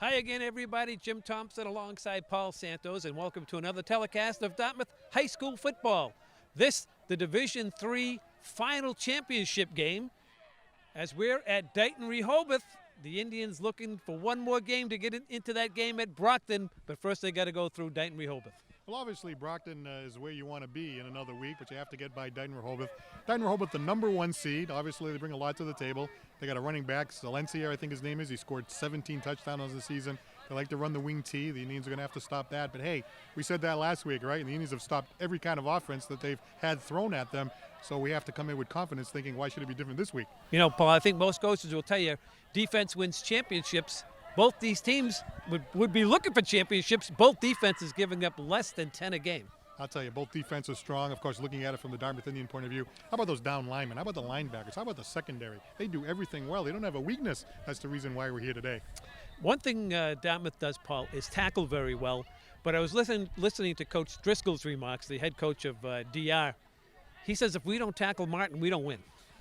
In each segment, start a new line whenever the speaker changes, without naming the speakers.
Hi again, everybody. Jim Thompson alongside Paul Santos, and welcome to another telecast of Dartmouth High School football. This, the Division III final championship game, as we're at Dighton, Rehoboth. The Indians looking for one more game to get into that game at Brockton, but first they got to go through Dighton, Rehoboth.
Well, obviously, Brockton is where you want to be in another week, but you have to get by Dighton, Rehoboth. Dighton, Rehoboth, the #1 seed. Obviously, they bring a lot to the table. They got a running back, Zalencia, I think his name is. He scored 17 touchdowns this season. They like to run the wing T. The Indians are going to have to stop that. But, hey, we said that last week, right? And the Indians have stopped every kind of offense that they've had thrown at them. So we have to come in with confidence thinking, why should it be different this week?
You know, Paul, I think most coaches will tell you defense wins championships. Both these teams would be looking for championships. Both defenses giving up less than 10 a game.
I'll tell you, both defenses strong. Of course, looking at it from the Dartmouth Indian point of view, how about those down linemen? How about the linebackers? How about the secondary? They do everything well. They don't have a weakness. That's the reason why we're here today.
One thing Dartmouth does, Paul, is tackle very well. But I was listening to Coach Driscoll's remarks, the head coach of DR. He says if we don't tackle Martin, we don't win.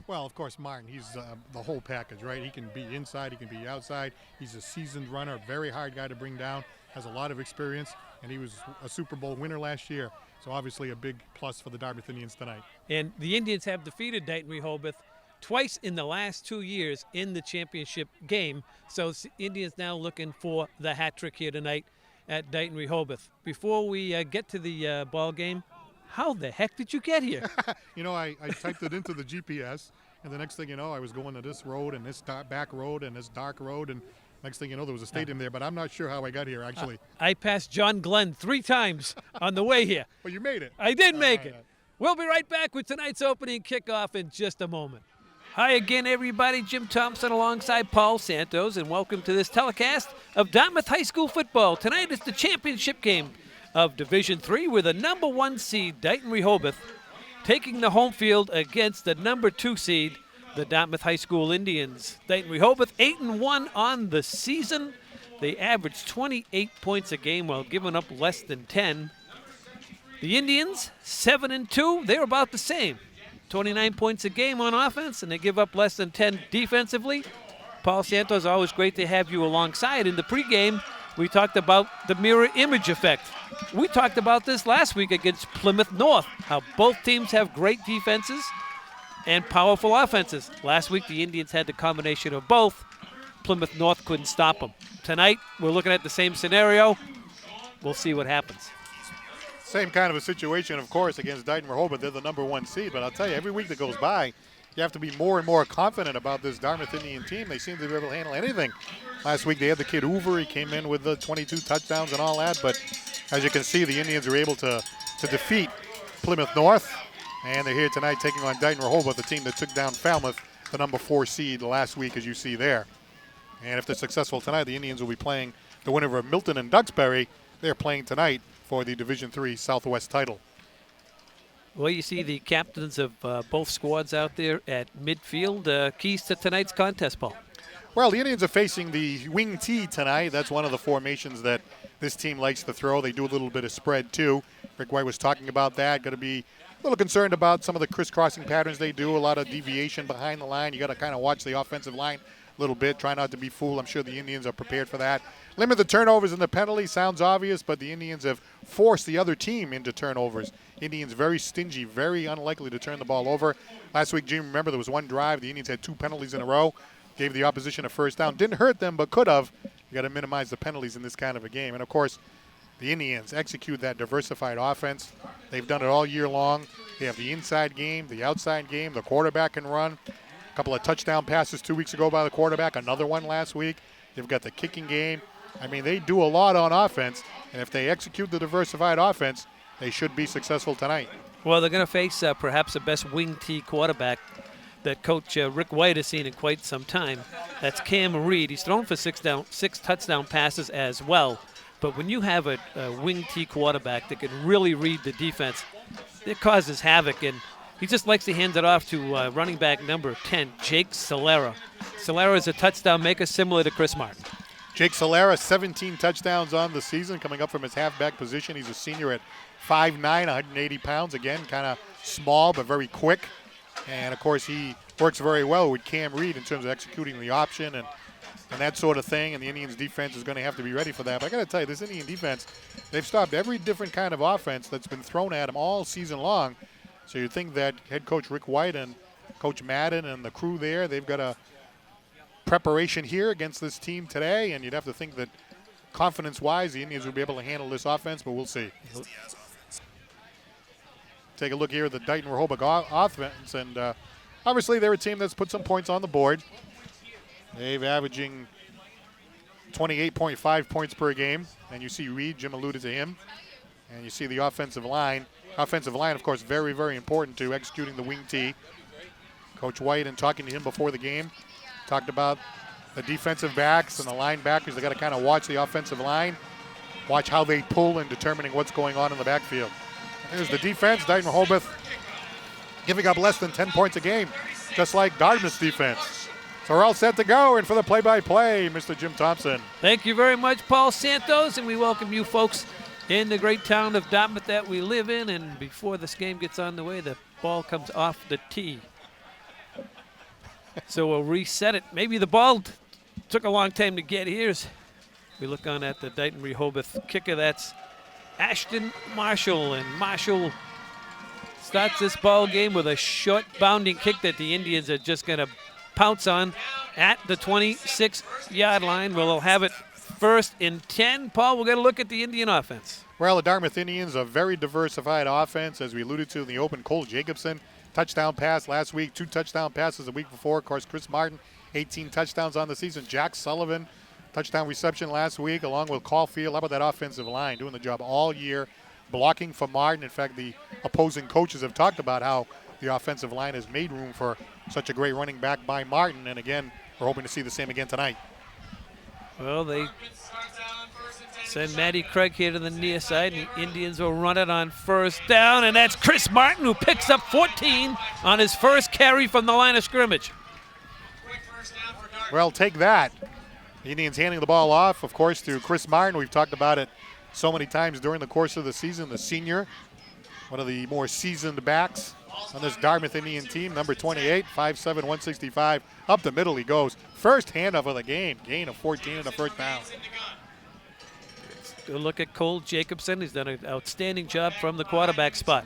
Well, of course, Martin, he's the whole package, right? He can be inside, he can be outside. He's a seasoned runner, very hard guy to bring down, has a lot of experience, and he was a Super Bowl winner last year. So obviously a big plus for the Dartmouth Indians tonight.
And the Indians have defeated Dighton Rehoboth twice in the last 2 years in the championship game. So Indians now looking for the hat trick here tonight at Dighton Rehoboth. Before we get to the ball game, how the heck did you get here?
You know, I typed it into the GPS, and the next thing you know, I was going to this road and this back road and this dark road, and next thing you know, there was a stadium there, but I'm not sure how I got here, actually.
I passed John Glenn 3 times on the way here.
Well, you made it.
I did make it. We'll be right back with tonight's opening kickoff in just a moment. Hi again, everybody. Jim Thompson alongside Paul Santos, and welcome to this telecast of Dartmouth High School football. Tonight is the championship game of Division III, with the #1 seed, Dighton Rehoboth, taking the home field against the #2 seed, the Dartmouth High School Indians. Dighton Rehoboth 8-1 on the season. They average 28 points a game while giving up less than 10. The Indians 7-2. They're about the same. 29 points a game on offense, and they give up less than 10 defensively. Paul Santos, always great to have you alongside. In the pregame, we talked about the mirror image effect. We talked about this last week against Plymouth North, how both teams have great defenses and powerful offenses. Last week, the Indians had the combination of both. Plymouth North couldn't stop them. Tonight, we're looking at the same scenario. We'll see what happens.
Same kind of a situation, of course, against Dighton Rehoboth. They're the #1 seed, but I'll tell you, every week that goes by, you have to be more and more confident about this Dartmouth Indian team. They seem to be able to handle anything. Last week, they had the kid Hoover. He came in with the 22 touchdowns and all that, but as you can see, the Indians are able to defeat Plymouth North. And they're here tonight taking on Dighton Rehoboth, the team that took down Falmouth, the #4 seed last week, as you see there. And if they're successful tonight, the Indians will be playing the winner of Milton and Duxbury. They're playing tonight for the Division III Southwest title.
Well, you see the captains of both squads out there at midfield. Keys to tonight's contest, Paul.
Well, the Indians are facing the wing T tonight. That's one of the formations that this team likes to throw. They do a little bit of spread, too. Rick White was talking about that. Going to be a little concerned about some of the crisscrossing patterns they do, a lot of deviation behind the line. You got to kind of watch the offensive line a little bit, try not to be fooled. I'm sure the Indians are prepared for that. Limit the turnovers and the penalty sounds obvious, but the Indians have forced the other team into turnovers. Indians very stingy, very unlikely to turn the ball over. Last week, Jim, remember there was one drive. The Indians had 2 penalties in a row, gave the opposition a first down. Didn't hurt them, but could have. You got to minimize the penalties in this kind of a game. And, of course, the Indians execute that diversified offense. They've done it all year long. They have the inside game, the outside game. The quarterback can run. A couple of touchdown passes 2 weeks ago by the quarterback, another one last week. They've got the kicking game. I mean, they do a lot on offense, and if they execute the diversified offense, they should be successful tonight.
Well, they're going to face perhaps the best wing T quarterback that Coach Rick White has seen in quite some time. That's Cam Reed. He's thrown for 6 touchdown passes as well. But when you have a wing T quarterback that can really read the defense, it causes havoc. And he just likes to hand it off to running back number 10, Jake Solera. Solera is a touchdown maker similar to Chris Martin.
Jake Solera, 17 touchdowns on the season, coming up from his halfback position. He's a senior at 5'9", 180 pounds. Again, kind of small but very quick. And, of course, he works very well with Cam Reed in terms of executing the option and that sort of thing, and the Indians' defense is going to have to be ready for that. But I got to tell you, this Indian defense, they've stopped every different kind of offense that's been thrown at them all season long. So you'd think that head coach Rick White and Coach Madden and the crew there, they've got a preparation here against this team today, and you'd have to think that confidence-wise, the Indians would be able to handle this offense, but we'll see. Take a look here at the Dighton Rehoboth offense, and obviously they're a team that's put some points on the board. They've averaging 28.5 points per game, and you see Reed, Jim alluded to him, and you see the offensive line. Offensive line, of course, very, very important to executing the wing tee. Coach White, in talking to him before the game, talked about the defensive backs and the linebackers. They got to kind of watch the offensive line, watch how they pull in determining what's going on in the backfield. Here's the defense. Dighton Rehoboth giving up less than 10 points a game, just like Dartmouth's defense. So we're all set to go, and for the play-by-play, Mr. Jim Thompson.
Thank you very much, Paul Santos, and we welcome you folks in the great town of Dartmouth that we live in. And before this game gets on the way, the ball comes off the tee. So we'll reset it. Maybe the ball took a long time to get here. As we look on at the Dighton Rehoboth kicker, that's Ashton Marshall, and Marshall starts this ball game with a short bounding kick that the Indians are just going to pounce on at the 26-yard line. We'll have it first and 10. Paul, we're going to look at the Indian offense.
Well, the Dartmouth Indians, a very diversified offense, as we alluded to in the open. Cole Jacobson, touchdown pass last week, 2 touchdown passes the week before. Of course, Chris Martin, 18 touchdowns on the season. Jack Sullivan, touchdown reception last week, along with Caulfield. How about that offensive line, doing the job all year, blocking for Martin. In fact, the opposing coaches have talked about how the offensive line has made room for such a great running back by Martin. And again, we're hoping to see the same again tonight.
Well, they send Matty Craig here to the near side, and the Indians will run it on first down, and that's Chris Martin, who picks up 14 on his first carry from the line of scrimmage.
Well, take that. The Indians handing the ball off, of course, to Chris Martin. We've talked about it so many times during the course of the season. The senior, one of the more seasoned backs on this Dartmouth Indian team, number 28, 5'7", 165. Up the middle he goes. First handoff of the game. Gain of 14 and a first down.
Good look at Cole Jacobson. He's done an outstanding job from the quarterback spot.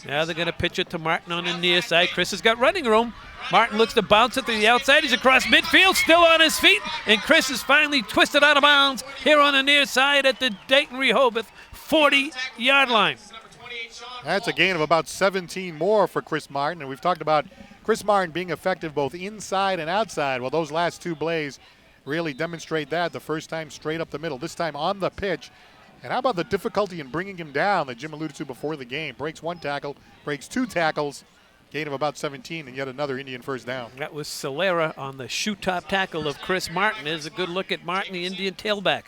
Now they're going to pitch it to Martin on the near side. Chris has got running room. Martin looks to bounce it to the outside. He's across midfield, still on his feet. And Chris is finally twisted out of bounds here on the near side at the Dighton Rehoboth 40-yard line.
That's a gain of about 17 more for Chris Martin. And we've talked about Chris Martin being effective both inside and outside. Well, those last 2 plays really demonstrate that. The first time straight up the middle, this time on the pitch. And how about the difficulty in bringing him down that Jim alluded to before the game? Breaks 1 tackle, breaks 2 tackles, gain of about 17, and yet another Indian first down.
That was Solera on the shoe-top tackle of Chris Martin. There's a good look at Martin, the Indian tailback.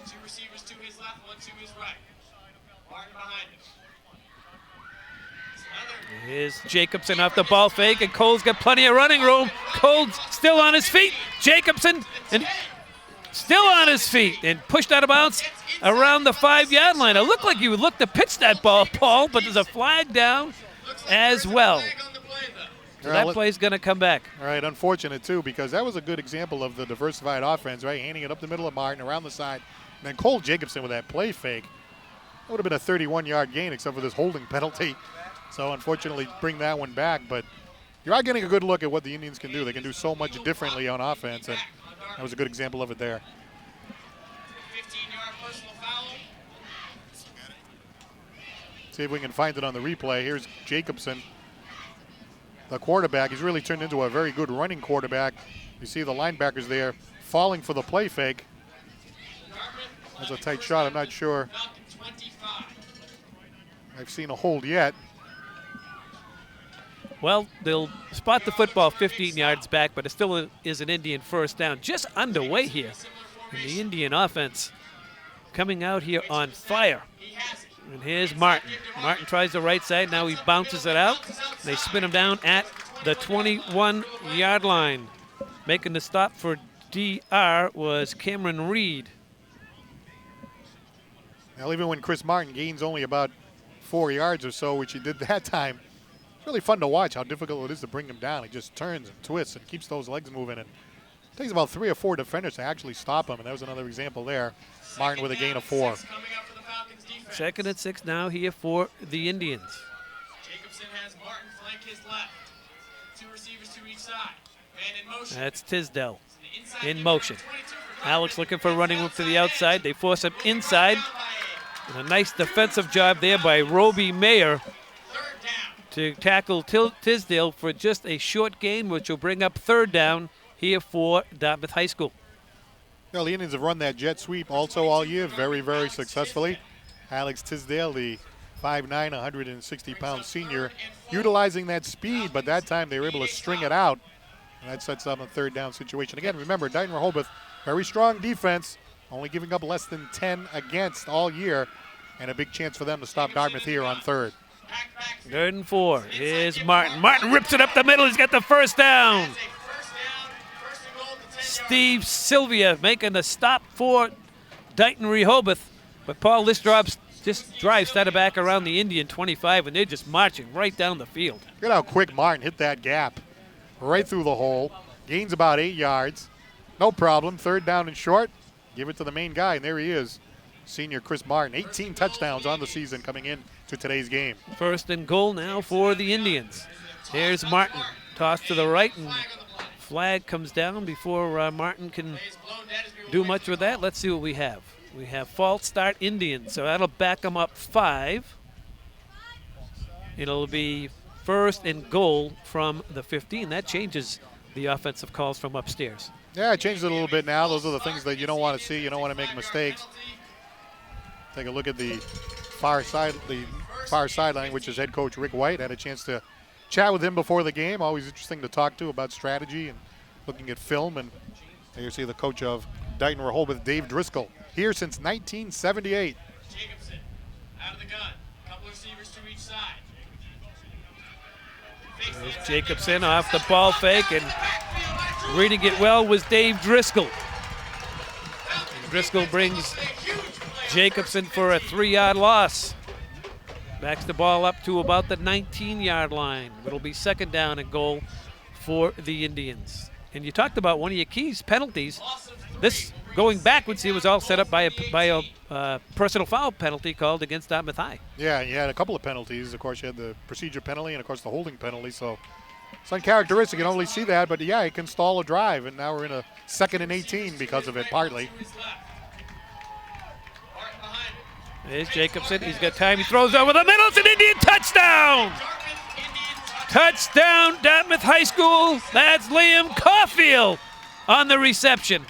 2 receivers to his left, 1 to his right. Martin behind him.
Here's Jacobson off the ball fake, and Cole's got plenty of running room. Cole's still on his feet. Jacobson and still on his feet and pushed out of bounds around the 5-yard line. It looked like you would look to pitch that ball, Paul, but there's a flag down as well. So that play's going to come back.
All right, unfortunate, too, because that was a good example of the diversified offense, right? Handing it up the middle of Martin, around the side. And then Cole Jacobson with that play fake. That would have been a 31-yard gain except for this holding penalty. So, unfortunately, bring that one back. But you are getting a good look at what the Indians can do. They can do so much differently on offense, and that was a good example of it there.
15-yard personal foul.
See if we can find it on the replay. Here's Jacobson, the quarterback. He's really turned into a very good running quarterback. You see the linebackers there falling for the play fake. That's a tight shot. I'm not sure I've seen a hold yet.
Well, they'll spot the football 15 yards back, but it still is an Indian first down. Just underway here. And the Indian offense coming out here on fire. And here's Martin. Martin tries the right side. Now he bounces it out. They spin him down at the 21-yard line. Making the stop for DR was Cameron Reed.
Now, even when Chris Martin gains only about 4 yards or so, which he did that time, really fun to watch how difficult it is to bring him down. He just turns and twists and keeps those legs moving. And it takes about 3 or 4 defenders to actually stop him. And that was another example there. Martin with a gain of 4.
2nd and 6 now here for the Indians.
Jacobson has Martin flank his left. 2 receivers to each side. Man in motion.
That's Tisdale in motion. Alex looking for running room to the outside. They force him inside. And a nice defensive job there by Roby Mayer to tackle Tisdale for just a short gain, which will bring up 3rd down here for Dartmouth High School.
Well, the Indians have run that jet sweep also all year very, very successfully. Alex Tisdale, the 5'9", 160-pound senior, utilizing that speed, but that time they were able to string it out. And that sets up a 3rd down situation. Again, remember, Dighton Rehoboth, very strong defense, only giving up less than 10 against all year, and a big chance for them to stop Dartmouth here on 3rd.
3rd and 4. Here's Martin. Martin rips it up the middle. He's got the 1st down. Steve Sylvia making the stop for Dighton Rehoboth. But Paul, this drive started back around the Indian 25, and they're just marching right down the field.
Look at how quick Martin hit that gap. Right through the hole. Gains about 8 yards. No problem. 3rd down and short. Give it to the main guy, and there he is. Senior Chris Martin. 18 touchdowns on the season coming in to today's game.
1st and goal now for the Indians. Here's Martin. Toss to the right, and flag comes down before Martin can do much with that. Let's see what we have. We have false start Indians, so that'll back them up 5. It'll be 1st and goal from the 15. That changes the offensive calls from upstairs.
Yeah, it changed it a little bit now. Those are the things that you don't want to see. You don't want to make mistakes. Take a look at the far sideline, which is head coach Rick White. Had a chance to chat with him before the game. Always interesting to talk to about strategy and looking at film. And there you see the coach of Dighton Rehoboth, Dave Driscoll, here since 1978.
Jacobson out of the gun. Couple receivers to each side.
There's Jacobson off the ball fake, and reading it well was Dave Driscoll. And Driscoll brings Jacobson for a 3-yard loss. Backs the ball up to about the 19-yard line. It'll be 2nd down and goal for the Indians. And you talked about one of your keys, penalties. This, going backwards, he was all set up by a personal foul penalty called against Dartmouth High.
Yeah, you had a couple of penalties. Of course, you had the procedure penalty and, of course, the holding penalty. So it's uncharacteristic. You don't really see that. But, yeah, he can stall a drive. And now we're in a 2nd and 18 because of it, partly.
There's Jacobson. He's got time. He throws over the middle. It's an Indian touchdown. Touchdown, Dartmouth High School. That's Liam Caulfield on the reception.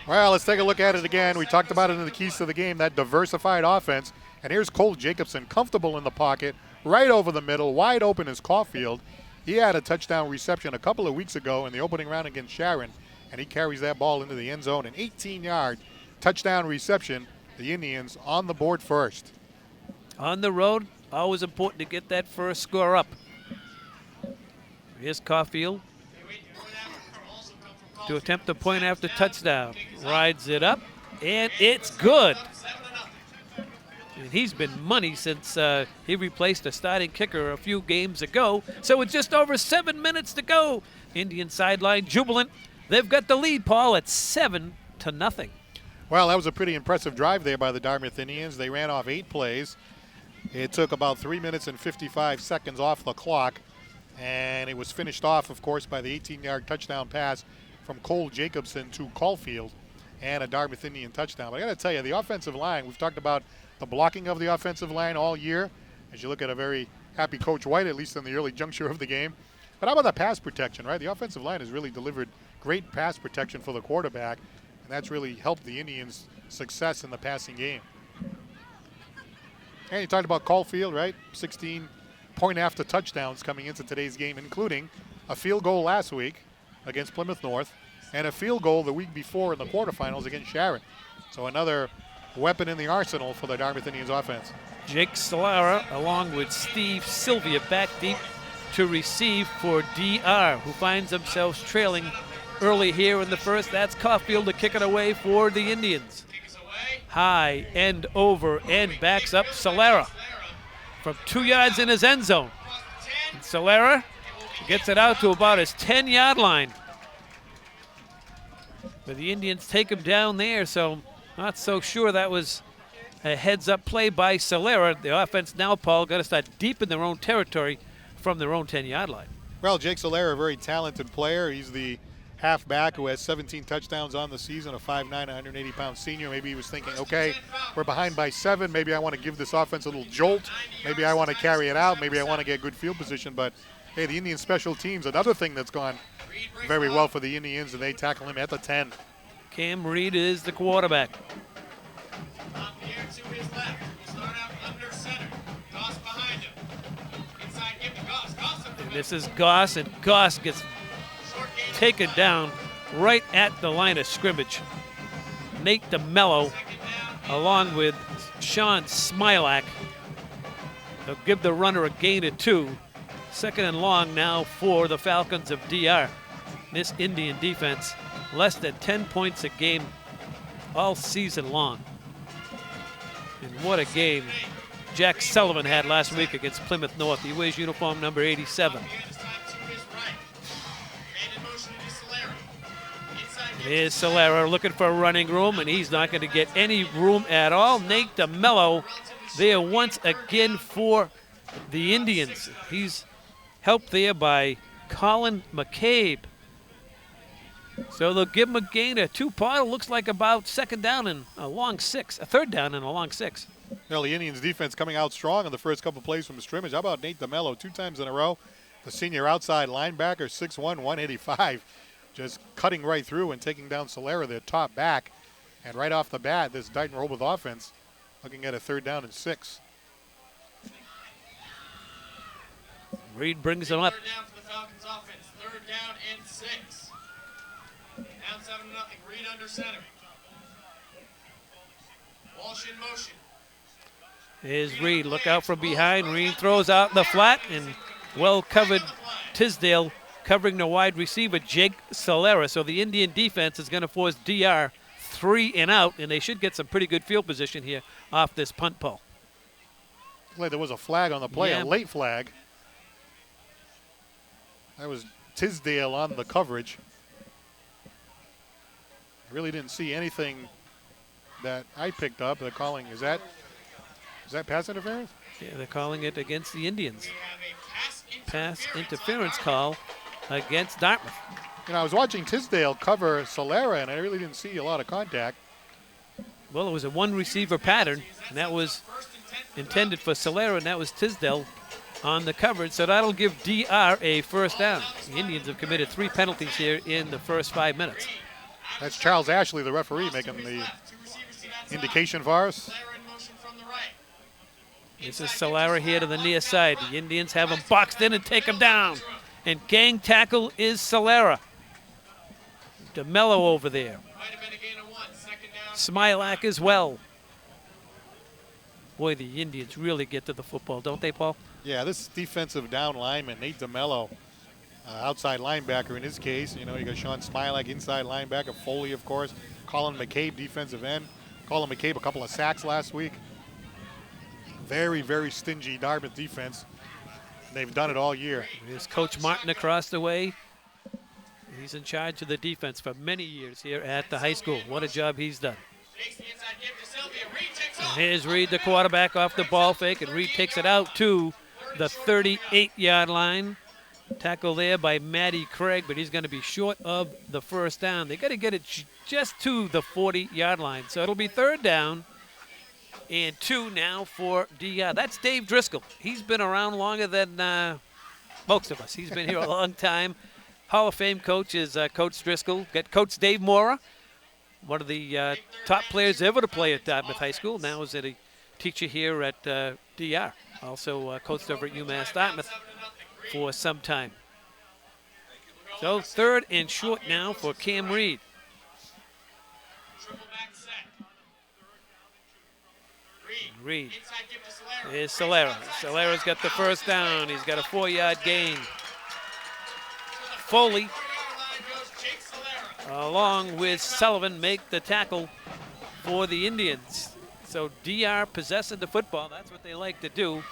Well, let's take a look at it again. We talked about it in the keys to the game, that diversified offense. And here's Cole Jacobson, comfortable in the pocket, right over the middle, wide open is Caulfield. He had a touchdown reception a couple of weeks ago in the opening round against Sharon, and he carries that ball into the end zone. An 18-yard touchdown reception. The Indians on the board first.
On the road, always important to get that first score up. Here's Caulfield to attempt a point after touchdown. Rides it up, and it's good. And he's been money since he replaced a starting kicker a few games ago. So with just over 7 minutes to go, Indian sideline jubilant. They've got the lead, Paul, at 7-0.
Well, that was a pretty impressive drive there by the Dartmouth Indians. They ran off 8 plays. It took about 3 minutes and 55 seconds off the clock. And it was finished off, of course, by the 18-yard touchdown pass from Cole Jacobson to Caulfield and a Dartmouth Indian touchdown. But I got to tell you, the offensive line, we've talked about the blocking of the offensive line all year. As you look at a very happy Coach White, at least in the early juncture of the game. But how about the pass protection, right? The offensive line has really delivered great pass protection for the quarterback, and that's really helped the Indians' success in the passing game. And you talked about Caulfield, right? 16 point after touchdowns coming into today's game, including a field goal last week against Plymouth North and a field goal the week before in the quarterfinals against Sharon. So another weapon in the arsenal for the Dartmouth Indians offense.
Jake Solara along with Steve Sylvia back deep to receive for DR, who finds themselves trailing early here in the first. That's Caulfield to kick it away for the Indians. High, end over, and backs up Solara. from 2 yards in his end zone. And Solera gets it out to about his 10-yard line. But the Indians take him down there, so not so sure that was a heads-up play by Solera. The offense now, Paul, got to start deep in their own territory from their own 10-yard line.
Well, Jake Solera, a very talented player. He's the halfback who has 17 touchdowns on the season, a 5'9", 180-pound senior. Maybe he was thinking, okay, we're behind by 7. Maybe I want to give this offense a little jolt. Maybe I want to carry it out. Maybe I want to get good field position. But, hey, the Indian special teams, another thing that's gone very well for the Indians, and they tackle him at the 10.
Cam Reed is the quarterback.
Top here to his left. We'll start out under center. Goss behind him. Inside, give to Goss. Goss up the
And
middle.
this is Goss, and Goss gets
Short gain.
taken down right at the line of scrimmage. Nate DeMello,
Second down.
along with Sean Smilak, they'll give the runner a gain of 2. Second and long now for the Falcons of DR. This Indian defense, less than 10 points a game all season long. And what a game Jack Sullivan had last week against Plymouth North. He wears uniform number 87.
Here this time to his right. Man in motion to Solera. Inside, give
Here's Solera looking for running room, and he's not going to get any room at all. Nate DeMello there once again for the Indians. He's helped there by Colin McCabe. So they'll give him a gain of 2. Paul, looks like about second down and a long 6, a third down and a long 6.
Well, the Indians defense coming out strong in the first couple plays from the scrimmage. How about Nate DeMello 2 times in a row? The senior outside linebacker, 6'1", 185, just cutting right through and taking down Solera, their top back. And right off the bat, this Dighton Rehoboth offense looking at a third down and 6.
Reed brings him up.
Third down for the Falcons offense. Third down and 6. Down 7-0. Reed under center. Walsh in motion.
Here's Reed. Look out from behind. Reed throws out in the flat, and well covered Tisdale covering the wide receiver, Jake Solera. So the Indian defense is going to force DR 3 and out, and they should get some pretty good field position here off this punt pull.
Like there was a flag on the play,
Yeah.
a late flag. That was Tisdale on the coverage. I really didn't see anything that I picked up. They're calling, is that pass interference?
Yeah, they're calling it against the Indians.
We have a
Pass interference call against Dartmouth.
You know, I was watching Tisdale cover Solera, and I really didn't see a lot of contact.
Well, it was a one receiver pattern, and that was intended for Solera, and that was Tisdale on the coverage. So that'll give DR a first down. The Indians have committed 3 penalties here in the first 5 minutes.
That's Charles Ashley, the referee, making the indication for us.
Solera in motion from the right.
This is Solera here to the near side. The Indians have him boxed in and take him down. And gang tackle is Solera. DeMello over there.
Might have been a gain of 1. Second down.
Smilak as well. Boy, the Indians really get to the football, don't they, Paul?
Yeah, this defensive down lineman, Nate DeMello, outside linebacker in his case. You know, you got Sean Smilak, inside linebacker, Foley, of course, Colin McCabe, defensive end. Colin McCabe, a couple of sacks last week. Very, very stingy Dartmouth defense. They've done it all year.
Here's Coach Martin across the way. He's in charge of the defense for many years here at the high school. What a job he's done.
Takes the inside give to Sylvia. Reed takes
And
off.
here's Reed, the quarterback, off the ball fake, and Reed takes it out to the 38-yard line. Tackle there by Matty Craig, but he's going to be short of the first down. They got to get it just to the 40-yard line. So it'll be third down and 2 now for DR. That's Dave Driscoll. He's been around longer than most of us. He's been here a long time. Hall of Fame coach is Coach Driscoll. Got Coach Dave Mora, one of the top players ever to play at Dartmouth High School. Now is a teacher here at DR. Also coached over at UMass Dartmouth for some time. So third and short now for Cam Reed.
Triple back set.
Reed.
Inside give to Solera.
Here's Solera. Solera's got the first down. He's got a 4-yard gain. Foley,
4-yard line goes Jake Solera.
along with Sullivan, make the tackle for the Indians. So DR possessing the football. That's what they like to do.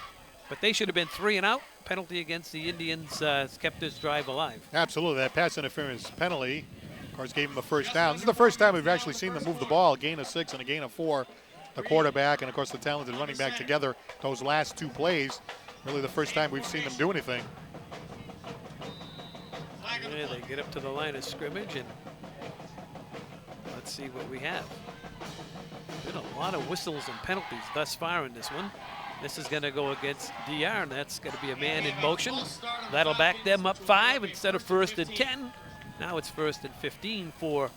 But they should have been 3 and out. Penalty against the Indians kept this drive alive.
Absolutely, that pass interference penalty, of course, gave them the first down. This is the first time we've actually seen them move the ball, a gain of 6 and a gain of 4. The quarterback and, of course, the talented running back together those last 2 plays. Really the first time we've seen them do anything.
Yeah, they get up to the line of scrimmage, and let's see what we have. Been a lot of whistles and penalties thus far in this one. This is going to go against DR, and that's going to be a man in motion. That'll back them up 5 instead of 1st and 10. Now it's 1st and 15 for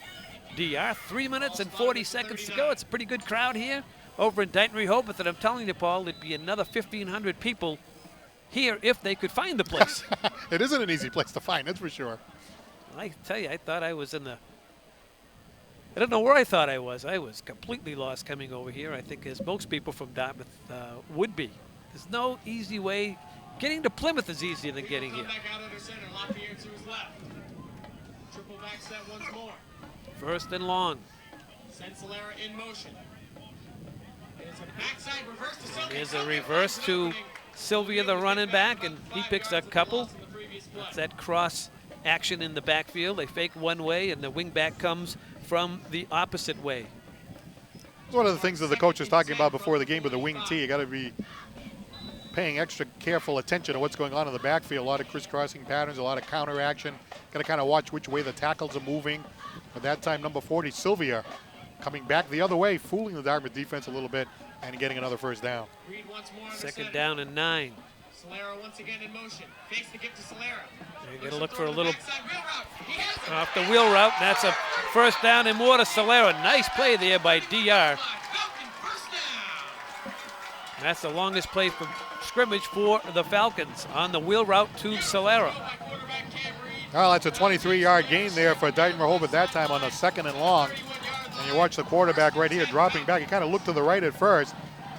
DR. 3 minutes and 40 seconds to go. It's a pretty good crowd here over in Dighton, Rehoboth, and I'm telling you, Paul, there'd be another 1,500 people here if they could find the place.
It isn't an easy place to find, that's for sure.
I tell you, I thought I was in the... I don't know where I thought I was. I was completely lost coming over here, I think, as most people from Dartmouth would be. There's no easy way. Getting to Plymouth is easier than getting here.
Triple back set once more.
1st and long.
Send Solera in motion. There's a backside reverse to Sylvia.
There's a reverse to Sylvia, the running back, and he picks a couple. That's that cross action in the backfield. They fake one way, and the wing back comes from the opposite way.
It's one of the things that the coach was talking about before the game with the wing tee. You got to be paying extra careful attention to what's going on in the backfield. A lot of crisscrossing patterns, a lot of counter action. Got to kind of watch which way the tackles are moving. At that time, number 40, Sylvia, coming back the other way, fooling the Dartmouth defense a little bit and getting another first down.
2nd down and 9.
Solera once again in motion. Fakes the gift to Solera.
They're going to look for a little off the wheel route. And that's a 1st down and more to Solera. Nice play there by DR. That's the longest play from scrimmage for the Falcons on the wheel route to Solera.
Well, that's a 23-yard gain there for Dighton Rehoboth that time on a 2nd and long. And you watch the quarterback right here dropping back. He kind of looked to the right at first.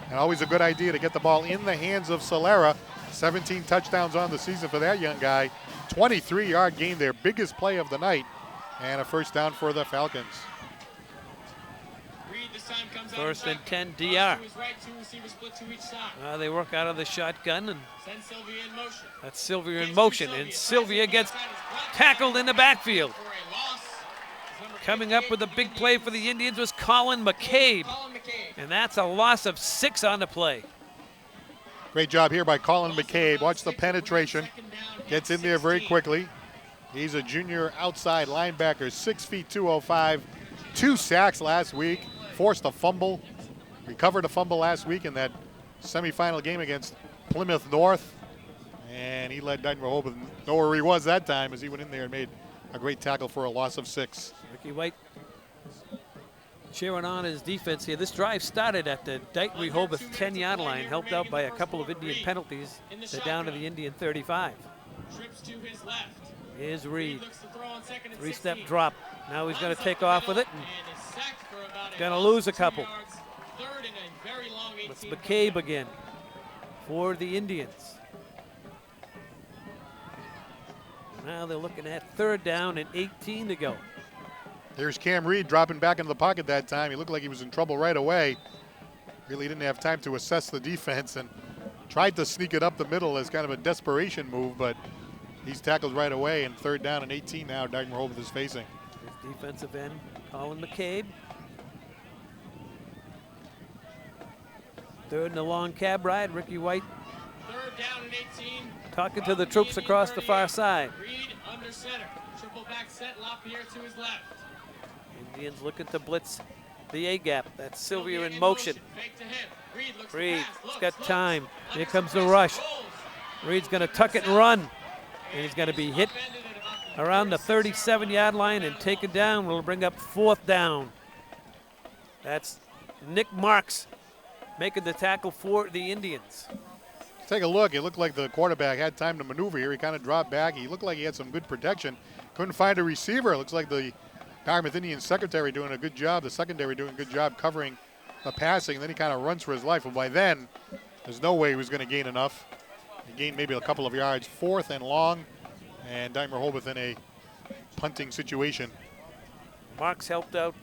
And always a good idea to get the ball in the hands of Solera. 17 touchdowns on the season for that young guy. 23-yard gain, their biggest play of the night. And a 1st down for the Falcons.
1st and 10, DR. They work out of the shotgun, and that's Sylvia in motion. And Sylvia gets tackled in the backfield. Coming up with a big play for the Indians was Colin McCabe. And that's a loss of 6 on the play.
Great job here by Colin McCabe. Watch the penetration. Gets in there very quickly. He's a junior outside linebacker, 6 feet 205. 2 sacks last week. Forced a fumble. Recovered a fumble last week in that semifinal game against Plymouth North. And he let Dighton Rehoboth know where he was that time as he went in there and made a great tackle for a loss of 6.
Ricky White cheering on his defense here. This drive started at the Dighton Rehoboth 10-yard line, helped out by a couple of Indian penalties. They're down to the Indian 35. Here's Reed. 3-step drop. Now he's going to take off with it. Going to lose a couple. It's McCabe again for the Indians. Now they're looking at 3rd down and 18 to go.
There's Cam Reed dropping back into the pocket that time. He looked like he was in trouble right away. Really didn't have time to assess the defense and tried to sneak it up the middle as kind of a desperation move, but he's tackled right away, and 3rd down and 18 now Dighton Rehoboth is facing.
Defensive end, Colin McCabe. 3rd and a long cab ride, Ricky White.
3rd down and 18.
Talking to the troops across the far side.
Reed under center. Triple back set, Lapierre to his left.
Indians looking to blitz the A-gap. That's Sylvia in motion.
Fake to him. Reed looks
Reed,
to pass.
he's got time. Here comes the rush. Reed's going to tuck it and run. And he's going to be hit around the 37-yard line and taken down. We'll bring up 4th down. That's Nick Marks making the tackle for the Indians.
Take a look. It looked like the quarterback had time to maneuver here. He kind of dropped back. He looked like he had some good protection. Couldn't find a receiver. It looks like the Dartmouth Indians secondary doing a good job. The secondary doing a good job covering the passing. And then he kind of runs for his life. But by then, there's no way he was going to gain enough. He gained maybe a couple of yards. 4th and long. And Dighton Rehoboth in a punting situation.
Marks helped out.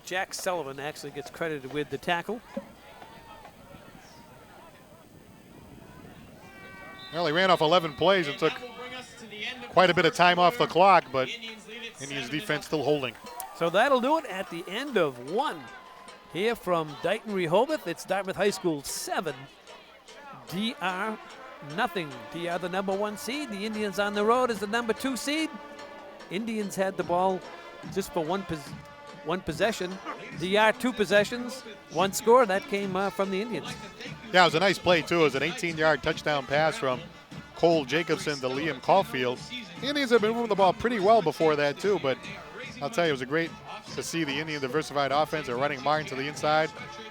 Jack Sullivan actually gets credited with the tackle.
Well, he ran off 11 plays and took quite a bit of time off the clock, but Indians defense still holding.
So that'll do it at the end of one. Here from Dighton, Rehoboth, it's Dartmouth High School 7, DR nothing. DR the number 1 seed. The Indians on the road as the number 2 seed. Indians had the ball just for one possession. DR 2 possessions, 1 score. That came from the Indians.
Yeah, it was a nice play, too. It was an 18-yard touchdown pass from Cole Jacobson to Liam Caulfield. The Indians have been moving the ball pretty well before that, too, but I'll tell you, it was great to see the Indian diversified offense. They're running Martin to the inside,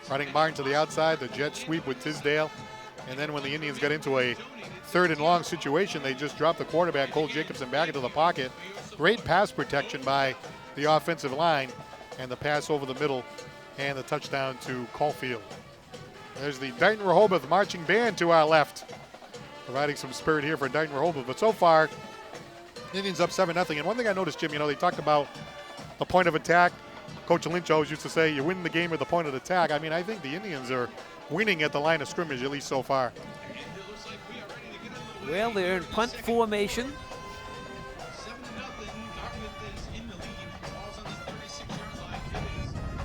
running Martin to the outside, the jet sweep with Tisdale. And then when the Indians got into a 3rd and long situation, they just dropped the quarterback, Cole Jacobson, back into the pocket. Great pass protection by the offensive line, and the pass over the middle and the touchdown to Caulfield. There's the Dighton Rehoboth marching band to our left, providing some spirit here for Dighton Rehoboth. But so far, Indians up 7-0. And one thing I noticed, Jim, they talked about the point of attack. Coach Lynch always used to say, you win the game at the point of attack. I mean, I think the Indians are winning at the line of scrimmage, at least so far.
Well, they're in punt formation.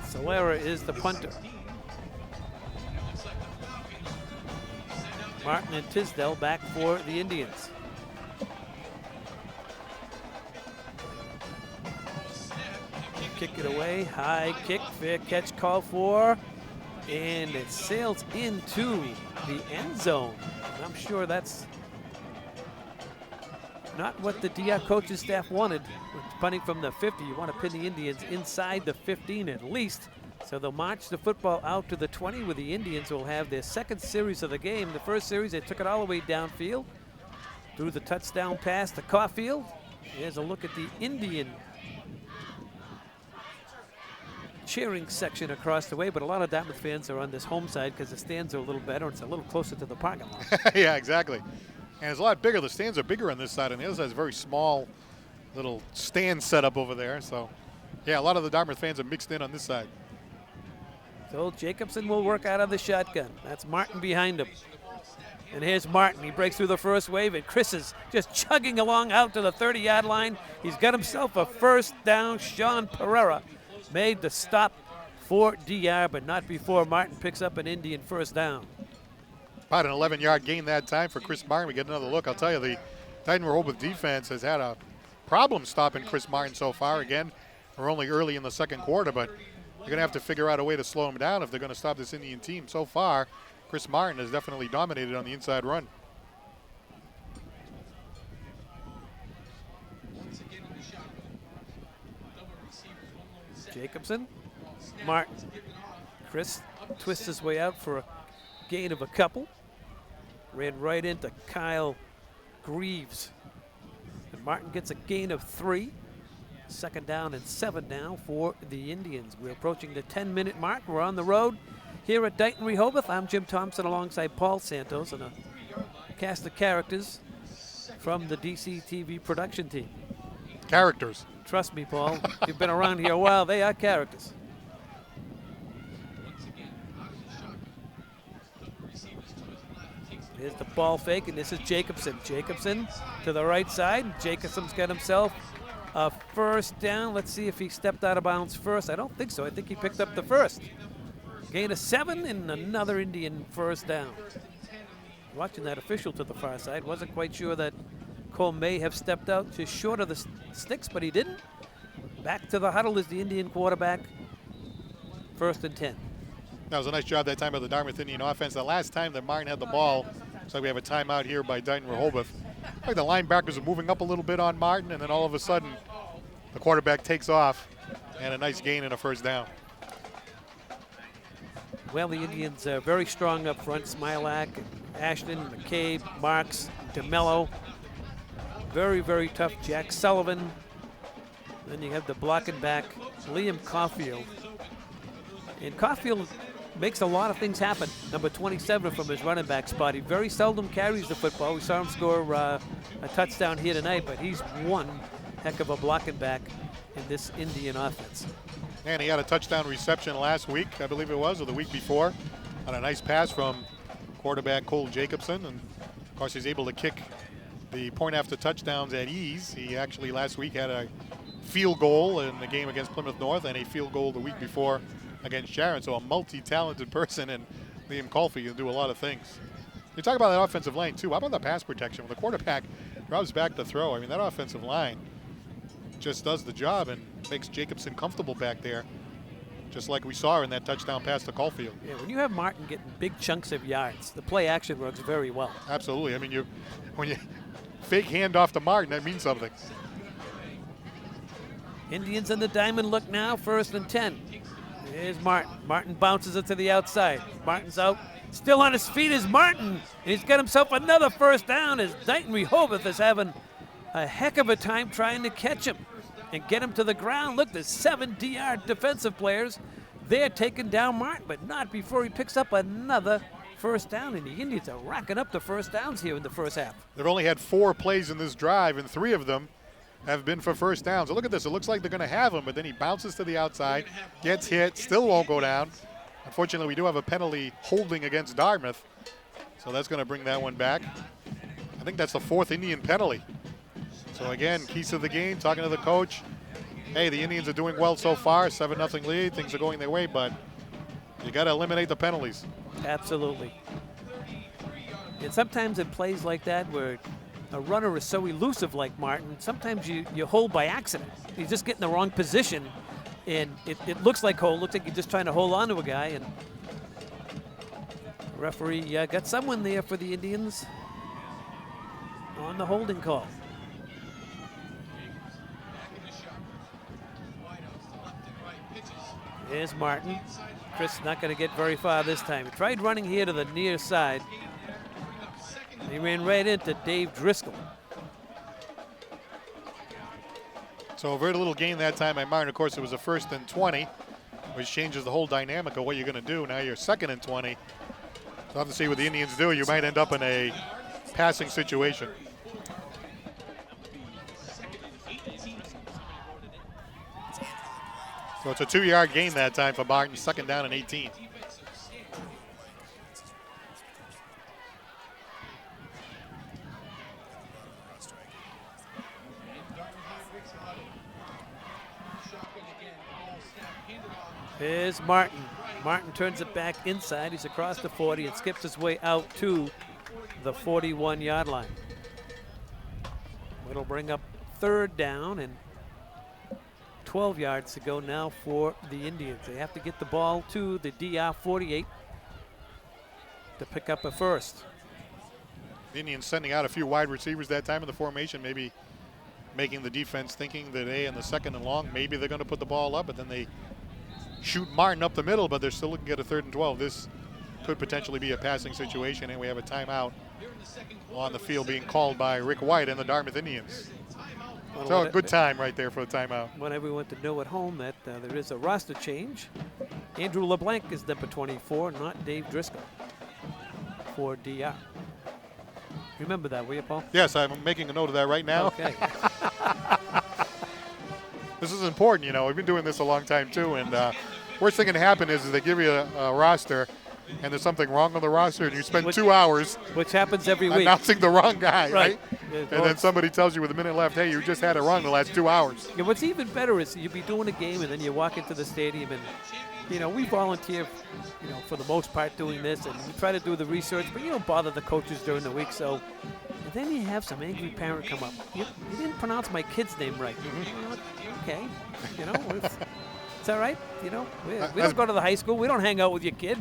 Solera is the punter. Martin and Tisdale back for the Indians. Kick it away, high kick, fair catch called for, and it sails into the end zone. I'm sure that's not what the DR coaching staff wanted. With punting from the 50, you want to pin the Indians inside the 15 at least. So they'll march the football out to the 20, where the Indians will have their 2nd series of the game. The first series, they took it all the way downfield, threw the touchdown pass to Caulfield. Here's a look at the Indian cheering section across the way, but a lot of Dartmouth fans are on this home side because the stands are a little better. It's a little closer to the parking lot.
Yeah, exactly. And it's a lot bigger. The stands are bigger on this side, and the other side is very small little stand set up over there. So, yeah, a lot of the Dartmouth fans are mixed in on this side.
So Jacobson will work out of the shotgun. That's Martin behind him. And here's Martin. He breaks through the first wave, and Chris is just chugging along out to the 30-yard line. He's got himself a first down. Sean Pereira made the stop for DR, but not before Martin picks up an Indian first down.
About an 11-yard gain that time for Chris Martin. We get another look. I'll tell you, the Dighton Rehoboth defense has had a problem stopping Chris Martin so far. Again, we're only early in the 2nd quarter, but they're going to have to figure out a way to slow him down if they're going to stop this Indian team. So far, Chris Martin has definitely dominated on the inside run.
Jacobson, Martin. Chris twists his way out for a gain of a couple. Ran right into Kyle Greaves. And Martin gets a gain of 3. 2nd down and 7 now for the Indians. We're approaching the 10-minute mark. We're on the road here at Dighton Rehoboth. I'm Jim Thompson alongside Paul Santos and a cast of characters from the DC TV production team.
Characters.
Trust me, Paul. You've been around here a while. They are characters. Here's the ball fake, and this is Jacobson. Jacobson to the right side. Jacobson's got himself a first down. Let's see if he stepped out of bounds first. I don't think so. I think he picked up the first. Gain of 7 and another Indian first down. Watching that official to the far side. Wasn't quite sure that Cole may have stepped out just short of the sticks, but he didn't. Back to the huddle is the Indian quarterback. 1st and 10.
That was a nice job that time by the Dartmouth Indian offense. The last time that Martin had the ball, so we have a timeout here by Dighton Rehoboth. Like the linebackers are moving up a little bit on Martin, and then all of a sudden the quarterback takes off, and a nice gain and a first down.
Well, the Indians are very strong up front. Smilak, Ashton, McCabe, Marks, DeMello. Very, very tough. Jack Sullivan. Then you have the blocking back, Liam Caulfield. And Caulfield makes a lot of things happen. Number 27 from his running back spot. He very seldom carries the football. We saw him score a touchdown here tonight, but he's one heck of a blocking back in this Indian offense.
And he had a touchdown reception last week, I believe it was, or the week before, on a nice pass from quarterback Cole Jacobson. And Of course, he's able to kick the point after touchdowns at ease. He actually last week had a field goal in the game against Plymouth North and a field goal the week before against Sharon. So a multi-talented person, and Liam Colfie can do a lot of things. You talk about that offensive line too. How about the pass protection? When the quarterback drops back to throw, I mean, that offensive line just does the job and makes Jacobson comfortable back there, just like we saw in that touchdown pass to Caulfield.
Yeah, when you have Martin getting big chunks of yards, the play action works very well.
Absolutely. I mean, when you fake handoff to Martin, that means something.
Indians in the diamond look now, 1st and 10. Here's Martin. Martin bounces it to the outside. Martin's out. Still on his feet is Martin. And he's got himself another 1st down as Dighton Rehoboth is having a heck of a time trying to catch him and get him to the ground. Look, there's 7 DR defensive players. They're taking down Martin, but not before he picks up another 1st down. And the Indians are racking up the 1st downs here in the first half.
They've only had 4 plays in this drive, and 3 of them have been for 1st downs. So look at this. It looks like they're going to have him, but then he bounces to the outside, gets hit, still won't go down. Unfortunately, we do have a penalty holding against Dartmouth, so that's going to bring that one back. I think that's the 4th Indian penalty. So again, keys to the game, talking to the coach. Hey, the Indians are doing well so far, 7-0 lead. Things are going their way, but you got to eliminate the penalties.
Absolutely. And sometimes in plays like that where a runner is so elusive like Martin, sometimes you hold by accident. You just get in the wrong position, and it looks like hold. Looks like you're just trying to hold on to a guy. And the referee got someone there for the Indians on the holding call. Here's Martin. Chris not going to get very far this time. He tried running here to the near side. He ran right into Dave Driscoll.
So a very little gain that time by Martin. Of course, it was a 1st and 20, which changes the whole dynamic of what you're going to do. Now you're 2nd and 20. So we'll have to see what the Indians do. You might end up in a passing situation. So it's a 2-yard gain that time for Martin, 2nd down and 18.
Here's Martin. Martin turns it back inside. He's across the 40 and skips his way out to the 41-yard line. It'll bring up 3rd down and 12 yards to go now for the Indians. They have to get the ball to the DR 48 to pick up a 1st.
The Indians sending out a few wide receivers that time in the formation, maybe making the defense thinking that, hey, in the 2nd and long, maybe they're going to put the ball up, but then they shoot Martin up the middle, but they're still looking at a 3rd and 12. This could potentially be a passing situation, and we have a timeout on the field being called by Rick White and the Dartmouth Indians.
Well,
So a good time right there for a timeout.
Want everyone to know at home that there is a roster change. Andrew LeBlanc is number 24, not Dave Driscoll for DR. Remember that, will you, Paul?
Yes, I'm making a note of that right now.
Okay.
This is important, you know. We've been doing this a long time too, and worst thing can happen is they give you a roster, and there's something wrong on the roster, and you spend 2 hours
Which happens every week.
announcing the wrong guy, right?
Yeah,
And then somebody tells you with a minute left, hey, you just had it wrong the last 2 hours.
Yeah, what's even better is you'll be doing a game and then you walk into the stadium and, you know, we volunteer, you know, for the most part doing this, and we try to do the research, but you don't bother the coaches during the week. So, and then you have some angry parent come up. You didn't pronounce my kid's name right. Okay, you know, it's all right. You know, we don't go to the high school. We don't hang out with your kid.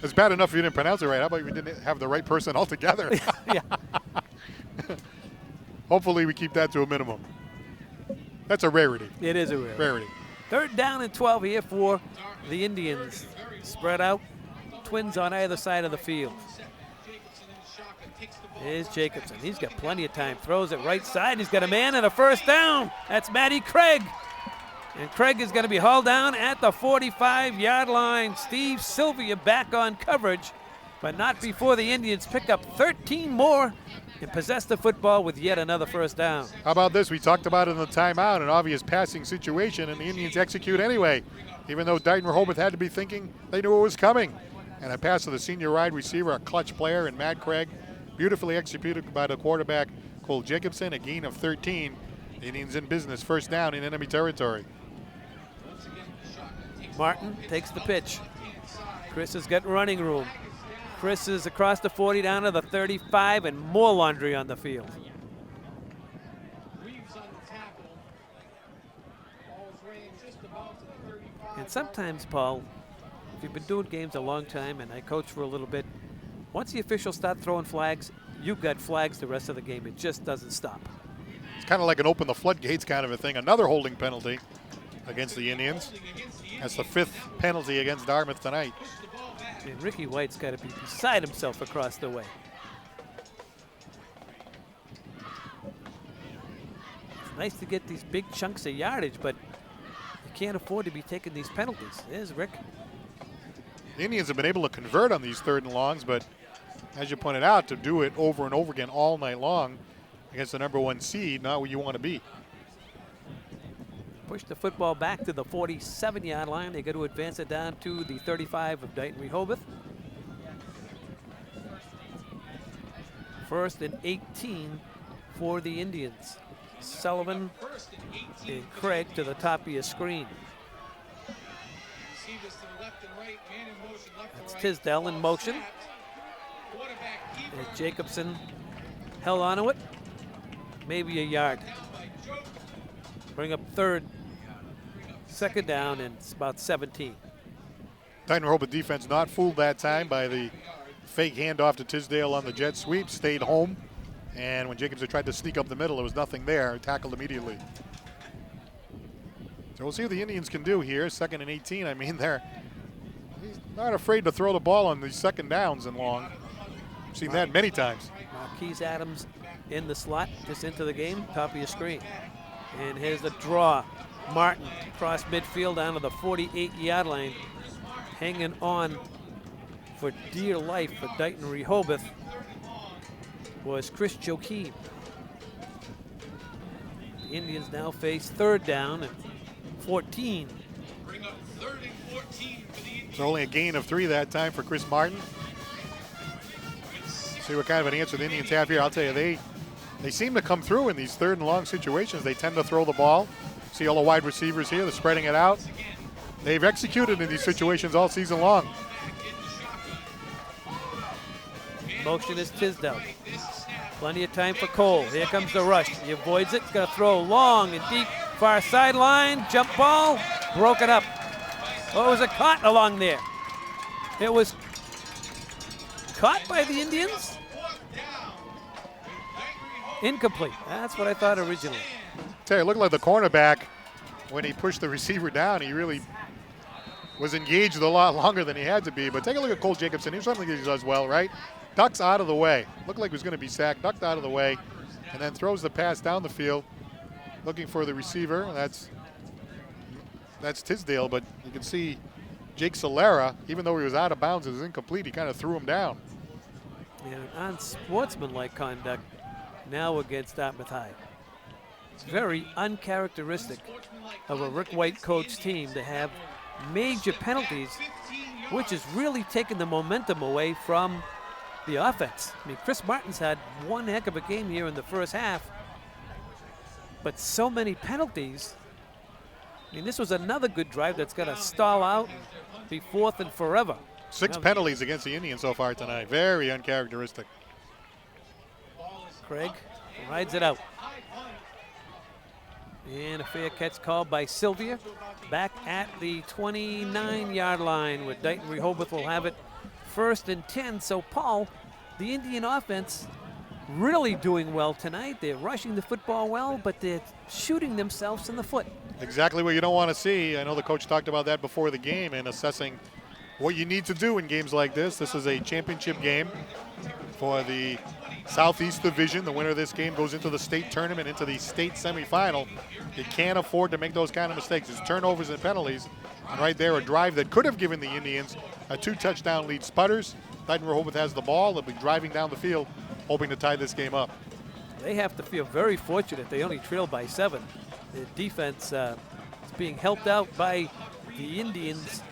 It's bad enough if you didn't pronounce it right. How about you didn't have the right person altogether?
Yeah.
Hopefully we keep that to a minimum. That's a rarity.
It is a
Rarity.
3rd down and 12 here for the Indians. Spread out, twins on either side of the field. Here's Jacobson. He's got plenty of time. Throws it right side. He's got a man and a 1st down. That's Matty Craig. And Craig is going to be hauled down at the 45-yard line. Steve Sylvia back on coverage, but not before the Indians pick up 13 more and possess the football with yet another 1st down.
How about this? We talked about it in the timeout, an obvious passing situation, and the Indians execute anyway. Even though Dighton Rehoboth had to be thinking they knew it was coming. And a pass to the senior wide receiver, a clutch player, and Matt Craig beautifully executed by the quarterback, Cole Jacobson, a gain of 13. Indians in business, first down in enemy territory.
Martin takes the pitch. Chris has got running room. Chris is across the 40 down to the 35 and more laundry on the field. And sometimes, Paul, if you've been doing games a long time, and I coach for a little bit, once the officials start throwing flags, you've got flags the rest of the game. It just doesn't stop.
It's kind of like an open the floodgates kind of a thing. Another holding penalty against the Indians. That's the 5th penalty against Dartmouth tonight.
And Ricky White's got to be beside himself across the way. It's nice to get these big chunks of yardage, but you can't afford to be taking these penalties. There's Rick.
The Indians have been able to convert on these 3rd and longs, but as you pointed out, to do it over and over again all night long against the #1 seed, not where you want to be.
Push the football back to the 47-yard line. They got to advance it down to the 35 of Dighton Rehoboth. 1st and 18 for the Indians. Sullivan and Craig to the top of your screen. That's Tisdale in motion. And Jacobson held onto it. Maybe a yard. Bring up 3rd, 2nd down, and it's about 17.
Dighton Rehoboth defense not fooled that time by the fake handoff to Tisdale on the jet sweep, stayed home. And when Jacobson tried to sneak up the middle, there was nothing there, tackled immediately. So we'll see what the Indians can do here. 2nd and 18, I mean, he's not afraid to throw the ball on these 2nd downs and long. I've seen that many times.
Marquise Adams in the slot, just into the game, top of your screen. And here's the draw. Martin across midfield down to the 48-yard line. Hanging on for dear life for Dighton Rehoboth was Chris Joachim. The Indians now face 3rd down and 14.
Bring up 3rd and 14 for the Indians.
It's only a gain of 3 that time for Chris Martin. See what kind of an answer the Indians have here. I'll tell you, they seem to come through in these 3rd and long situations. They tend to throw the ball. See all the wide receivers here, they're spreading it out. They've executed in these situations all season long.
Motion is Tisdale. Plenty of time for Cole. Here comes the rush. He avoids it. He's going to throw long and deep. Far sideline. Jump ball. Broken up. Oh, was it caught along there? It was caught by the Indians? Incomplete. That's what I thought originally.
Tell you, it looked like the cornerback, when he pushed the receiver down, he really was engaged a lot longer than he had to be. But take a look at Cole Jacobson. Here's something he does well, right? Ducks out of the way. Looked like he was going to be sacked. Ducked out of the way, and then throws the pass down the field, looking for the receiver. That's Tisdale, but you can see Jake Solera, even though he was out of bounds, it was incomplete. He kind of threw him down.
And unsportsmanlike conduct now against Dartmouth High. It's very uncharacteristic of a Rick White coach team to have major penalties, which has really taken the momentum away from the offense. I mean, Chris Martin's had one heck of a game here in the first half, but so many penalties. I mean, this was another good drive that's going to stall out and be 4th and forever.
6 penalties against the Indians so far tonight. Very uncharacteristic.
Craig rides it out. And a fair catch called by Sylvia. Back at the 29-yard line where Dighton Rehoboth will have it 1st and 10. So, Paul, the Indian offense really doing well tonight. They're rushing the football well, but they're shooting themselves in the foot.
Exactly what you don't want to see. I know the coach talked about that before the game and assessing what you need to do in games like this. This is a championship game for the Southeast Division. The winner of this game goes into the state tournament, into the state semifinal. You can't afford to make those kind of mistakes. It's turnovers and penalties. And right there, a drive that could have given the Indians a 2-touchdown lead sputters. Dighton Rehoboth has the ball. They'll be driving down the field, hoping to tie this game up.
They have to feel very fortunate. They only trail by 7. The defense is being helped out by the Indians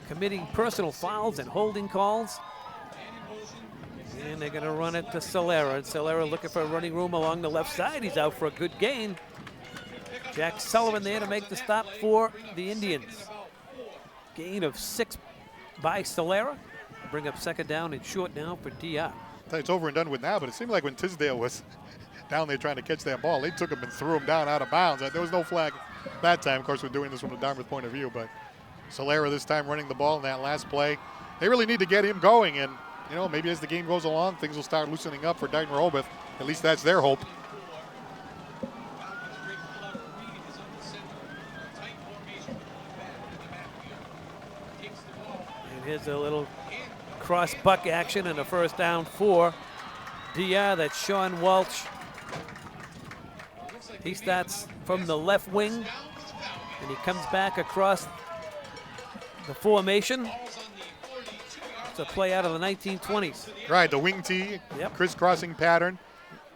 committing personal fouls and holding calls. And they're going to run it to Solera. And Solera looking for running room along the left side. He's out for a good gain. Jack Sullivan there to make the stop for the Indians. Gain of 6 by Solera. Bring up second down and short now for DR.
It's over and done with now, but it seemed like when Tisdale was down there trying to catch that ball, they took him and threw him down out of bounds. There was no flag that time. Of course, we're doing this from the Dartmouth point of view, but Solera this time running the ball in that last play. They really need to get him going, and you know, maybe as the game goes along, things will start loosening up for Dighton Rehoboth. At least that's their hope.
And here's a little cross buck action and a first down for DR. That's Sean Walsh. He starts from the left wing and he comes back across the formation. It's a play out of the 1920s.
Right, the wing tee, crisscrossing pattern.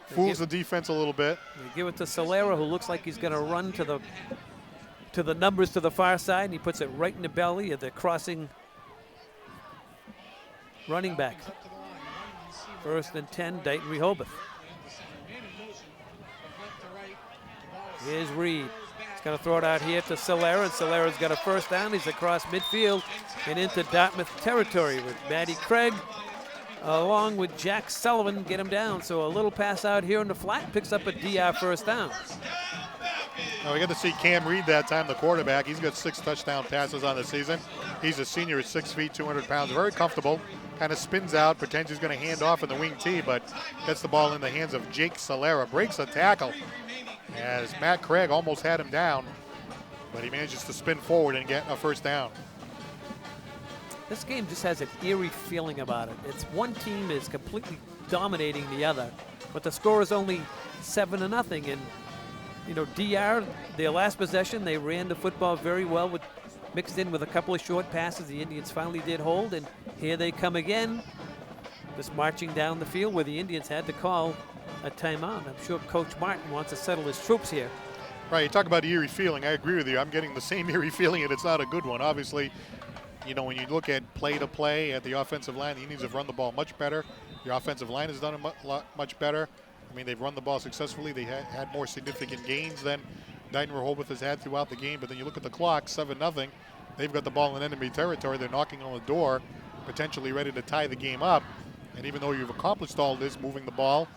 Fools the defense a little bit.
They give it to Solera, who looks like he's going to run to the numbers to the far side, and he puts it right in the belly of the crossing running back. First and 10, Dighton Rehoboth. Here's Reed. He's going to throw it out here to Solera, and Solera's got a first down. He's across midfield and into Dartmouth territory with Matty Craig along with Jack Sullivan get him down. So a little pass out here in the flat picks up a DR first down.
Now we got to see Cam Reed that time, the quarterback. He's got 6 touchdown passes on the season. He's a senior at 6 feet, 200 pounds, very comfortable. Kind of spins out, pretends he's going to hand off in the wing tee, but gets the ball in the hands of Jake Solera. Breaks a tackle as Matt Craig almost had him down, but he manages to spin forward and get a first down.
This game just has an eerie feeling about it. It's one team is completely dominating the other, but the score is only 7-0. And you know, DR, their last possession, they ran the football very well, mixed in with a couple of short passes. The Indians finally did hold, and here they come again, just marching down the field where the Indians had to call a timeout. I'm sure Coach Martin wants to settle his troops here.
Right, you talk about eerie feeling. I agree with you. I'm getting the same eerie feeling, and it's not a good one. Obviously, you know, when you look at play-to-play at the offensive line, the Indians have run the ball much better. The offensive line has done it much better. I mean, they've run the ball successfully. They had more significant gains than Dighton Rehoboth has had throughout the game. But then you look at the clock, 7-0. They've got the ball in enemy territory. They're knocking on the door, potentially ready to tie the game up. And even though you've accomplished all this, moving the ball,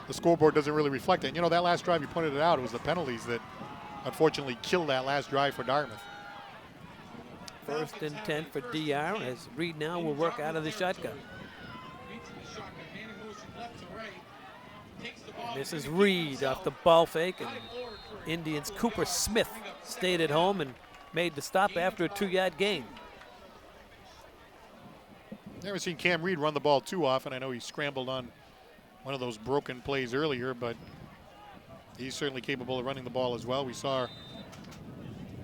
the scoreboard doesn't really reflect it. And you know, that last drive, you pointed it out, it was the penalties that unfortunately killed that last drive for Dartmouth.
First and 10 for DR as Reed now will work out of the shotgun. And this is Reed off the ball fake, and Indians Cooper Smith stayed at home and made the stop after a 2-yard gain.
Never seen Cam Reed run the ball too often. I know he scrambled on one of those broken plays earlier, but he's certainly capable of running the ball as well. We saw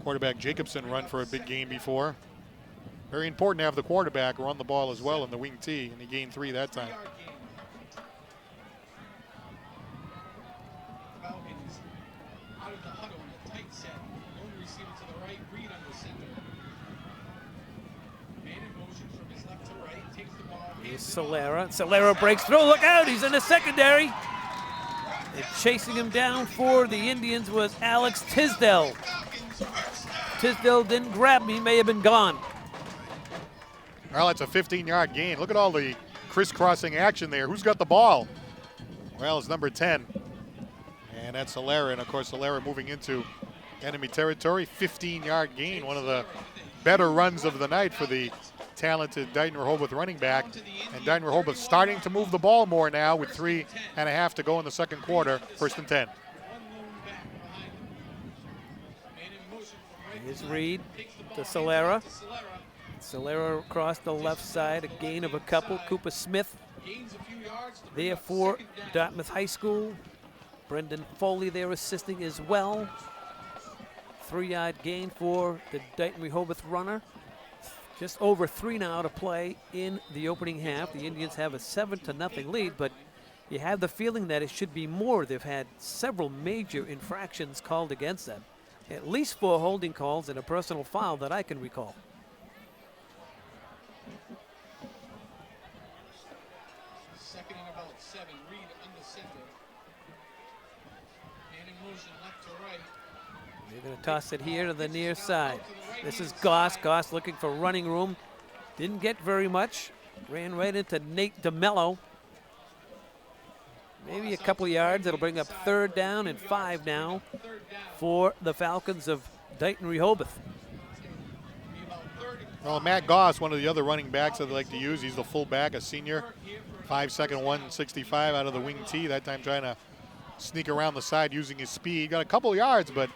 quarterback Jacobson run for a big game before. Very important to have the quarterback run the ball as well in the wing tee, and he gained 3 that time.
Here's Solera. Solera breaks through. Look out, he's in the secondary. And chasing him down for the Indians was Alex Tisdale. Tisdale didn't grab him. He may have been gone.
Well, that's a 15-yard gain. Look at all the crisscrossing action there. Who's got the ball? Well, it's number 10. And that's Solera. And, of course, Solera moving into enemy territory. 15-yard gain. One of the better runs of the night for the talented Dighton Rehoboth running back. And Dighton Rehoboth starting to move the ball more now with 3.5 to go in the second quarter. First and 10.
Here's Reed to Solera. Solera across the left side, a gain of a couple. Cooper Smith there for Dartmouth High School. Brendan Foley there assisting as well. 3-yard gain for the Dighton Rehoboth runner. Just over 3 now to play in the opening half. The Indians have a 7-0 lead, but you have the feeling that it should be more. They've had several major infractions called against them. At least 4 holding calls and a personal foul that I can recall.
Second and
They're going to toss it here to the near side. This is Goss. Goss looking for running room. Didn't get very much. Ran right into Nate DeMello. Maybe a couple yards. It'll bring up 3rd down and 5 now for the Falcons of Dighton Rehoboth.
Well, Matt Goss, one of the other running backs that they like to use. He's the fullback, a senior. 5'2", 165 out of the wing T. That time trying to sneak around the side using his speed. Got a couple yards, but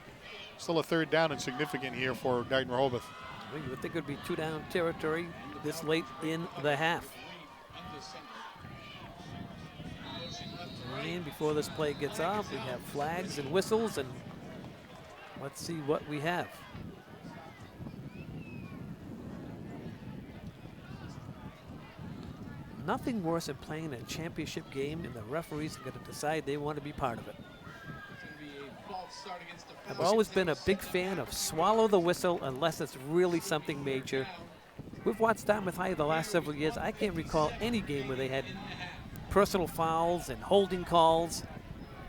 still a 3rd down and significant here for Dighton Rehoboth.
You would think it would be 2-down territory this late in the half. And before this play gets off, we have flags and whistles, and let's see what we have. Nothing worse than playing a championship game and the referees are going to decide they want to be part of it. I've always been a big fan of swallow the whistle unless it's really something major. We've watched Dartmouth High the last several years. I can't recall any game where they had personal fouls and holding calls.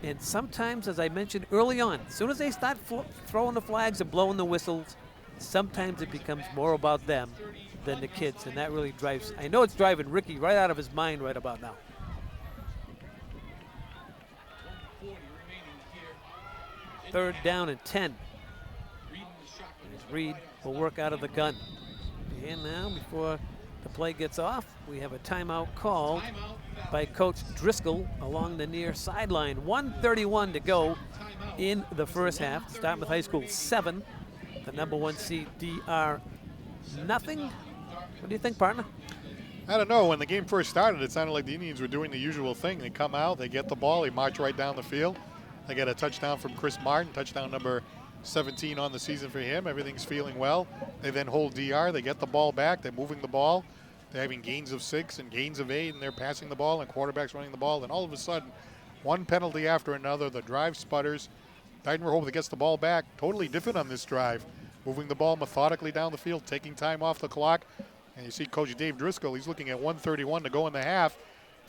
And sometimes, as I mentioned early on, as soon as they start throwing the flags and blowing the whistles, sometimes it becomes more about them than the kids, and that really drives, I know it's driving Ricky right out of his mind right about now. 3rd down and 10. As Reed will work out of the gun. And now, before the play gets off, we have a timeout called by Coach Driscoll along the near sideline. 1:31 to go in the first half. Dartmouth High School 7, the #1 seed DR nothing. What do you think, partner?
I don't know. When the game first started, it sounded like the Indians were doing the usual thing. They come out, they get the ball, they march right down the field. They get a touchdown from Chris Martin, touchdown number 17 on the season for him. Everything's feeling well. They then hold DR. They get the ball back. They're moving the ball. They're having gains of 6 and gains of 8, and they're passing the ball, and quarterbacks running the ball. Then all of a sudden, one penalty after another. The drive sputters. Dighton Rehoboth gets the ball back. Totally different on this drive. Moving the ball methodically down the field, taking time off the clock. And you see Coach Dave Driscoll, he's looking at 1:31 to go in the half.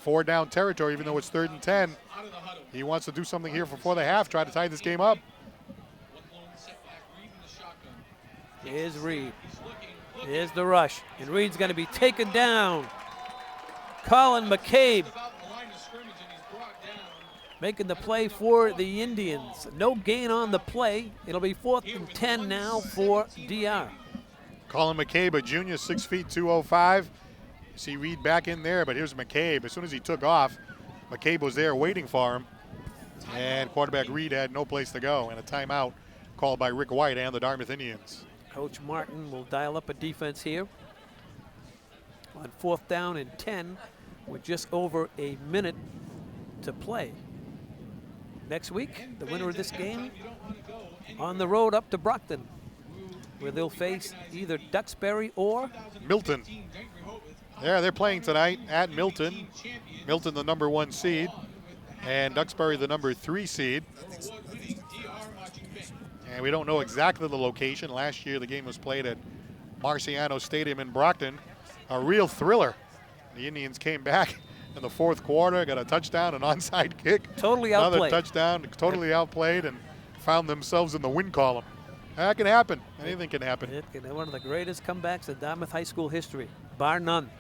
4-down territory, even though it's 3rd and 10. He wants to do something here before the half, try to tie this game up.
Here's Reed. Here's the rush. And Reed's going to be taken down. Colin McCabe making the play for the Indians. No gain on the play. It'll be 4th and 10 now for DR.
Colin McCabe, a junior, 6 feet 205. You see Reed back in there, but here's McCabe. As soon as he took off, McCabe was there waiting for him. And quarterback Reed had no place to go. And a timeout called by Rick White and the Dartmouth Indians.
Coach Martin will dial up a defense here. On 4th down and 10 with just over a minute to play. Next week, the winner of this game on the road up to Brockton, where they'll face either Duxbury or
Milton. Yeah, they're playing tonight at Milton. Milton, the #1 seed, and Duxbury, the #3 seed. And we don't know exactly the location. Last year, the game was played at Marciano Stadium in Brockton. A real thriller. The Indians came back in the 4th quarter, got a touchdown, an onside kick.
Totally outplayed.
Another touchdown, totally outplayed, and found themselves in the win column. That can happen. Anything can happen.
One of the greatest comebacks in Dartmouth High School history, bar none.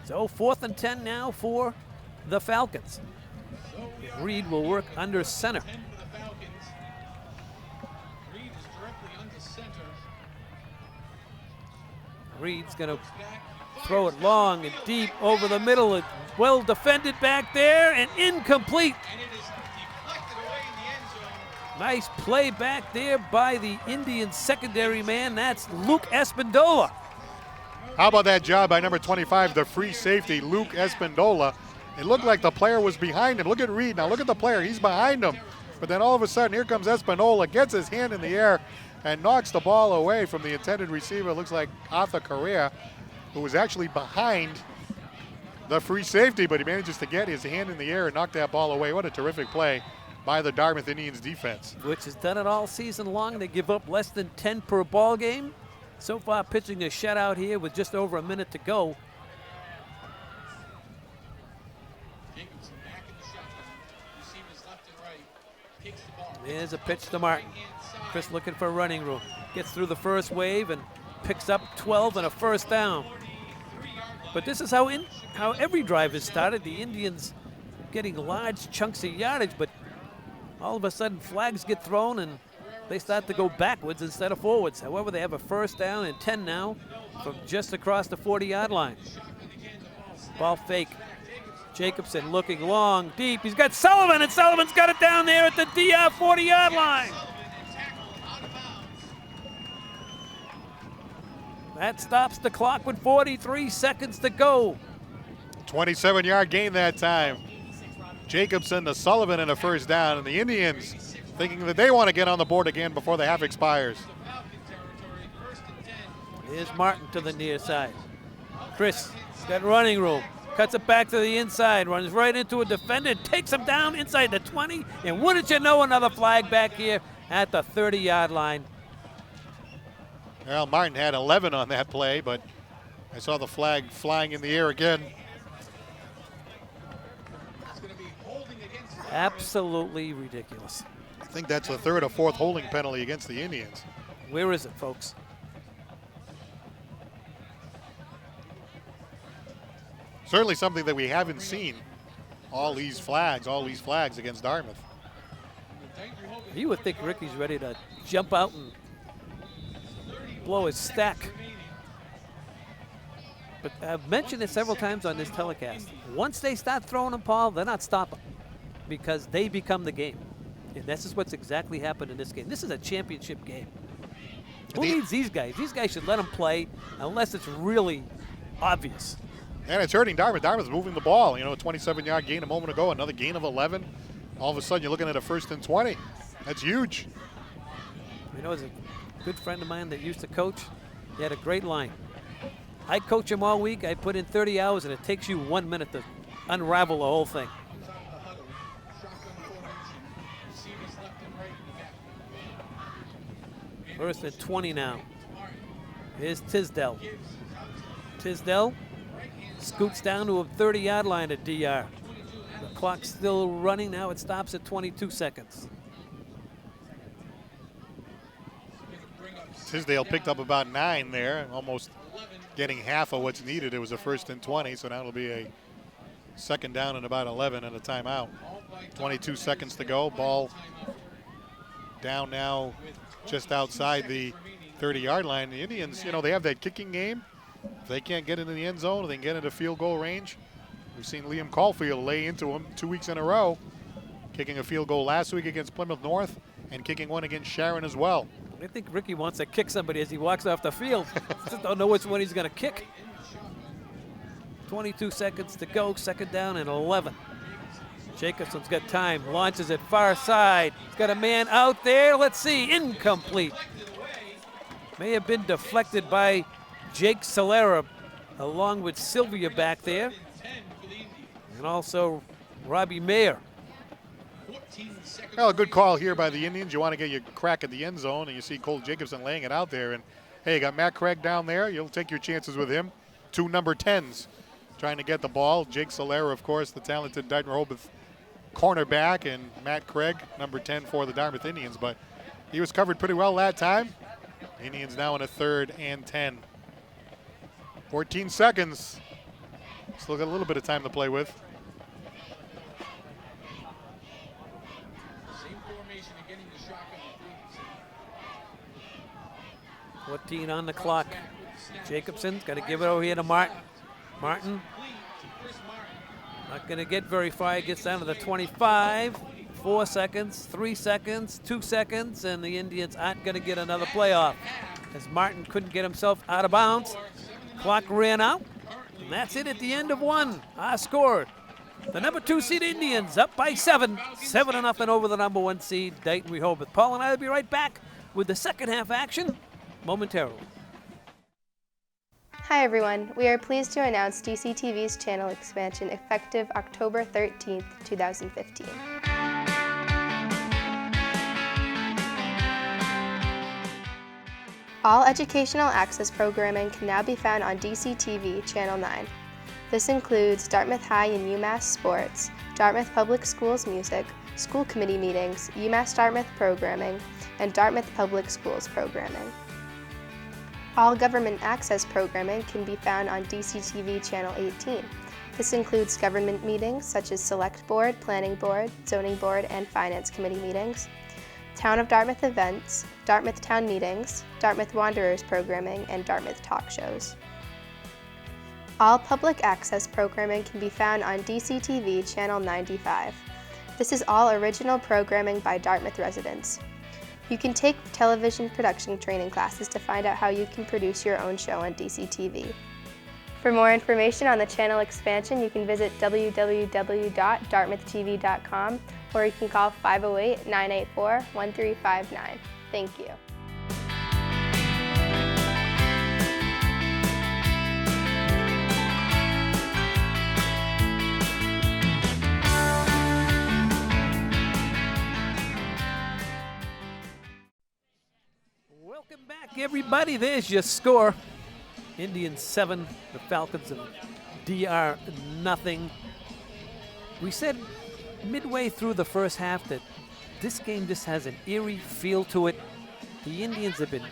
So 4th and 10 now for the Falcons. Reed will work under center. Reed's going to throw it long and deep over the middle. It's well defended back there and incomplete. Nice play back there by the Indian secondary man. That's Luke Espindola.
How about that job by number 25, the free safety, Luke Espindola. It looked like the player was behind him. Look at Reed now. Look at the player. He's behind him. But then all of a sudden, here comes Espindola, gets his hand in the air, and knocks the ball away from the intended receiver. It looks like Arthur Correa, who was actually behind the free safety, but he manages to get his hand in the air and knock that ball away. What a terrific play by the Dartmouth Indians defense.
Which has done it all season long. They give up less than 10 per ball game. So far, pitching a shutout here with just over a minute to go. There's a pitch to Martin. Chris looking for running room. Gets through the first wave and picks up 12 and a first down. But this is how every drive is started. The Indians getting large chunks of yardage, but all of a sudden flags get thrown and they start to go backwards instead of forwards. However, they have a first down and 10 now from just across the 40-yard line. Ball fake. Jacobson looking long, deep. He's got Sullivan, and Sullivan's got it down there at the DR 40-yard line. That stops the clock with 43 seconds to go.
27-yard gain that time. Jacobson to Sullivan in a first down, and the Indians thinking that they want to get on the board again before the half expires.
Here's Martin to the near side. Chris got running room. Cuts it back to the inside, runs right into a defender, takes him down inside the 20, and wouldn't you know, another flag back here at the 30-yard line.
Well, Martin had 11 on that play, but I saw the flag flying in the air again.
Absolutely ridiculous.
I think that's the third or fourth holding penalty against the Indians.
Where is it, folks?
Certainly something that we haven't seen. All these flags against Dartmouth.
You would think Ricky's ready to jump out and blow his stack. But I've mentioned it several times on this telecast. Once they start throwing them, Paul, they're not stopping because they become the game. And this is what's exactly happened in this game. This is a championship game. Who needs these guys? These guys should let them play unless it's really obvious.
And it's hurting Dartmouth. Dartmouth's moving the ball. You know, a 27-yard gain a moment ago, another gain of 11. All of a sudden, you're looking at a 1st and 20. That's huge.
You know, as a good friend of mine that used to coach, he had a great line. I coach him all week. I put in 30 hours, and it takes you 1 minute to unravel the whole thing. First and 20 now. Here's Tisdale. Tisdale scoots down to a 30-yard line at DR. The clock's still running. Now it stops at 22 seconds.
Tisdale picked up about 9 there, almost getting half of what's needed. It was a 1st and 20, so now it'll be a 2nd down and about 11 and a timeout. 22 seconds to go. Ball down now just outside the 30-yard line. The Indians, you know, they have that kicking game. If they can't get into the end zone, they can get into field goal range. We've seen Liam Caulfield lay into them 2 weeks in a row, kicking a field goal last week against Plymouth North and kicking one against Sharon as well.
I think Ricky wants to kick somebody as he walks off the field. Just don't know which one he's going to kick. 22 seconds to go, 2nd down and 11. Jacobson's got time, launches it far side. He's got a man out there. Let's see, incomplete. May have been deflected by Jake Solera along with Sylvia back there. And also Robbie Mayer.
Well, a good call here by the Indians. You want to get your crack at the end zone, and you see Cole Jacobson laying it out there. And, hey, you got Matt Craig down there. You'll take your chances with him. 2 number 10s trying to get the ball. Jake Solera, of course, the talented Dighton Rehoboth cornerback, and Matt Craig, number 10 for the Dartmouth Indians. But he was covered pretty well that time. Indians now in a 3rd and 10. 14 seconds. Still got a little bit of time to play with.
14 on the clock. Jacobson's got to give it over here to Martin. Martin, not going to get very far. He gets down to the 25. 4 seconds, 3 seconds, 2 seconds, and the Indians aren't going to get another playoff as Martin couldn't get himself out of bounds. Clock ran out, and that's it at the end of 1. Our score, the number 2 seed Indians up by 7. 7-0 over the number 1 seed Dighton Rehoboth. Paul and I will be right back with the second half action momentarily.
Hi everyone, we are pleased to announce DCTV's channel expansion effective October 13th, 2015. All educational access programming can now be found on DCTV Channel 9. This includes Dartmouth High and UMass Sports, Dartmouth Public Schools Music, school committee meetings, UMass Dartmouth programming, and Dartmouth Public Schools programming. All government access programming can be found on DCTV Channel 18. This includes government meetings such as Select Board, Planning Board, Zoning Board, and Finance Committee meetings, Town of Dartmouth events, Dartmouth Town meetings, Dartmouth Wanderers programming, and Dartmouth talk shows. All public access programming can be found on DCTV Channel 95. This is all original programming by Dartmouth residents. You can take television production training classes to find out how you can produce your own show on DCTV. For more information on the channel expansion, you can visit www.dartmouthtv.com or you can call 508-984-1359. Thank you.
Welcome back, everybody. There's your score. Indians 7, the Falcons of DR nothing. We said midway through the first half that this game just has an eerie feel to it. The Indians have been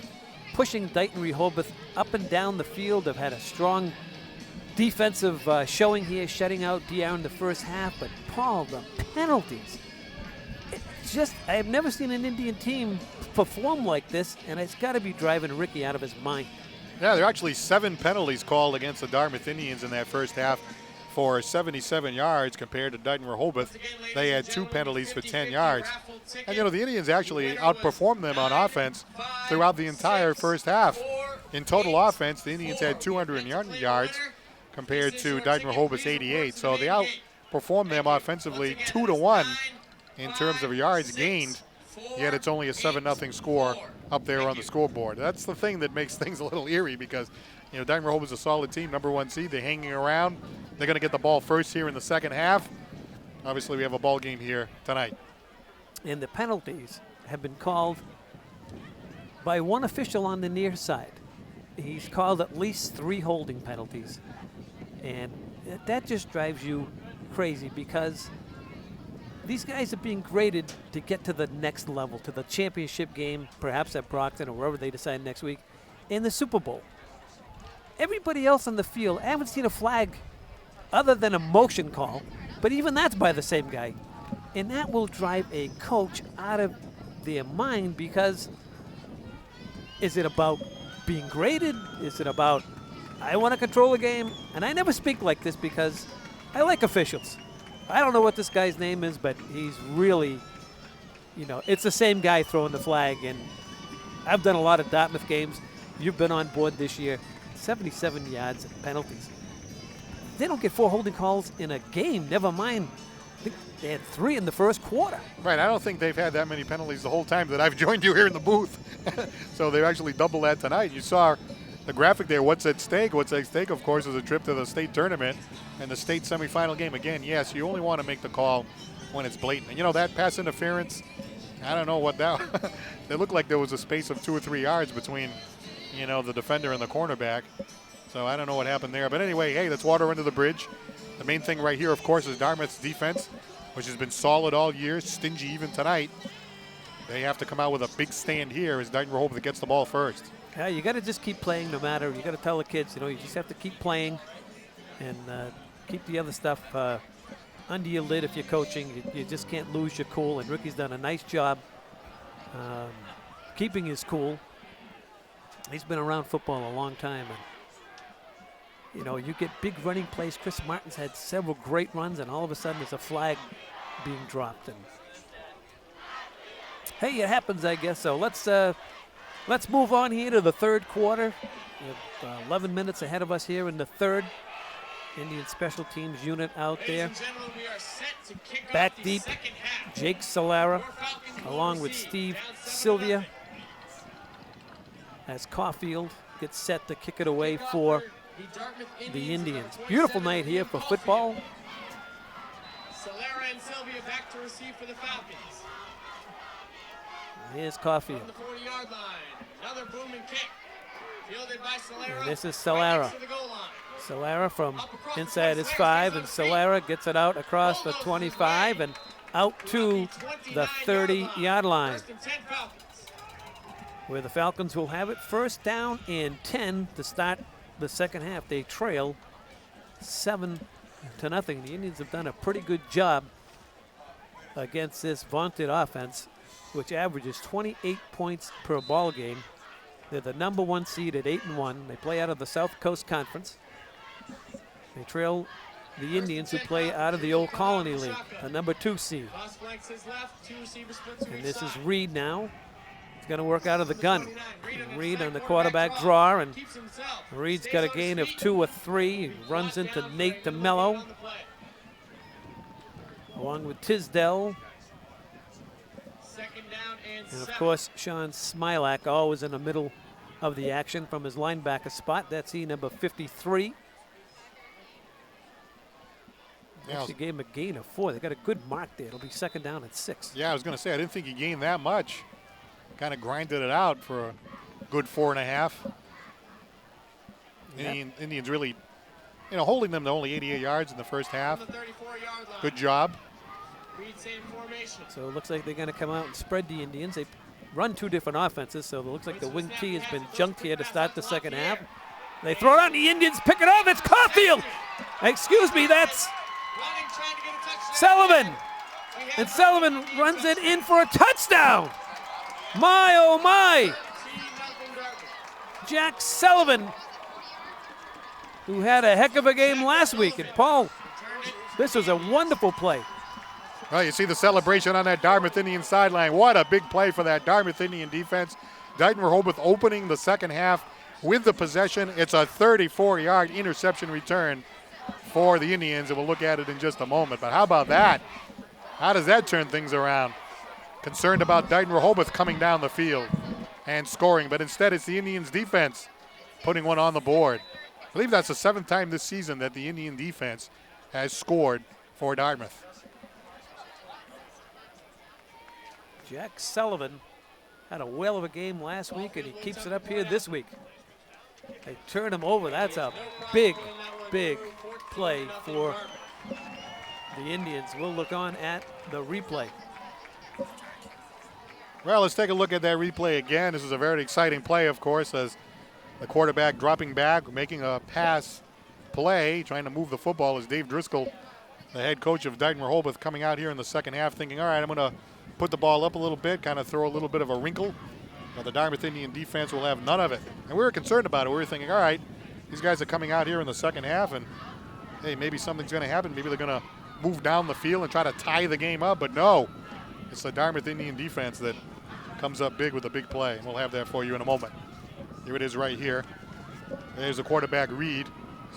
pushing Dighton Rehoboth up and down the field. They've had a strong defensive showing here, shutting out DR in the first half. But Paul, the penalties. It's just, I have never seen an Indian team perform like this, and it's got to be driving Ricky out of his mind.
Yeah, there are actually 7 penalties called against the Dartmouth Indians in that first half for 77 yards compared to Dighton Rehoboth. They had 2 penalties for 10 yards. And, you know, the Indians actually outperformed them on offense throughout the entire first half. In total offense, the Indians had 200 yards compared to Dighton Rehoboth's 88. So they outperformed them offensively 2-1 in terms of yards gained, yet it's only a 7-0 score up there on the scoreboard. That's the thing that makes things a little eerie because, you know, Dighton Rehoboth is a solid team, #1 seed. They're hanging around. They're going to get the ball first here in the second half. Obviously, we have a ball game here tonight.
And the penalties have been called by one official on the near side. He's called at least 3 holding penalties. And that just drives you crazy because these guys are being graded to get to the next level, to the championship game, perhaps at Brockton or wherever they decide next week, in the Super Bowl. Everybody else on the field, I haven't seen a flag other than a motion call, but even that's by the same guy. And that will drive a coach out of their mind because is it about being graded? Is it about, I want to control the game? And I never speak like this because I like officials. I don't know what this guy's name is, but he's really, you know, it's the same guy throwing the flag. And I've done a lot of Dartmouth games. You've been on board this year. 77 yards and penalties. They don't get 4 holding calls in a game, never mind. I think they had 3 in the first quarter.
Right, I don't think they've had that many penalties the whole time that I've joined you here in the booth. So they actually doubled that tonight. You saw the graphic there, what's at stake? What's at stake, of course, is a trip to the state tournament and the state semifinal game. Again, yes, you only want to make the call when it's blatant. And, you know, that pass interference, I don't know what that it looked like there was a space of 2 or 3 yards between, you know, the defender and the cornerback. So I don't know what happened there. But anyway, hey, that's water under the bridge. The main thing right here, of course, is Dartmouth's defense, which has been solid all year, stingy even tonight. They have to come out with a big stand here as Dighton Rehoboth gets the ball first.
Yeah, you got to just keep playing no matter. You got to tell the kids, you know, you just have to keep playing and keep the other stuff under your lid if you're coaching. You just can't lose your cool. And Ricky's done a nice job keeping his cool. He's been around football a long time. And, you know, you get big running plays. Chris Martin's had several great runs, and all of a sudden there's a flag being dropped. And hey, it happens, I guess. So let's move on here to the third quarter. We have 11 minutes ahead of us here in the third. Indian special teams unit out there. Back deep, Jake Solara, along with Steve Sylvia, as Caulfield gets set to kick it away for the Indians. Beautiful night here for football.
Solara and Sylvia back to receive for the Falcons.
Here's Caulfield.
On the 40-yard line, another booming kick. Fielded by Solara.
And this is Solara.
Right next to the goal line.
Solara from inside his 5, and Solara gets it out across the 25, and out to the 30-yard line,
First and 10 Falcons.
where the Falcons will have it first down and 10 to start the second half. They trail 7-0. The Indians have done a pretty good job against this vaunted offense, which averages 28 points per ball game. They're the number 1 seed at 8-1. They play out of the South Coast Conference. They trail the Indians, who play out of the Old Colony League, the number 2 seed.
Cross flanks his left, 2 receiver splits to
And
each
this is
side.
Reed now. He's going to work out of the gun.
Reed
Reed on the quarterback draw, and
keeps himself.
Reed's
Stays
got a
on
gain
his
of
feet.
2 or 3. He runs into Nate DeMello, along with Tisdale.
Second down and
And of
7.
course, Sean Smilak, always in the middle of the action from his linebacker spot. That's he, number 53.
Yeah,
Actually gave him a gain of 4. They got a good mark there. It'll be second down and 6.
yeah, I was going to say, I didn't think he gained that much. Kind of grinded it out for a good 4.5.
Yep.
Indians really, holding them to only 88 yards in the first half.
On the 34-yard line.
Good job.
Reed same formation.
So it looks like they're going to come out and spread the Indians. They run 2 different offenses, so it looks like the wing T has been junked here to start the second half. They throw it on, the Indians pick it off. It's Caulfield. Excuse me, that's
Running, trying to get a touchdown.
Sullivan.
We have
And Sullivan runs it in for a touchdown. My, oh my.
13-0 Dartmouth.
Jack Sullivan, who had a heck of a game last week. And Paul, this was a wonderful play.
Well, you see the celebration on that Dartmouth Indian sideline. What a big play for that Dartmouth Indian defense. Dighton Rehoboth opening the second half with the possession. It's a 34-yard interception return for the Indians, and we'll look at it in just a moment. But how about that? How does that turn things around? Concerned about Dighton Rehoboth coming down the field and scoring, but instead it's the Indians defense putting one on the board. I believe that's the 7th time this season that the Indian defense has scored for Dartmouth.
Jack Sullivan had a whale of a game last week, and he keeps it up here this week. They turn him over. That's a big, big play for the Indians. We'll look on at the replay.
Well, let's take a look at that replay again. This is a very exciting play, of course, as the quarterback dropping back, making a pass play, trying to move the football as Dave Driscoll, the head coach of Dighton Rehoboth, coming out here in the second half thinking, all right, I'm going to put the ball up a little bit, kind of throw a little bit of a wrinkle. But the Dartmouth Indian defense will have none of it. And we were concerned about it. We were thinking, all right, these guys are coming out here in the second half, and, hey, maybe something's going to happen. Maybe they're going to move down the field and try to tie the game up. But no, it's the Dartmouth Indian defense that comes up big with a big play. And we'll have that for you in a moment. Here it is right here. There's the quarterback, Reed.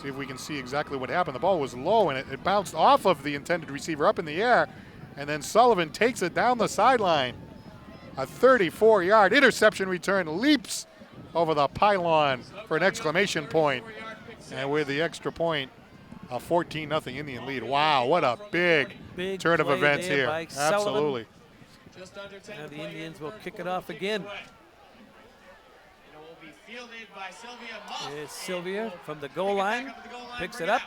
See if we can see exactly what happened. The ball was low, and it bounced off of the intended receiver up in the air. And then Sullivan takes it down the sideline. A 34-yard interception return, leaps over the pylon for an exclamation point. And with the extra point, a 14-0 Indian lead. Wow, what a big turn of
play
events
there
here.
by Sullivan.
Absolutely.
Just under 10
Now the
to play
Indians
in
will
the
kick it
first
off again.
play. It will be fielded by Sylvia Muff.
There's
And
Sylvia
will
from the
pick
goal
it back
line,
up at the goal line,
picks
bring
it up.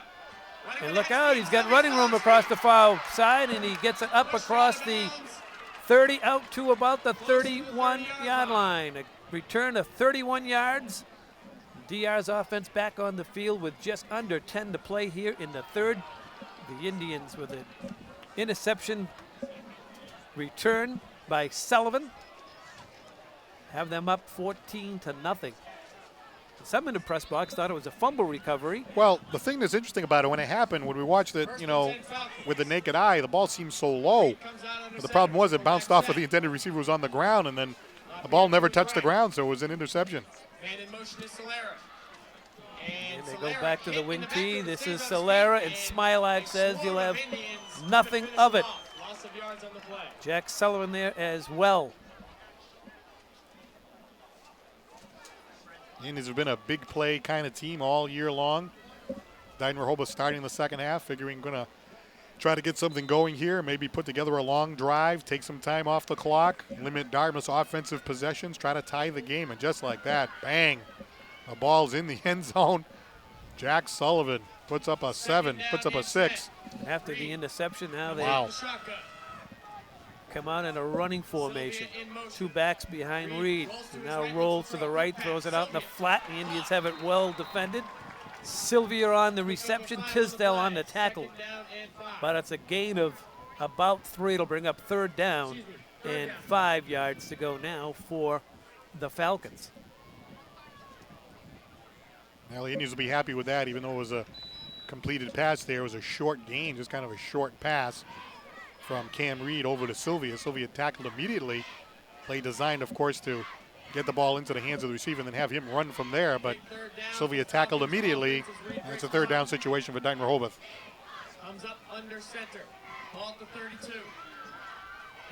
Running
And
with
look
that
out,
speed,
he's got
Sylvia
running room
Muff.
across the far side, and he gets it up across the 30 out to about the 31-yard line. A return of 31 yards. DR's offense back on the field with just under 10 to play here in the third. The Indians with an interception return by Sullivan have them up 14-0. Some in the press box thought it was a fumble recovery.
Well, the thing that's interesting about it, when it happened, when we watched it, with the naked eye, the ball seemed so low. But the problem was it bounced off of the intended receiver, was on the ground, and then the ball never touched the ground, so it was an interception.
Man in motion is Solera.
And they go back to the wing tee. This is Solera, and Smilak says you'll have nothing of it.
Loss of yards on the play.
Jack Sullivan there as well.
The Indians have been a big play kind of team all year long. Dighton Rehoboth starting the second half, figuring going to try to get something going here, maybe put together a long drive, take some time off the clock, limit Dartmouth's offensive possessions, try to tie the game, and just like that, bang, the ball's in the end zone. Jack Sullivan puts up a 7, puts up a 6.
After the interception, now they
Wow.
Shotgun.
come out in a running formation. Two backs behind Reed. He now rolls to the right, throws it out in the flat. The Indians have it well defended. Sylvia on the reception, Tisdale on the tackle. But it's a gain of about 3. It'll bring up 3rd down and 5 yards to go now for the Falcons.
Now the Indians will be happy with that, even though it was a completed pass there. It was a short gain, just kind of a short pass from Cam Reed over to Sylvia. Sylvia tackled immediately. Play designed, of course, to get the ball into the hands of the receiver and then have him run from there. But Sylvia tackled immediately, and it's a 3rd down situation for Dighton Rehoboth.
Comes up under center. Ball at the 32.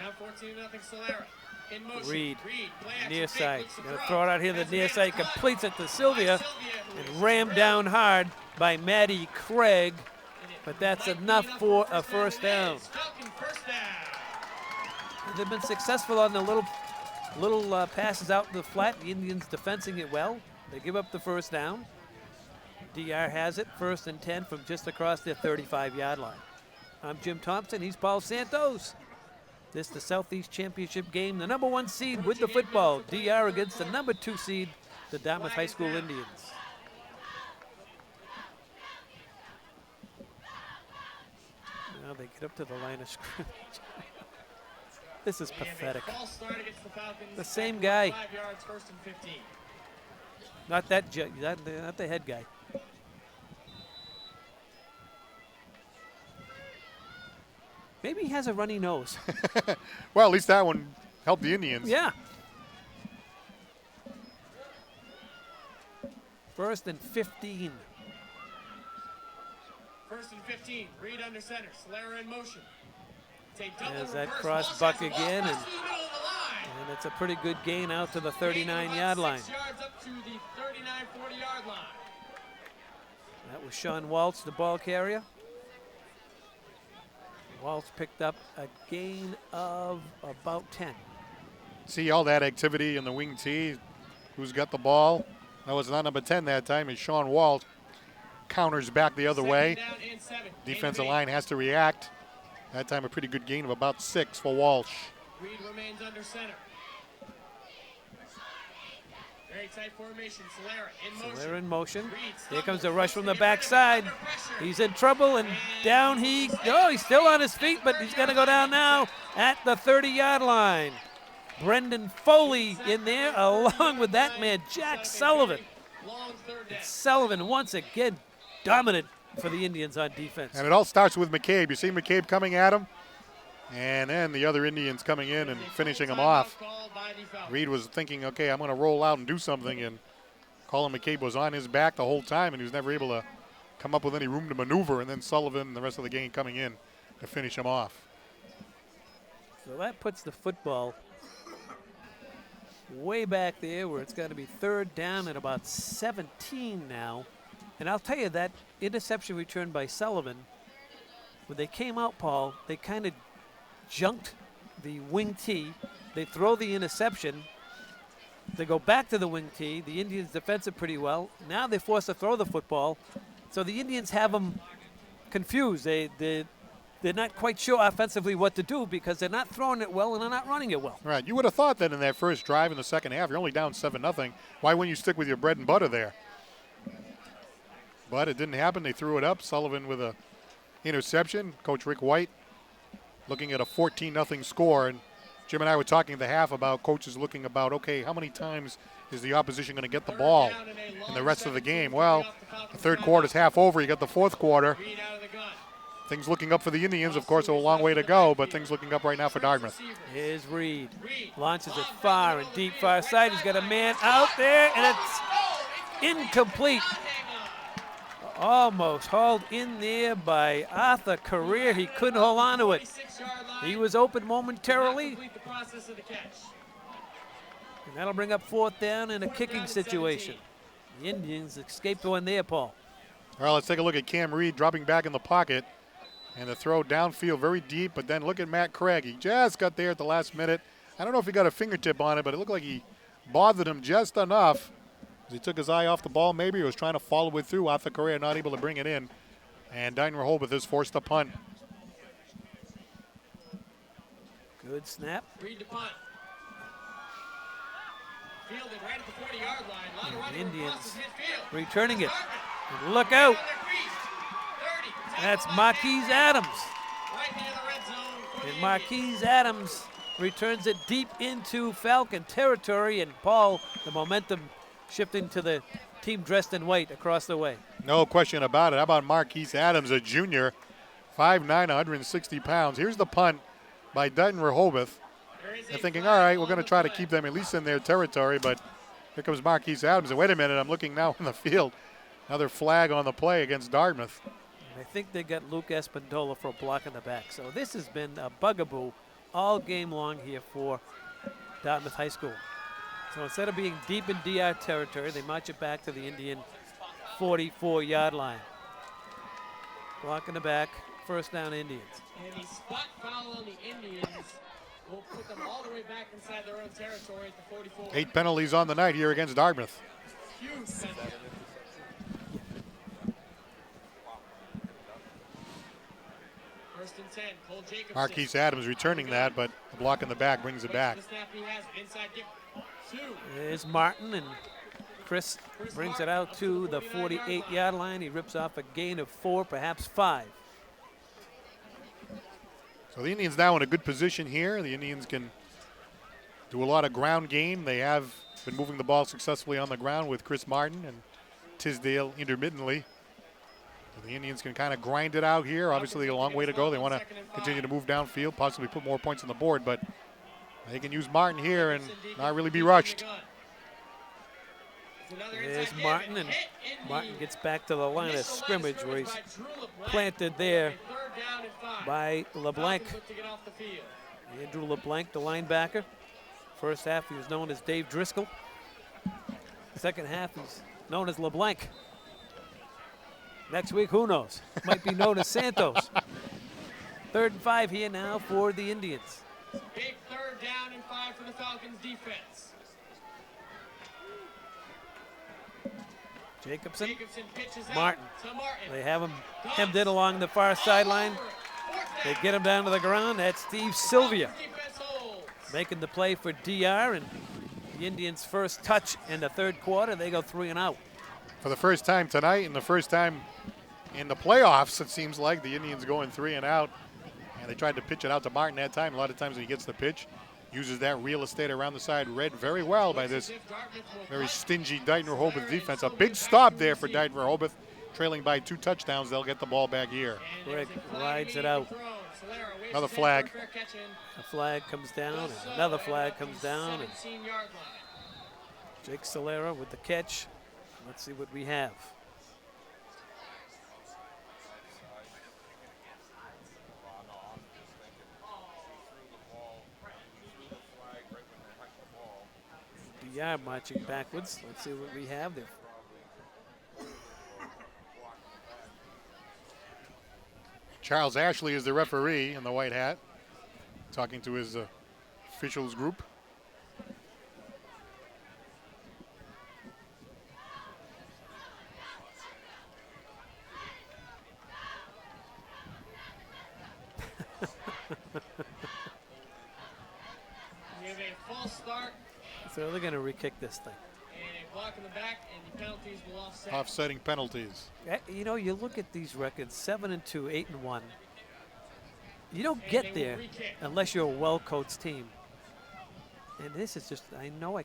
Now 14-0 Solera. In motion.
Reed,
play
near
action,
side.
fakes the
Going to
throw.
throw it out here. The
Has
near
an
side
answer.
completes it to Sylvia
Sylvia,
and rammed down hard by Maddie Craig. But that's enough for a 1st down.
Falcon first down.
They've been successful on the little passes out in the flat. The Indians defending it well. They give up the 1st down. DR has it, 1st and 10 from just across their 35-yard line. I'm Jim Thompson. He's Paul Santos. This is the Southeast Championship game. The number 1 seed with the football. DR against the number 2 seed, the Dartmouth High School Indians. Now they get up to the line of scrimmage. This is pathetic.
False start against the Falcons.
The same guy.
5 yards, 1st and 15.
Not not the head guy. Maybe he has a runny nose.
Well, at least that one helped the Indians.
Yeah. 1st and 15.
1st and 15. Reed under center. Solera in motion. Take double
There's that
reverse.
cross
Ball
buck
starts
again,
off
and
to the middle of the line.
it's a pretty good gain out to the
Gain of about
39-yard line.
6 yards up to the 39-40-yard line.
That was Sean Waltz, the ball carrier. Waltz picked up a gain of about 10.
See all that activity in the wing tee. Who's got the ball? That was not number 10 that time. It's Sean Walt. Counters back the other way.
Second down and 7.
Defensive line has to react. That time a pretty good gain of about 6 for Walsh.
Reed remains under center. Very tight formation. Solera in motion.
They're in motion.
Reed
Here comes the
stumbles.
rush from the
Get ready,
backside.
under pressure.
He's in trouble, and down he goes. He's still on his feet, but he's going to go down now at the 30-yard line. Brendan Foley in there, along with that man, Jack Sullivan.
Long 3rd down.
Sullivan once again dominant for the Indians on defense.
And it all starts with McCabe. You see McCabe coming at him, and then the other Indians coming in and finishing him off.
Called by the Falcons.
Reed was thinking, okay, I'm going to roll out and do something, and Colin McCabe was on his back the whole time, and he was never able to come up with any room to maneuver, and then Sullivan and the rest of the game coming in to finish him off.
So that puts the football way back there where it's got to be 3rd down at about 17 now. And I'll tell you, that interception return by Sullivan, when they came out, Paul, they kind of junked the wing tee. They throw the interception. They go back to the wing tee. The Indians defense it pretty well. Now they're forced to throw the football. So the Indians have them confused. They're not quite sure offensively what to do because they're not throwing it well and they're not running it well.
Right. You would have thought that in that first drive in the second half, you're only down 7-0. Why wouldn't you stick with your bread and butter there? But it didn't happen. They threw it up. Sullivan with a interception. Coach Rick White looking at a 14-0 score. And Jim and I were talking at the half about coaches looking about, okay, how many times is the opposition going to get the ball in the rest of the game? Well, the 3rd quarter's half over. You got the 4th quarter.
Reed out of the gun.
Things looking up for the Indians. Of course, a long way to go, but things looking up right now for Dartmouth.
Here's Reed. Launches it far and deep far side. He's got a man out there, and it's incomplete. Almost hauled in there by Arthur Career. He couldn't hold on to it.
26-yard line.
He was open momentarily,
Complete the process of the catch.
and that'll bring up 4th down in a kicking situation. The Indians escaped one there, Paul.
All right, let's take a look at Cam Reed dropping back in the pocket. And the throw downfield very deep, but then look at Matt Craig. He just got there at the last minute. I don't know if he got a fingertip on it, but it looked like he bothered him just enough. He took his eye off the ball maybe. He was trying to follow it through. Arthur Correa not able to bring it in. And Dighton Rehoboth is forced to punt.
Good snap.
Read the punt. Fielded right at the 40-yard line. A lot of running
Indians
across midfield.
returning it.
Dartmouth
And look out.
on their feet. 30.
That's
Tackle by
Marquise
Van
Adams.
Right near the red zone for
And
the
Marquise
Indians.
Adams returns it deep into Falcon territory. And Paul, the momentum shifting to the team dressed in white across the way.
No question about it. How about Marquise Adams, a junior, 5'9", 160 pounds. Here's the punt by Dighton Rehoboth.
There is a
They're thinking,
flag
all right, we're
on
going to
the
try to
play.
keep them at least in their territory, but here comes Marquise Adams. And wait a minute, I'm looking now on the field. Another flag on the play against Dartmouth.
I think they got Luke Espandola for a block in the back. So this has been a bugaboo all game long here for Dartmouth High School. So instead of being deep in DR territory, they march it back to the Indian 44-yard line. Block in the back, first down Indians.
And the spot foul on the Indians will put them all the way back inside their own territory at the 44.
8 penalties on the night here against Dartmouth.
Huge penalty. First and 10, Cole Jacobson.
Marquise Adams returning that, but the block in the back brings it back.
The snap he has inside give. 2.
There's Martin, and Chris brings it out to the 48-yard line. He rips off a gain of 4, perhaps 5.
So the Indians now in a good position here. The Indians can do a lot of ground game. They have been moving the ball successfully on the ground with Chris Martin and Tisdale intermittently. So the Indians can kind of grind it out here. Obviously a long way to go. They want to continue to move downfield, possibly put more points on the board, but they can use Martin here and not really be rushed.
There's Martin, and Martin gets back to the line of scrimmage where he's planted there by LeBlanc. Andrew LeBlanc, the linebacker. First half, he was known as Dave Driscoll. Second half, he's known as LeBlanc. Next week, who knows? Might be known as Santos. 3rd and 5 here now for the Indians.
Big 3rd down and 5 for the Falcons defense.
Jacobson,
Jacobson pitches out
Martin.
to Martin.
They have him hemmed in along the far sideline. They get him down to the ground. That's Steve Sylvia
Defense holds.
making the play for DR, and the Indians' first touch in the 3rd quarter. They go 3 and out.
For the first time tonight and the first time in the playoffs, it seems like the Indians going 3 and out. And they tried to pitch it out to Martin that time. A lot of times when he gets the pitch, uses that real estate around the side read very well by this very stingy Dighton Rehoboth defense. A big stop there for Dighton Rehoboth, trailing by 2 touchdowns. They'll get the ball back here.
Greg rides it out.
Another flag.
A flag comes down, and another flag comes down, and Jake Solera with the catch. Let's see what we have. DR marching backwards. Let's see what we have there.
Charles Ashley is the referee in the white hat, talking to his officials group.
We have a false start
So
they're going to re-kick this thing.
and a block in the back, and the penalties will offset.
Offsetting penalties.
You know, you look at these records, 7-2, 8-1. You don't get there unless you're a well-coached team. And this is just, I know I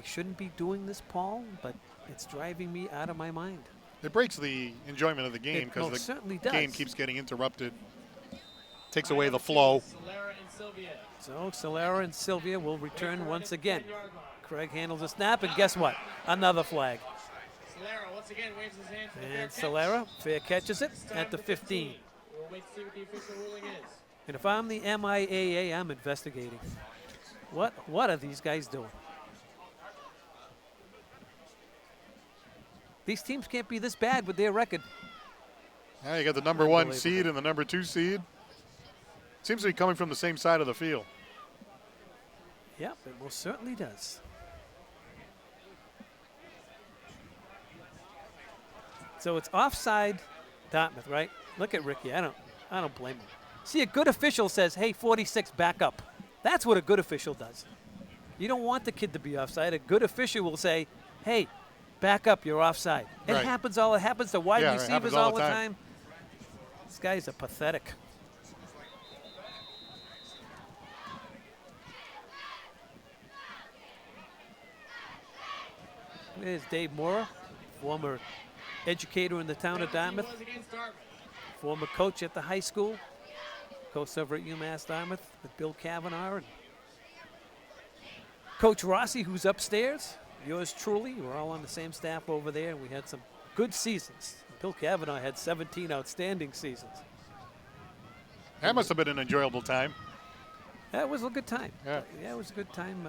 shouldn't be doing this, Paul, but it's driving me out of my mind.
It breaks the enjoyment of the game
It
because
most certainly
the
does.
game keeps getting interrupted. Takes away the flow.
Solera and Sylvia.
So Solera and Sylvia will return once again. Craig handles the snap, and guess what? Another flag.
Solera once again waves his hand for the
And
fair
Solera fair catches it
catch.
at the 15.
We'll wait to see what the official ruling is.
And if I'm the MIAA, I'm investigating. What are these guys doing? These teams can't be this bad with their record.
Now you got the number 1
Unbelievable.
seed and the number 2 seed. Seems to be coming from the same side of the field.
Yep, it most certainly does. So it's offside Dartmouth, right? Look at Ricky. I don't blame him. See, a good official says, hey, 46, back up. That's what a good official does. You don't want the kid to be offside. A good official will say, hey, back up, you're offside. It
Right.
happens to wide
Yeah, it
receivers
happens
all the time. These guys are pathetic. There's Dave Mora, former educator in the town of Dartmouth,
Was against Dartmouth.
former coach at the high school, coach over at UMass Dartmouth with Bill Kavanaugh. And Coach Rossi, who's upstairs, yours truly. We're all on the same staff over there, and we had some good seasons. Bill Kavanaugh had 17 outstanding seasons.
That must have been an enjoyable time.
That was a good time.
Yeah.
It was a good time.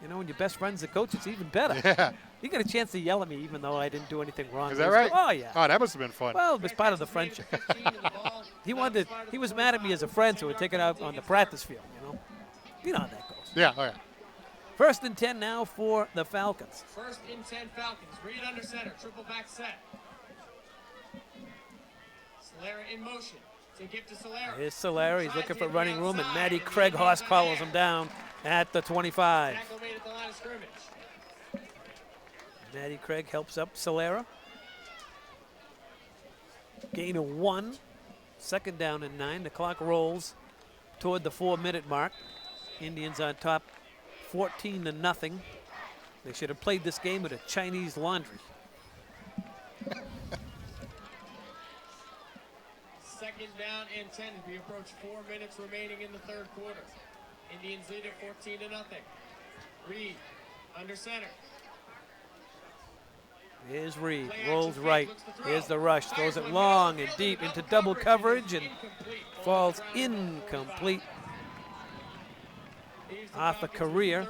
You know, when your best friend's the coach, it's even better.
Yeah.
You got a chance to yell at me even though I didn't do anything wrong.
Is that right?
Oh, yeah.
Oh, that must have been fun.
Well, it was part of the friendship. He was mad at me as a friend, so we'd take it out on the practice field, you know. You know how that goes.
Yeah, oh yeah.
First and 10 now for the Falcons.
First and 10 Falcons. Reed under center. Triple back set. Solera in motion. To give to Solera.
Here's Solera. He's looking for running room, and Matty Craig Haas calls him down at the 25.
Tackle made at the line of scrimmage.
Matty Craig helps up Solera. Gain of 1. Second down and 9. The clock rolls toward the 4-minute mark. Indians on top 14-0. They should have played this game with a Chinese laundry.
Second down and 10. We approach 4 minutes remaining in the third quarter. Indians lead at 14-0. Reed under center.
Here's Reed, rolls right. Here's the rush, throws it long and deep into double coverage and falls incomplete. Off a career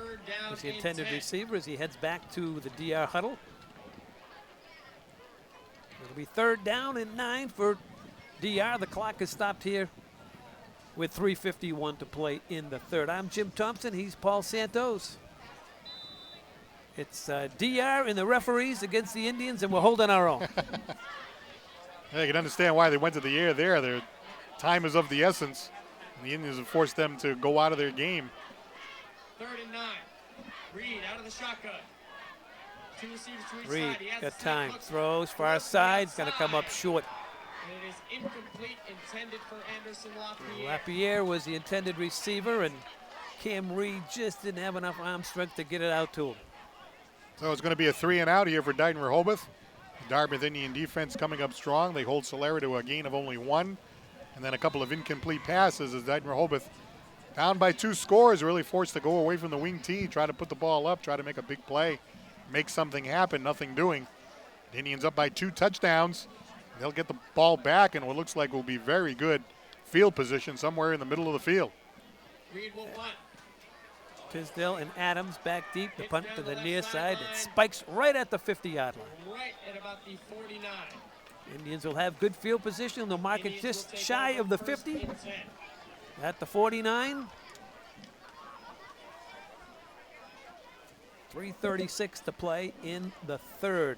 was the intended receiver as he heads back to the DR huddle. It'll be third down and 9 for DR. The clock is stopped here with 3:51 to play in the third. I'm Jim Thompson. He's Paul Santos. It's DR and the referees against the Indians, and we're holding our own.
Yeah, you can understand why they went to the air there. Their time is of the essence. And the Indians have forced them to go out of their game.
Third and 9. Reed out of the shotgun. Two receivers to each
Reed
side. He has
got
the
time,
snap,
throws far side, going to come up short.
And it is incomplete, intended for Anderson Lapierre.
Lapierre was the intended receiver, and Cam Reed just didn't have enough arm strength to get it out to him.
So it's going to be a 3 and out here for Dighton Rehoboth. The Dartmouth Indian defense coming up strong. They hold Solera to a gain of only 1. And then a couple of incomplete passes as Dighton Rehoboth, down by 2 scores, really forced to go away from the wing tee, try to put the ball up, try to make a big play, make something happen, nothing doing. The Indians up by 2 touchdowns. They'll get the ball back in what looks like will be very good field position somewhere in the middle of the field.
Reed will punt.
Tisdale and Adams back deep. The punt to the near side. It spikes right at the 50-yard line.
Right at about the 49.
Indians will have good field position. They'll mark it
Indians will
just
take
shy
over
of the
first
50
and 10.
at the 49. 3:36 to play in the third.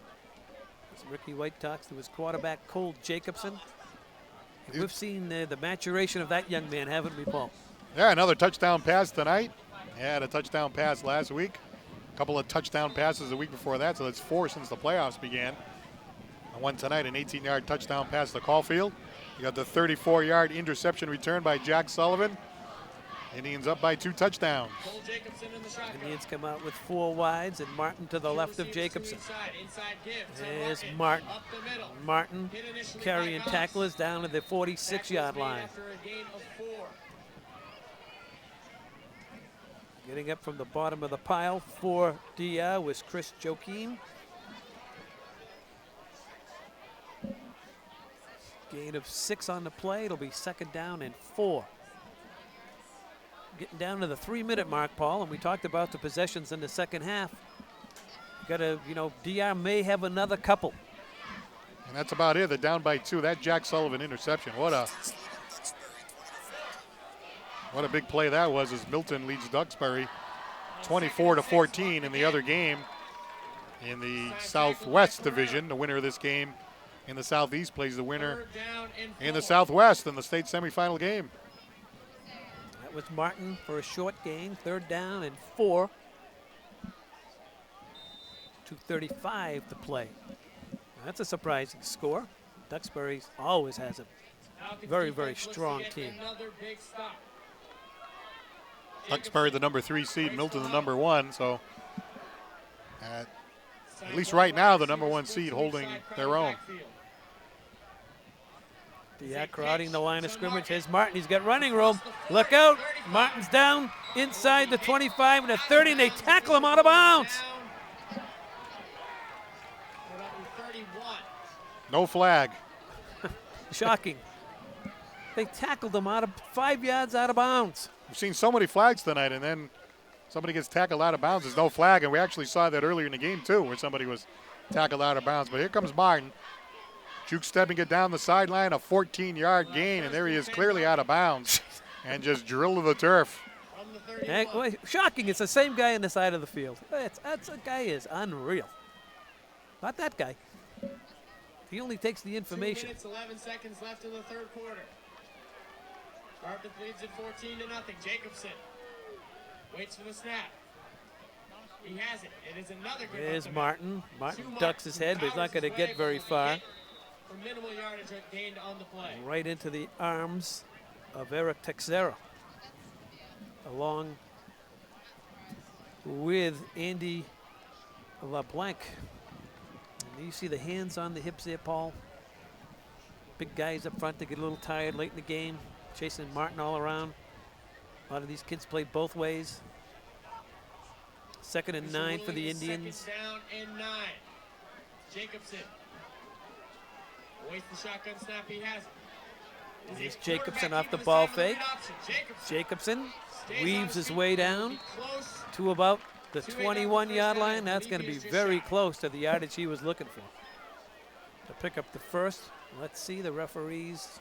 As Ricky White talks to his quarterback, Cole Jacobson. And we've seen the maturation of that young man, haven't we, Paul?
Yeah, another touchdown pass tonight. Had a touchdown pass last week. A couple of touchdown passes the week before that, so that's 4 since the playoffs began. And one tonight, an 18-yard touchdown pass to Caulfield. You got the 34-yard interception return by Jack Sullivan. Indians up by 2 touchdowns.
Cole Jacobson in the shotgun.
Indians come out with 4 wides, and Martin to the left of
Receivers to
Jacobson.
Inside give to
There's Martin.
Up the middle.
Martin
Hit initially
carrying
by Goss.
tacklers down to the 46-yard
Tackles made
line.
After a gain of 4.
Getting up from the bottom of the pile for DR was Chris Joaquin. Gain of 6 on the play. It'll be second down and 4. Getting down to the 3-minute mark, Paul, and we talked about the possessions in the second half. Got to, DR may have another couple.
And that's about it. They're down by 2. That Jack Sullivan interception. What a big play that was as Milton leads Duxbury 24-14 in the other game in the Southwest Division. The winner of this game in the Southeast plays the winner
Third down and
in the
4.
Southwest in the state semifinal game.
That was Martin for a short gain, 3rd down and 4. 2:35 to play. That's a surprising score. Duxbury always has a very, very strong team.
Duxbury the number 3 seed, Milton the number 1, so at least right now the number 1 seed holding their own.
Diak crowding the line of scrimmage. Here's Martin. He's got running room. Look out. Martin's down inside the 25 and the 30, and they tackle him out of bounds.
No flag.
Shocking. They tackled him out of 5 yards out of bounds.
We've seen so many flags tonight, and then somebody gets tackled out of bounds. There's no flag, and we actually saw that earlier in the game, too, where somebody was tackled out of bounds. But here comes Martin. Juke stepping it down the sideline, a 14-yard gain, and there he is clearly out of bounds and just drilled to the turf.
Shocking. It's the same guy on the side of the field. That guy is unreal. Not that guy. He only takes the information.
2 minutes, 11 seconds left in the 3rd quarter. Dartmouth leads at 14-0. Jacobson waits for the snap. He has it. It is another good.
There's Martin. Martin ducks his head, but he's not going to get very far.
For minimal yardage gained on the play.
Right into the arms of Eric Texera, along with Andy LeBlanc. And you see the hands on the hips there, Paul. Big guys up front, they get a little tired late in the game, chasing Martin all around. A lot of these kids played both ways. 2nd and 9 for the Indians.
2nd down and 9. Jacobson waits the shotgun snap. He has it.
Here's Jacobson off the ball fake. Jacobson weaves his way down to about the 21-yard line. That's going to be very close to the yardage he was looking for. To pick up the first. Let's see, the referees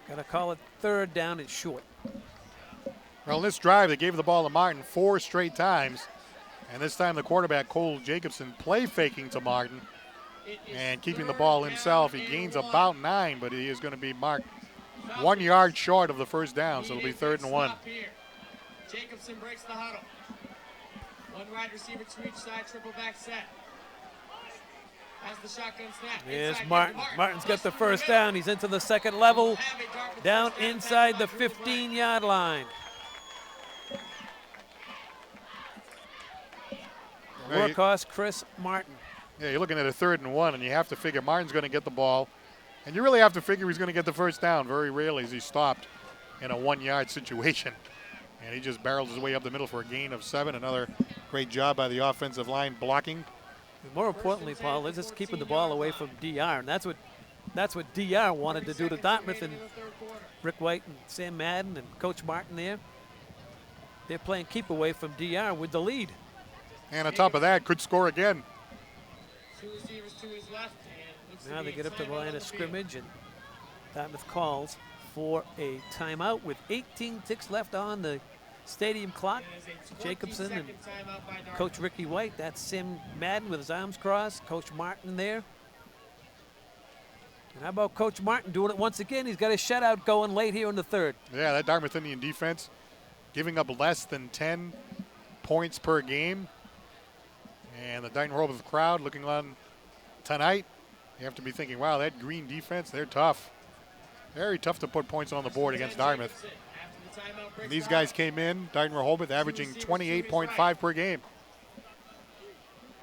going to call it 3rd down and short.
Well, in this drive, they gave the ball to Martin 4 straight times. And this time the quarterback, Cole Jacobson, play faking to Martin and keeping the ball himself. He gains about 9, but he is going to be marked 1 yard short of the first down, so it'll be 3rd and 1.
Jacobson breaks the huddle. 1 wide receiver to each side, triple back set. Has the shotgun snap.
Here's Martin. Martin's got the first down. He's into the 2nd level, down inside the 15-yard line. Workhorse Chris Martin.
Yeah, you're looking at a 3rd and 1, and you have to figure Martin's going to get the ball. And you really have to figure he's going to get the first down. Very rarely is he stopped in a 1-yard situation. And he just barrels his way up the middle for a gain of 7. Another great job by the offensive line blocking.
More importantly, Paul, they're just keeping the ball away from DR, and that's what DR wanted to do to Dartmouth, and Rick White and Sam Madden and Coach Martin there. They're playing keep away from DR with the lead.
And on top of that, could score again.
2 receivers to his left.
Now they get up to the line of scrimmage, and Dartmouth calls for a timeout with 18 ticks left on the stadium clock. Jacobson and Coach Ricky White. That's Sam Madden with his arms crossed. Coach Martin there. And how about Coach Martin doing it once again? He's got a shutout going late here in the 3rd.
Yeah, that Dartmouth Indian defense giving up less than 10 points per game. And the Dighton Rehoboth crowd looking on tonight, you have to be thinking, wow, that green defense, they're tough. Very tough to put points on the board against Dartmouth. And these guys came in, Dighton Rehoboth, averaging 28.5 per game.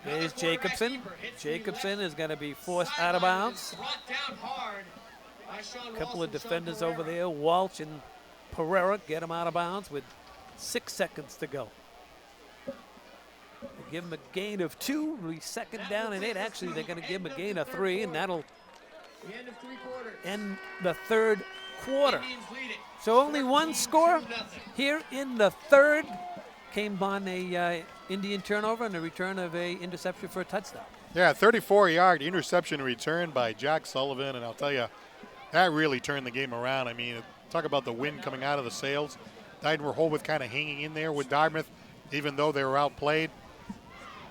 There's Jacobson. Jacobson is going to be forced out of bounds. A couple of defenders over there, Walsh and Pereira, get him out of bounds with 6 seconds to go. They give him a gain of 2, 2nd down and 8. Actually, they're going to give him a gain of 3, and that'll end the 3rd quarter. So only one score here in the 3rd. Came on a Indian turnover and a return of a interception for a touchdown.
Yeah, 34-yard interception return by Jack Sullivan, and I'll tell you, that really turned the game around. I mean, talk about the wind coming out of the sails. Dighton Rehoboth kind of hanging in there with Dartmouth, even though they were outplayed.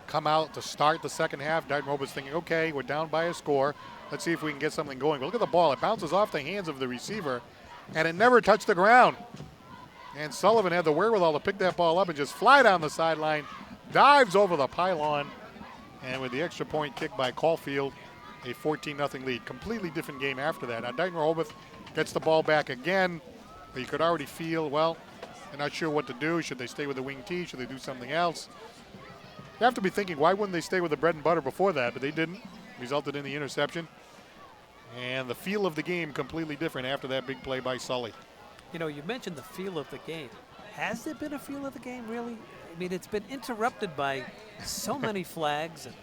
Come out to start the 2nd half. Dighton Rehoboth's thinking, okay, we're down by a score. Let's see if we can get something going. But look at the ball. It bounces off the hands of the receiver, and it never touched the ground. And Sullivan had the wherewithal to pick that ball up and just fly down the sideline, dives over the pylon, and with the extra point kick by Caulfield, a 14-0 lead. Completely different game after that. Now Dighton Rehoboth gets the ball back again, but you could already feel, well, they're not sure what to do. Should they stay with the wing T? Should they do something else? You have to be thinking, why wouldn't they stay with the bread and butter before that? But they didn't. Resulted in the interception. And the feel of the game completely different after that big play by Sully.
You know, you mentioned the feel of the game. Has there been a feel of the game, really? I mean, it's been interrupted by so many flags and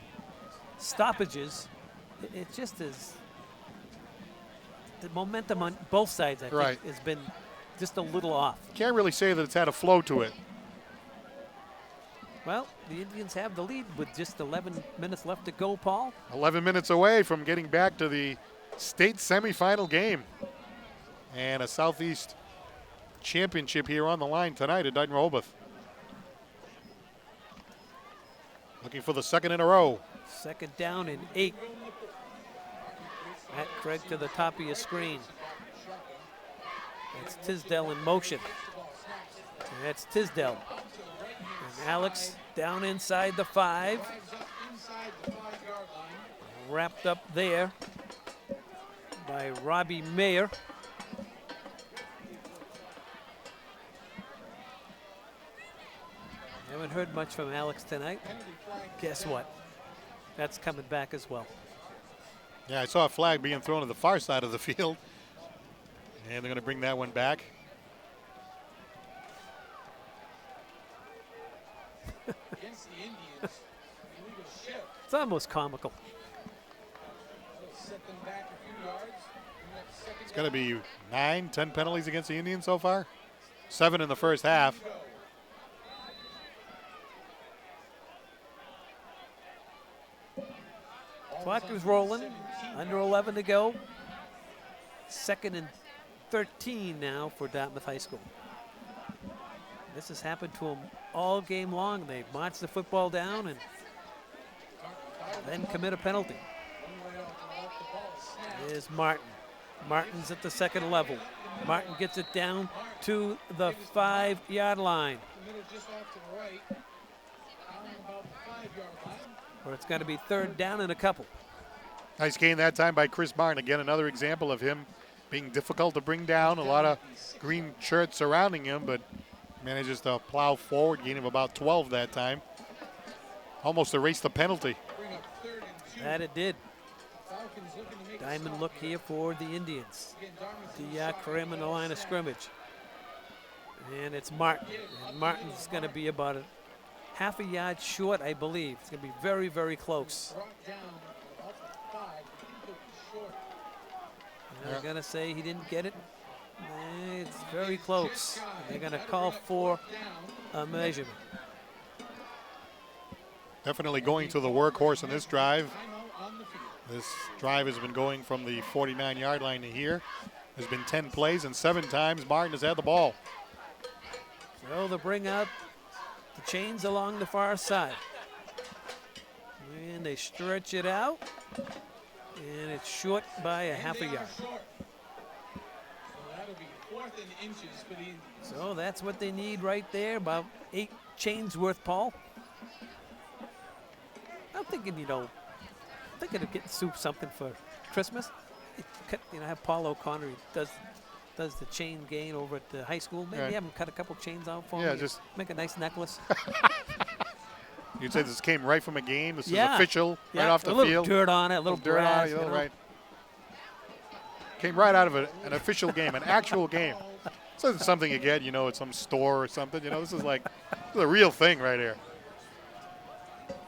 stoppages. It just is. The momentum on both sides, I think, has been just a little off.
Can't really say that it's had a flow to it.
Well, the Indians have the lead with just 11 minutes left to go, Paul.
11 minutes away from getting back to the state semifinal game. And a Southeast championship here on the line tonight at Dighton Rehoboth. Looking for the second in a row.
Second down and 8. Matt Craig to the top of your screen. That's Tisdale in motion. And that's Tisdale. And Alex down inside the 5. Wrapped up there by Robbie Mayer. Haven't heard much from Alex tonight. Guess what? That's coming back as well.
Yeah, I saw a flag being thrown to the far side of the field. And they're going to bring that one back.
It's almost comical.
It's going to be 9, 10 penalties against the Indians so far. 7 in the first half.
Clock is rolling. Under 11 to go. 2nd and 13 now for Dartmouth High School. This has happened to them all game long. They march the football down and then commit a penalty. Here's Martin. Martin's at the second level. Martin gets it down to the 5-yard line. Where it's going to be 3rd down and a couple.
Nice gain that time by Chris Martin. Again, another example of him being difficult to bring down. A lot of green shirts surrounding him, but manages to plow forward, gain of about 12 that time. Almost erased the penalty.
That it did. Diamond look here for the Indians. Krim in the line of scrimmage. And it's Martin. And Martin's going to be about a half a yard short, I believe. It's going to be very, very close. They're going to say he didn't get it. It's very close. They're going to call for a measurement.
Definitely going to the workhorse in this drive. This drive has been going from the 49-yard line to here. There's been 10 plays, and 7 times Martin has had the ball.
So they'll bring out the chains along the far side. And they stretch it out. And it's short by a half a yard. So that's what they need right there, about 8 chains worth, Paul. I'm thinking, thinking of getting Soup something for Christmas. Have Paul O'Connor, he does the chain gain over at the high school. Maybe have him cut a couple chains out for me.
Just
make a nice necklace.
You'd say this came right from a game. This is official, right off the field.
A little dirt on it, a little
dirt
grass,
on it, right. Came right out of an official game, an actual game. This isn't something you get, at some store or something. This is a real thing right here.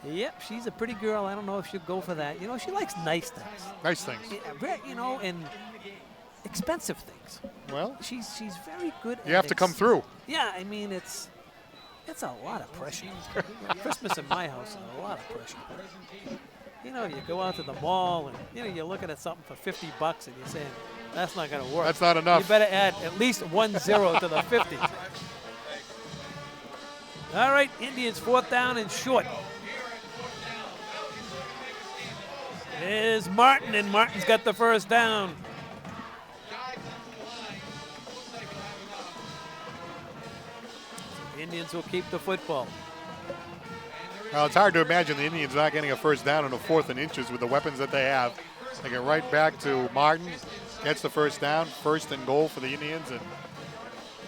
Yep, she's a pretty girl. I don't know if she'll go for that. She likes nice things.
Nice things.
And expensive things.
Well,
she's very good at it.
You have to come through.
Yeah, I mean, it's a lot of pressure. Christmas in my house is a lot of pressure. You go out to the mall and, you're looking at something for $50 and you're saying, that's not going to work.
That's not enough.
You better add at least 1 0 to the 50. All right, Indians 4th down and short. There's Martin, and Martin's got the first down. The Indians will keep the football.
Well, it's hard to imagine the Indians not getting a first down on a 4th and inches with the weapons that they have. They get right back to Martin, gets the first down, 1st and goal for the Indians, and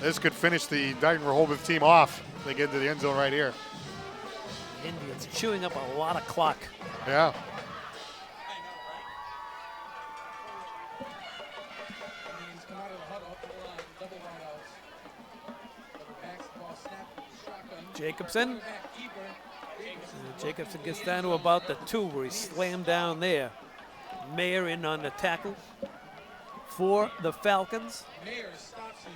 this could finish the Dighton Rehoboth team off. They get into the end zone right here.
Indians chewing up a lot of clock.
Yeah.
Jacobson. Jacobson gets down to about the 2 where he slammed down there. Mayer in on the tackle for the Falcons.
Mayer stops him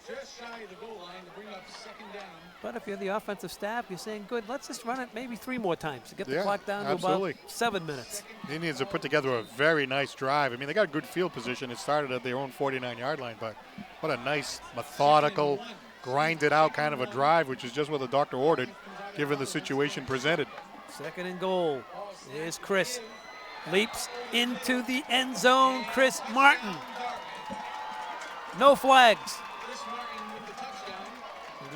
just shy of the goal line to bring up 2nd down.
But if you're the offensive staff, you're saying, good, let's just run it maybe 3 more times to get the
Yeah,
clock down
absolutely.
to about 7 minutes.
The Indians have put together a very nice drive. I mean, they got good field position. It started at their own 49-yard line, but what a nice, methodical, grinded out kind of a drive, which is just what the doctor ordered, given the situation presented.
2nd and goal. Here's Chris. Leaps into the end zone. Chris Martin. No flags.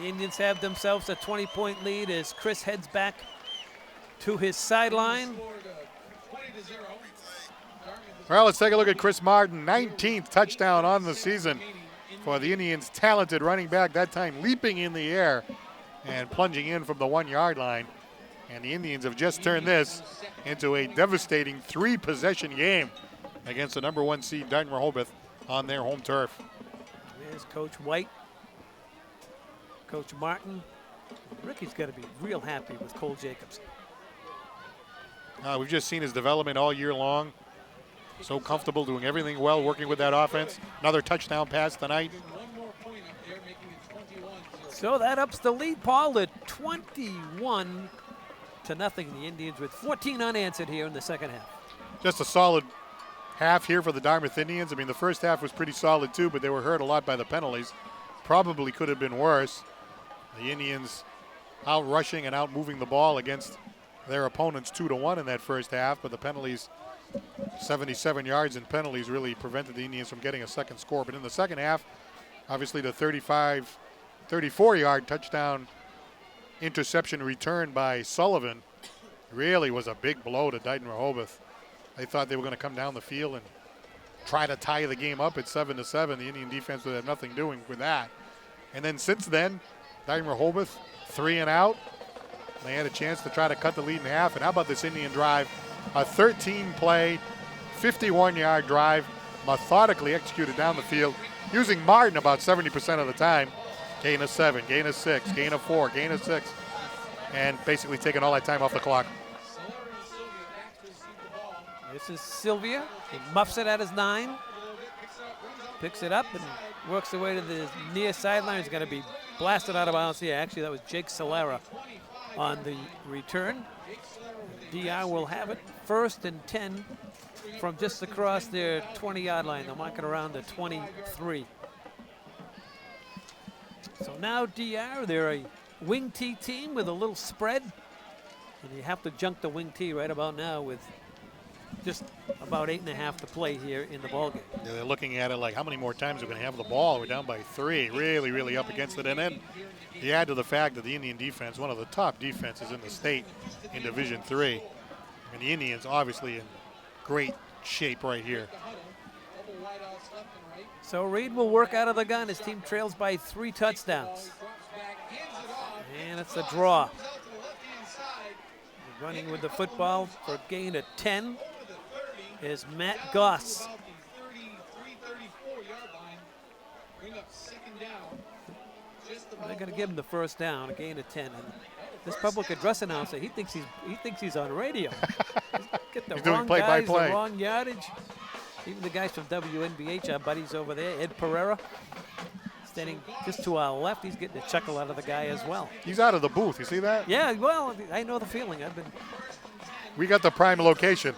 The Indians have themselves a 20-point lead as Chris heads back to his sideline.
Well, let's take a look at Chris Martin, 19th touchdown on the season for the Indians' talented running back, that time leaping in the air and plunging in from the 1-yard line. And the Indians have just turned this into a devastating 3-possession game against the #1 seed Dighton Rehoboth on their home turf.
There's Coach White, Coach Martin. Ricky's got to be real happy with Cole Jacobson.
We've just seen his development all year long. So comfortable, doing everything well, working with that offense. Another touchdown pass tonight.
So that ups the lead, Paul, to 21-0. The Indians with 14 unanswered here in the second half.
Just a solid half here for the Dartmouth Indians. I mean, the first half was pretty solid too, but they were hurt a lot by the penalties. Probably could have been worse. The Indians out rushing and out moving the ball against their opponents 2-1 in that first half, but the penalties, 77 yards in penalties, really prevented the Indians from getting a second score. But in the second half, obviously the 34-yard touchdown interception return by Sullivan really was a big blow to Dighton Rehoboth. They thought they were going to come down the field and try to tie the game up at 7-7. The Indian defense would have nothing doing with that. And then since then, Dighton Rehoboth 3 and out. They had a chance to try to cut the lead in half. And how about this Indian drive? A 13-play, 51-yard drive, methodically executed down the field, using Martin about 70% of the time. Gain of 7, gain of 6, gain of 4, gain of 6, and basically taking all that time off the clock.
This is Sylvia. He muffs it at his 9. Picks it up and works the way to the near sideline. He's going to be blasted out of bounds here. Actually, that was Jake Solera on the return. DR will have it 1st and 10 from just across their 20-yard line. They'll mark it around the 23. So now DR, they're a wing T team with a little spread. And you have to junk the wing T right about now with just about 8.5 to play here in the ballgame.
Yeah, they're looking at it like, how many more times are we going to have the ball? We're down by 3, really, really up against it. And then you add to the fact that the Indian defense, one of the top defenses in the state in Division III. And the Indians obviously in great shape right here.
So Reed will work out of the gun. His team trails by 3 touchdowns. And it's a draw. Running with the football for a gain of 10 is Matt Goss. They're going to give him the first down, a gain of 10. And this public address announcer, he thinks he's on radio. Get the wrong guys, the wrong yardage. Even the guys from WNBH, our buddies over there, Ed Pereira, standing just to our left, he's getting a chuckle out of the guy as well.
He's out of the booth, you see that?
Yeah, well, I know the feeling.
We got the prime location.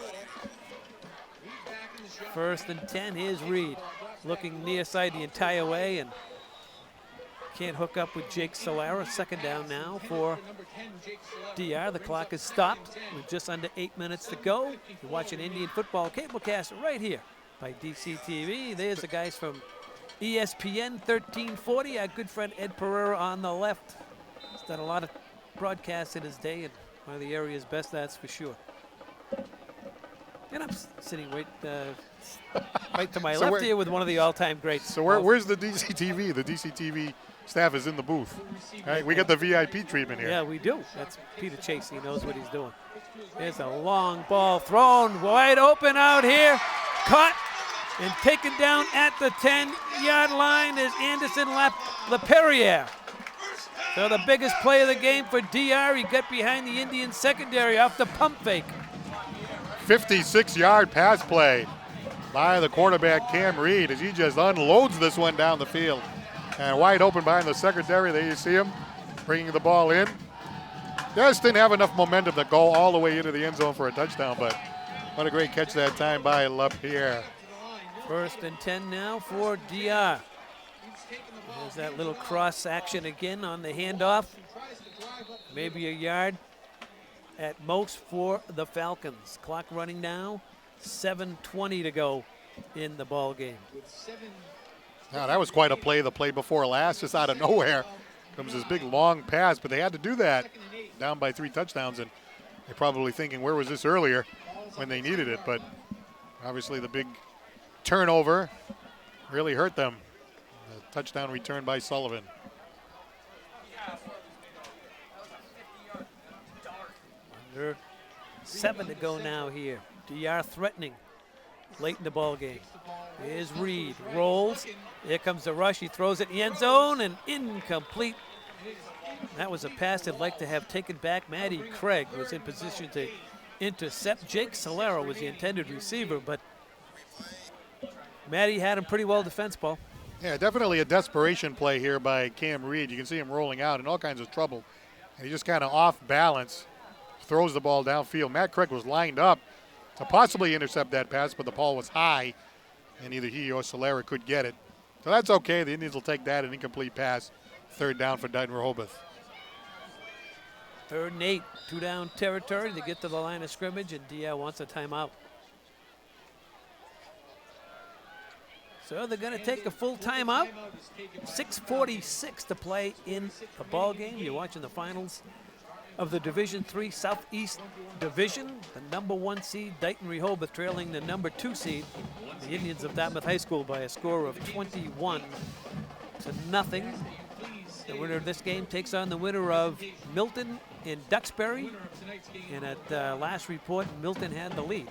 1st and 10, here's Reed. Looking near side the entire way and can't hook up with Jake Solera. 2nd down now for DR. The clock is stopped with just under 8 minutes to go. You're watching Indian football cablecast right here by DCTV. There's the guys from ESPN 1340. Our good friend Ed Pereira on the left. He's done a lot of broadcasts in his day, and one of the area's best, that's for sure. And I'm sitting right to my left here with one of the all-time greats.
So where's the DCTV? The DCTV staff is in the booth. All right, we got the VIP treatment here.
Yeah, we do. That's Peter Chase. He knows what he's doing. There's a long ball thrown wide open out here. Caught and taken down at the 10-yard line is Anderson LaPerriere. So the biggest play of the game for DR. He got behind the Indian secondary off the pump fake.
56-yard pass play by the quarterback Cam Reed as he just unloads this one down the field. And wide open behind the secondary. There you see him bringing the ball in. Just didn't have enough momentum to go all the way into the end zone for a touchdown, but what a great catch that time by LaPierre.
1st and 10 now for DR. There's that little cross action again on the handoff. Maybe a yard at most for the Falcons. Clock running now, 7:20 to go in the ball game.
Now that was quite a play, the play before last, just out of nowhere. Comes this big long pass, but they had to do that down by 3 touchdowns, and they're probably thinking, where was this earlier when they needed it? But obviously the big turnover really hurt them. A touchdown return by Sullivan.
Under 7 to go now here. DR threatening late in the ball game. Here's Reed, rolls. Here comes the rush. He throws it in the end zone and incomplete. That was a pass they'd like to have taken back. Matty Craig was in position to intercept. Jake Solero was the intended receiver, but Matty had him pretty well defensed, Paul.
Yeah, definitely a desperation play here by Cam Reed. You can see him rolling out in all kinds of trouble. And he just kind of off balance, throws the ball downfield. Matt Craig was lined up to possibly intercept that pass, but the ball was high, and either he or Solera could get it. So that's okay. The Indians will take that, an incomplete pass. 3rd down for Dighton Rehoboth.
3rd and 8, 2 down territory to get to the line of scrimmage, and DR wants a timeout. So they're going to take a full timeout. 6:46 to play in the ball game. You're watching the finals of the Division III Southeast Division. The #1 seed, Dighton Rehoboth, trailing the #2 seed, the Indians of Dartmouth High School, by a score of 21-0. The winner of this game takes on the winner of Milton and Duxbury. And at last report, Milton had the lead.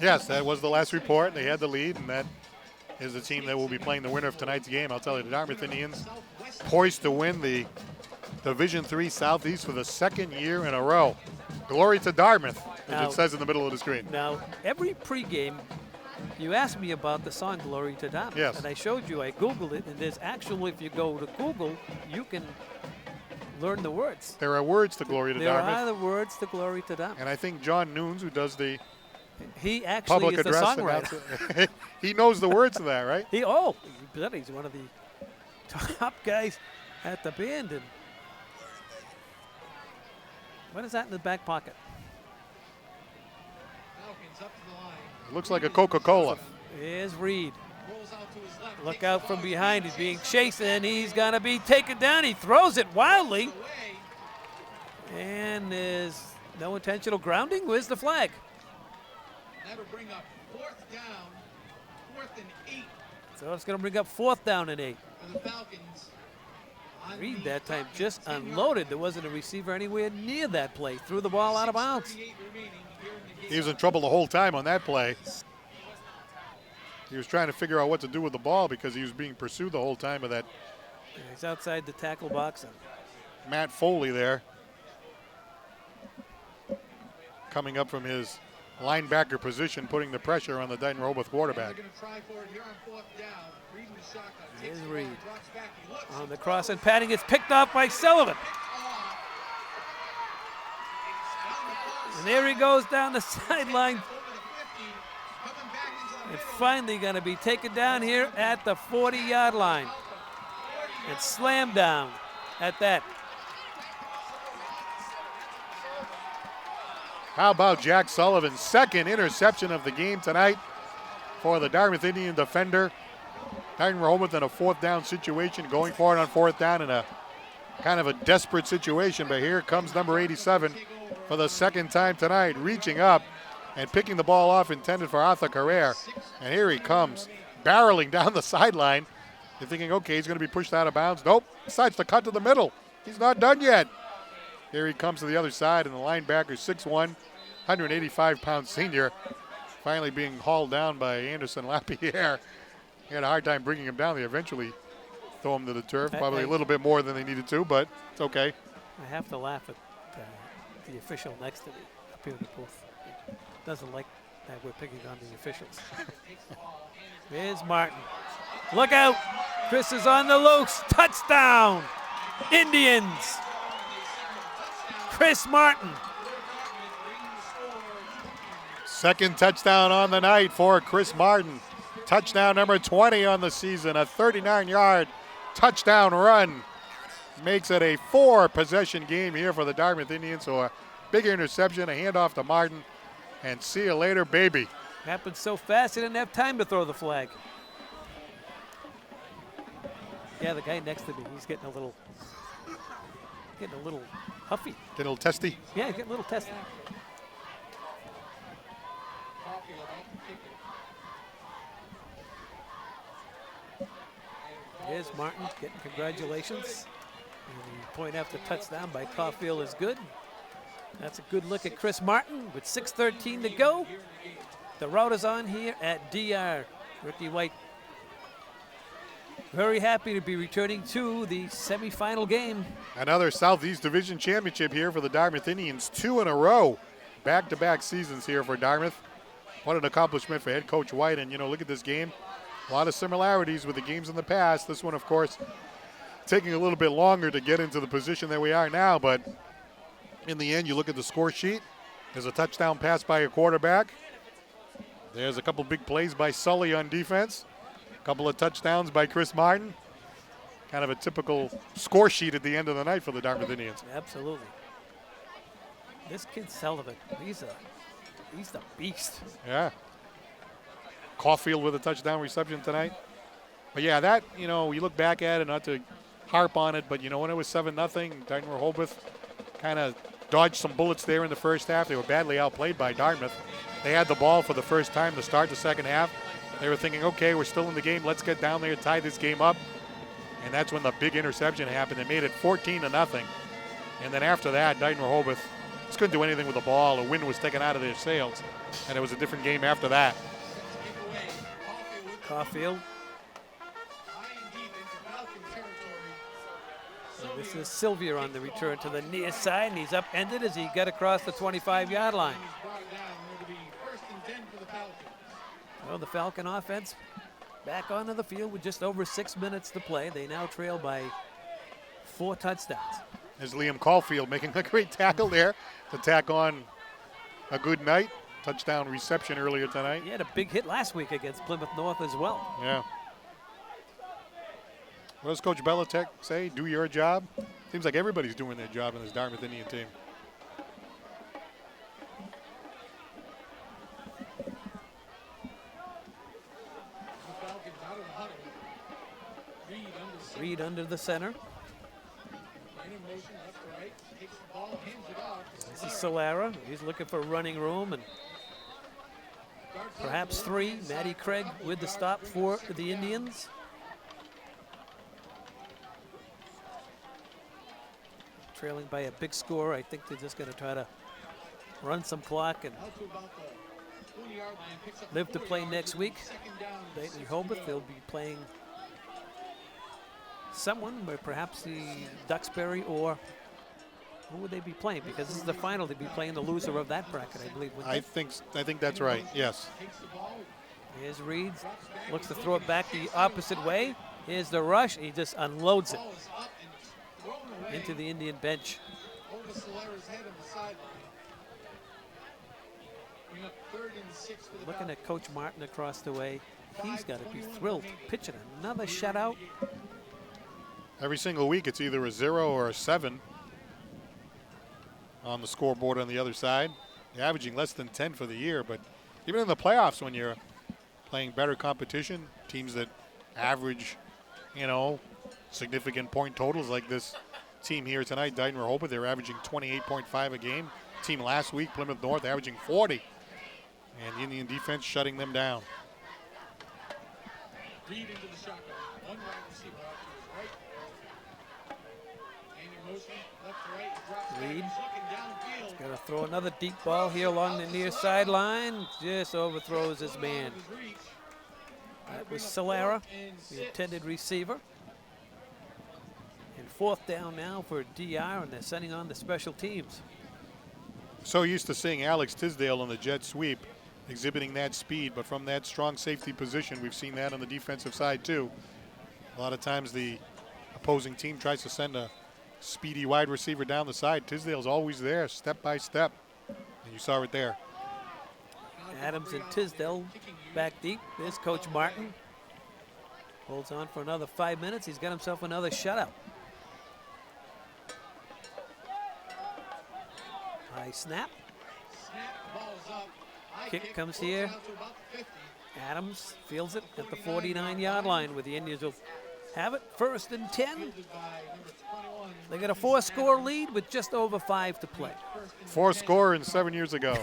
Yes, that was the last report. They had the lead, and that is the team that will be playing the winner of tonight's game. I'll tell you, the Dartmouth Indians poised to win the Division III Southeast for the 2nd year in a row. Glory to Dartmouth, as it says in the middle of the screen.
Now, every pregame, you asked me about the song Glory to Dartmouth.
Yes.
And I showed you, I Googled it, and there's actually, if you go to Google, you can learn the words.
There are words to Glory to Dartmouth.
There are the words to Glory to Dartmouth.
And I think John Noons, who does the
he actually
public
is the
address
songwriter.
he knows the words to that, right?
He's one of the top guys at the band. And what is that in the back pocket?
It looks like a Coca-Cola.
Here's Reed. Look out from behind. He's being chased, and he's going to be taken down. He throws it wildly. And there's no intentional grounding. Where's the flag?
That'll bring up 4th down, 4th and 8
So it's going to bring up 4th down and 8.
for the Falcons.
Reed that time just unloaded. There wasn't a receiver anywhere near that play. Threw the ball out of bounds.
He was in trouble the whole time on that play. He was trying to figure out what to do with the ball because he was being pursued the whole time of that.
He's outside the tackle box.
Matt Foley there, coming up from his linebacker position, putting the pressure on the Dighton Rehoboth quarterback.
Here's Reed on the cross and patting. It's picked off by Sullivan. And there he goes down the sideline. And finally going to be taken down here at the 40-yard line. And slammed down at that.
How about Jack Sullivan's 2nd interception of the game tonight for the Dartmouth Indian defender? Dighton Rehoboth in a 4th down situation, going for it on 4th down in a kind of a desperate situation. But here comes number 87 for the 2nd time tonight, reaching up and picking the ball off, intended for Arthur Carrere. And here he comes, barreling down the sideline. You're thinking, okay, he's going to be pushed out of bounds. Nope, decides to cut to the middle. He's not done yet. Here he comes to the other side, and the linebacker, 6'1", 185-pound senior, finally being hauled down by Anderson Lapierre. He had a hard time bringing him down. They eventually throw him to the turf, probably a little bit more than they needed to, but it's okay.
I have to laugh at the official next to me up here in the booth. Doesn't like that we're picking on the officials. Here's Martin. Look out. Chris is on the loose. Touchdown. Indians. Chris Martin.
2nd touchdown on the night for Chris Martin. Touchdown number 20 on the season. A 39-yard touchdown run. Makes it a 4-possession game here for the Dartmouth Indians. So a big interception, a handoff to Martin, and see you later, baby.
Happened so fast he didn't have time to throw the flag. Yeah, the guy next to me, he's getting a little huffy.
Get a little testy.
Yeah, getting a little testy. Here's Martin getting congratulations. And the point after touchdown by Caulfield is good. That's a good look at Chris Martin with 6:13 to go. The route is on here at DR. Ricky White very happy to be returning to the semifinal game.
Another Southeast Division championship here for the Dartmouth Indians. 2 in a row. Back-to-back seasons here for Dartmouth. What an accomplishment for head coach White. And, you know, look at this game. A lot of similarities with the games in the past. This one, of course, taking a little bit longer to get into the position that we are now. But in the end, you look at the score sheet. There's a touchdown pass by a quarterback. There's a couple big plays by Sully on defense. A couple of touchdowns by Chris Martin. Kind of a typical score sheet at the end of the night for the Dartmouth Indians.
Absolutely. This kid Sullivan, he's the beast.
Yeah. Caulfield with a touchdown reception tonight. But yeah, that, you know, you look back at it, not to harp on it, but you know, when it was 7-0, Dighton Rehoboth kind of dodged some bullets there in the first half. They were badly outplayed by Dartmouth. They had the ball for the first time to start the second half. They were thinking, okay, we're still in the game. Let's get down there and tie this game up. And that's when the big interception happened. They made it 14-0. And then after that, Dighton Rehoboth just couldn't do anything with the ball. The wind was taken out of their sails. And it was a different game after that.
Caulfield. So this is Sylvia on the return to the near side, and he's upended as he got across the 25-yard line. Well, the Falcon offense back onto the field with just over 6 minutes to play. They now trail by 4 touchdowns.
There's Liam Caulfield making a great tackle there to tack on a good night. Touchdown reception earlier tonight.
He had a big hit last week against Plymouth North as well.
Yeah. What does Coach Belichick say? Do your job? Seems like everybody's doing their job in this Dartmouth Indian team.
Reed under the center. This is Solara. He's looking for running room and perhaps 3. Matty Craig with the stop for the Indians. Trailing by a big score. I think they're just going to try to run some clock and live to play next week. Dighton Rehoboth, they'll be playing someone, but perhaps the Duxbury, or who would they be playing? Because this is the final. They'd be playing the loser of that bracket, I believe.
I think that's right, yes.
Here's Reed. Looks to throw it back the opposite way. Here's the rush. He just unloads it into the Indian bench. Looking at Coach Martin across the way. He's got to be thrilled. Pitching another shutout.
Every single week it's either a 0 or a 7 on the scoreboard on the other side. They're averaging less than 10 for the year, but even in the playoffs when you're playing better competition, teams that average, significant point totals like this team here tonight. Dighton Rehoboth, they're averaging 28.5 a game. Team last week, Plymouth North, averaging 40. And the Indian defense shutting them down.
Reed into the shotgun. One wide receiver out to his right. Gaining motion, left to right, drops back.
Reed.
He's looking downfield.
Going to throw another deep ball here along the near sideline. Just overthrows his man. That was Solara, the intended receiver. And fourth down now for DR, and they're sending on the special teams.
So used to seeing Alex Tisdale on the jet sweep, exhibiting that speed, but from that strong safety position, we've seen that on the defensive side too. A lot of times the opposing team tries to send a speedy wide receiver down the side. Tisdale's always there, step by step, and you saw it there.
Adams and Tisdale back deep. There's Coach Martin. Holds on for another 5 minutes. He's got himself another shutout. High snap. Kick comes here. Adams fields it at the 49-yard line where the Indians will have it. 1st and 10. They got a 4-score lead with just over 5 to play.
4 score and 7 years ago.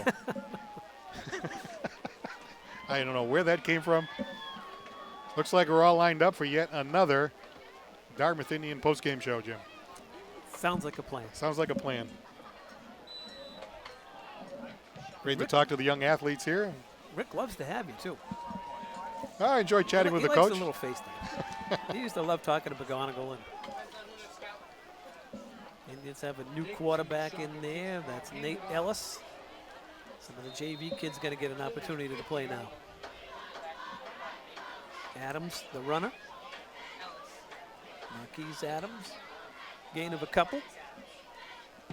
I don't know where that came from. Looks like we're all lined up for yet another Dartmouth Indian postgame show, Jim.
Sounds like a plan.
Sounds like a plan. Great to talk to the young athletes here.
Rick loves to have you, too.
I enjoy chatting with the
He likes
coach.
a little FaceTime. He used to love talking to McGonigal. And Indians have a new quarterback in there. That's Nate Ellis. Some of the JV kids going to get an opportunity to play now. Adams, the runner. Marquise Adams. Gain of a couple.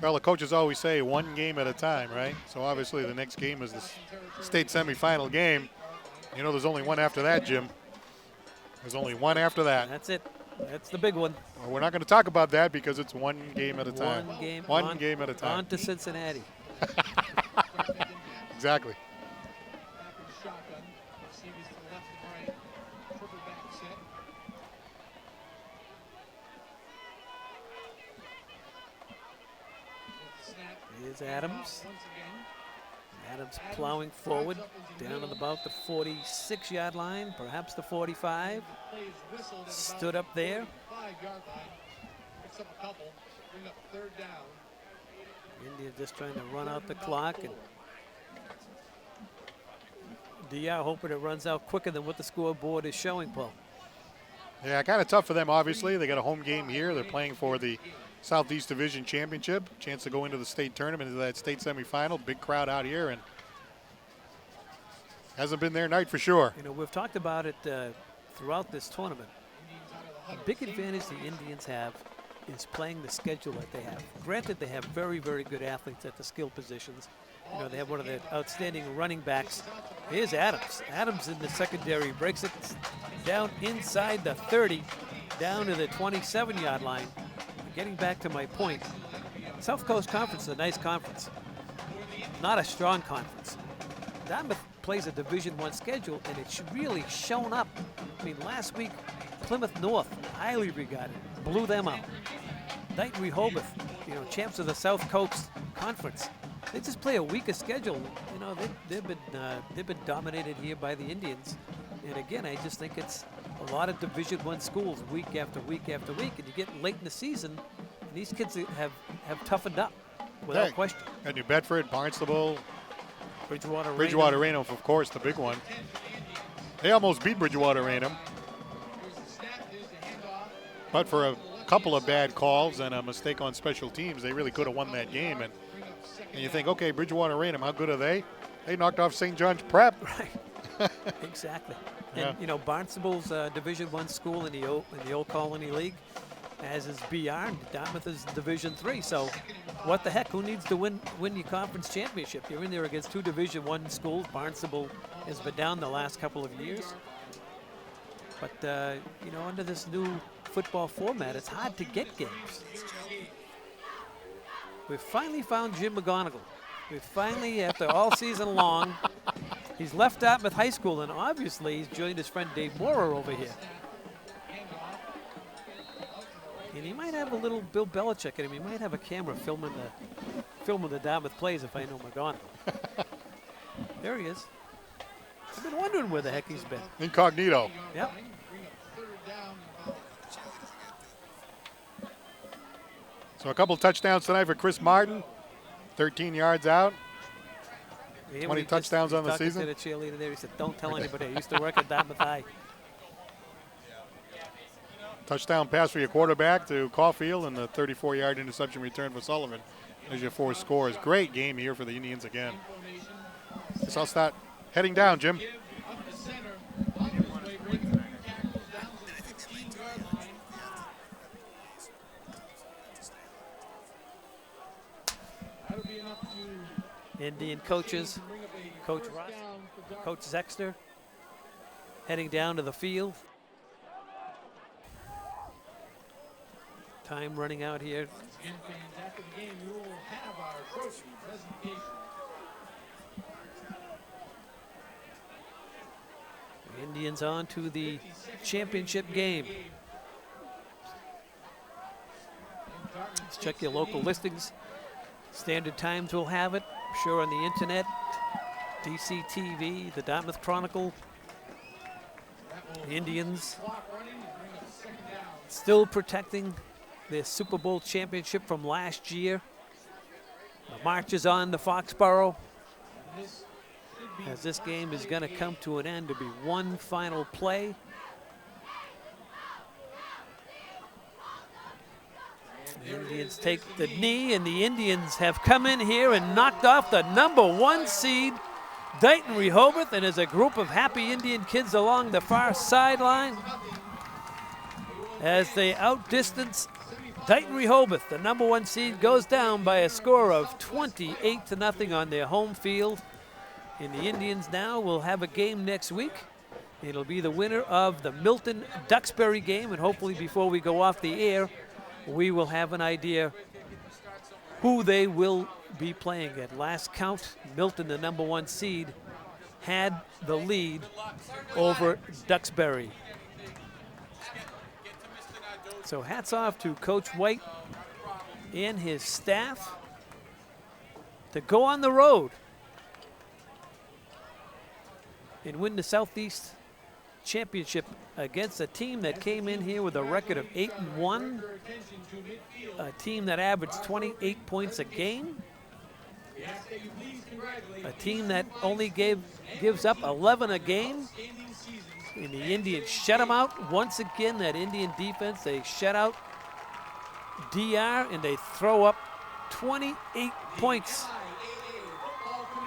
Well, the coaches always say 1 game at a time, right? So obviously the next game is the state semifinal game. You know, there's only one after that, Jim. There's only one after that.
That's it. That's the big one.
Well, we're not going to talk about that because it's 1 game at a time.
One
game at a time.
On to Cincinnati.
Exactly.
Back in the shotgun. Receivers to the left and right. Triple back set. Snap.
Here's Adams.
Once again.
Adams plowing forward down at about the 46-yard line, perhaps the 45.
Plays whistled at about
Stood up there.
5-yard line. Picks up a couple. Bring up 3rd down.
India just trying to run out the clock, and DR hoping it runs out quicker than what the scoreboard is showing, Paul.
Yeah, kind of tough for them, obviously. They got a home game here. They're playing for the Southeast Division Championship. Chance to go into the state tournament, into that state semifinal. Big crowd out here, and hasn't been their night for sure.
You know, we've talked about it throughout this tournament. The big advantage the Indians have is playing the schedule that they have. Granted, they have very, very good athletes at the skill positions. You know, they have one of the outstanding running backs. Here's Adams. Adams in the secondary breaks it down inside the 30, down to the 27-yard line. Getting back to my point, South Coast Conference is a nice conference, not a strong conference. Dartmouth plays a Division I schedule, and it's really shown up. I mean, last week, Plymouth North, highly regarded, blew them out. Dighton Rehoboth, you know, champs of the South Coast Conference. They just play a weaker schedule. You know, they've been dominated here by the Indians. And again, I just think it's a lot of Division I schools week after week after week, and you get late in the season, and these kids have toughened up without question.
And New Bedford, Barnstable,
Bridgewater
Raynham, of course, the big one. They almost beat Bridgewater Raynham, but for a couple of bad calls and a mistake on special teams, they really could have won that game. And you think, okay, Bridgewater Raynham, how good are they? They knocked off St. John's Prep.
Right. Exactly. And
Yeah.
you know, Barnstable's Division I school in the old Colony League, as is BR. And Dartmouth is Division III. So, what the heck? Who needs to win your conference championship? You're in there against 2 Division I schools. Barnstable has been down the last couple of years. But you know, under this new football format, it's hard to get games. We've finally found Jim McGonigal. We finally, after all season long, he's left Dartmouth High School, and obviously he's joined his friend Dave Moorer over here. And he might have a little Bill Belichick in him. He might have a camera filming the Dartmouth plays if I know McGon. There he is. I've been wondering where the heck he's been.
Incognito.
Yep.
So a couple touchdowns tonight for Chris Martin. 13 yards out.
Yeah,
20 touchdowns on the season.
To the cheerleader there, he said, "Don't tell anybody. I used to work at Dartmouth High."
Touchdown pass for your quarterback to Caulfield and the 34-yard interception return for Sullivan. There's your 4 scores. Great game here for the Indians again. So I'll start heading down, Jim.
Indian coaches, Coach Ross, Coach Zexter, heading down to the field. Time running out here.
After the game, we will have our trophy presentation.
The Indians on to the championship game. Let's check your local listings. Standard Times will have it. I'm sure on the internet. DCTV, the Dartmouth Chronicle. The Indians still protecting their Super Bowl championship from last year. The march is on to Foxborough, as this game is going to come to an end to be one final play. The Indians take the knee, and the Indians have come in here and knocked off the #1 seed, Dighton Rehoboth, and there's a group of happy Indian kids along the far sideline as they outdistance Dighton Rehoboth. The #1 seed goes down by a score of 28-0 on their home field. And the Indians now will have a game next week. It'll be the winner of the Milton-Duxbury game, and hopefully before we go off the air, we will have an idea who they will be playing. At last count, Milton, the #1 seed, had the lead over Duxbury. So hats off to Coach White and his staff to go on the road and win the Southeast Championship against a team that came in here with a record of 8-1, a team that averaged 28 points a game, a team that only gives up 11 a game, and the Indians shut them out. Once again, that Indian defense, they shut out DR, and they throw up 28 points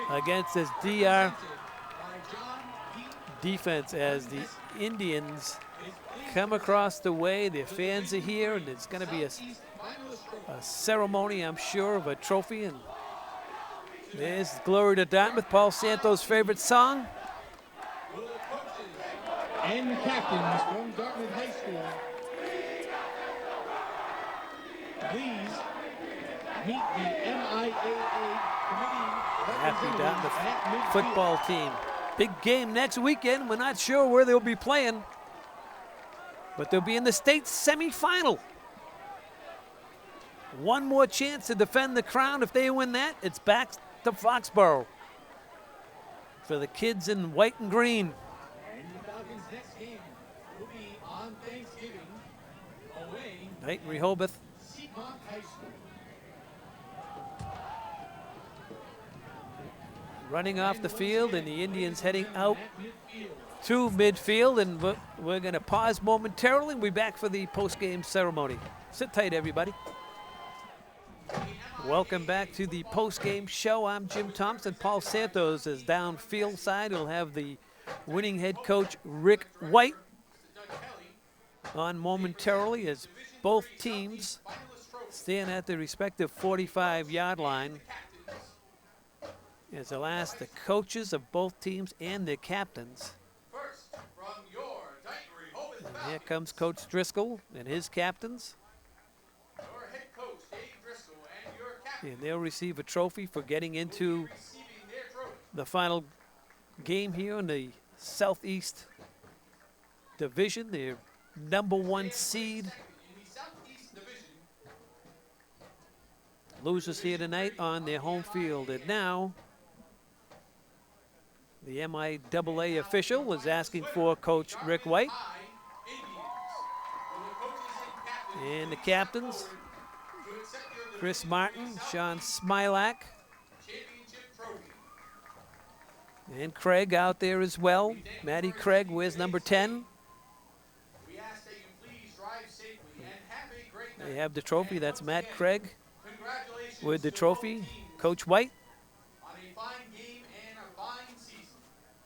against this DR defense as the Indians come across the way. Their fans are here, and it's going to be a ceremony, I'm sure, of a trophy. And there's Glory to Dartmouth, Paul Santos' favorite song.
And the captains from Dartmouth High School, please meet the MIAA committee.
Happy Dartmouth football team. Big game next weekend. We're not sure where they'll be playing, but they'll be in the state semifinal. One more chance to defend the crown. If they win that, it's back to Foxborough for the kids in white and green.
And the Falcons' next game will be on Thanksgiving away
Dighton Rehoboth.
Seekonk High School.
Running off the field, and the Indians heading out to midfield, and we're going to pause momentarily and we'll be back for the post-game ceremony. Sit tight, everybody. Welcome back to the post-game show. I'm Jim Thompson. Paul Santos is down field side. We'll have the winning head coach, Rick White, on momentarily as both teams stand at the respective 45-yard line. As they'll ask the coaches of both teams and their captains. And here comes Coach Driscoll and his captains. And they'll receive a trophy for getting into the final game here in the Southeast Division. Their #1 seed losers here tonight on their home field. And now the MIAA official is asking for Coach Rick White. And the captains, Chris Martin, Sean Smilak, and Craig out there as well. Matty Craig wears number 10. They have the trophy. That's Matt Craig with the trophy. Coach White.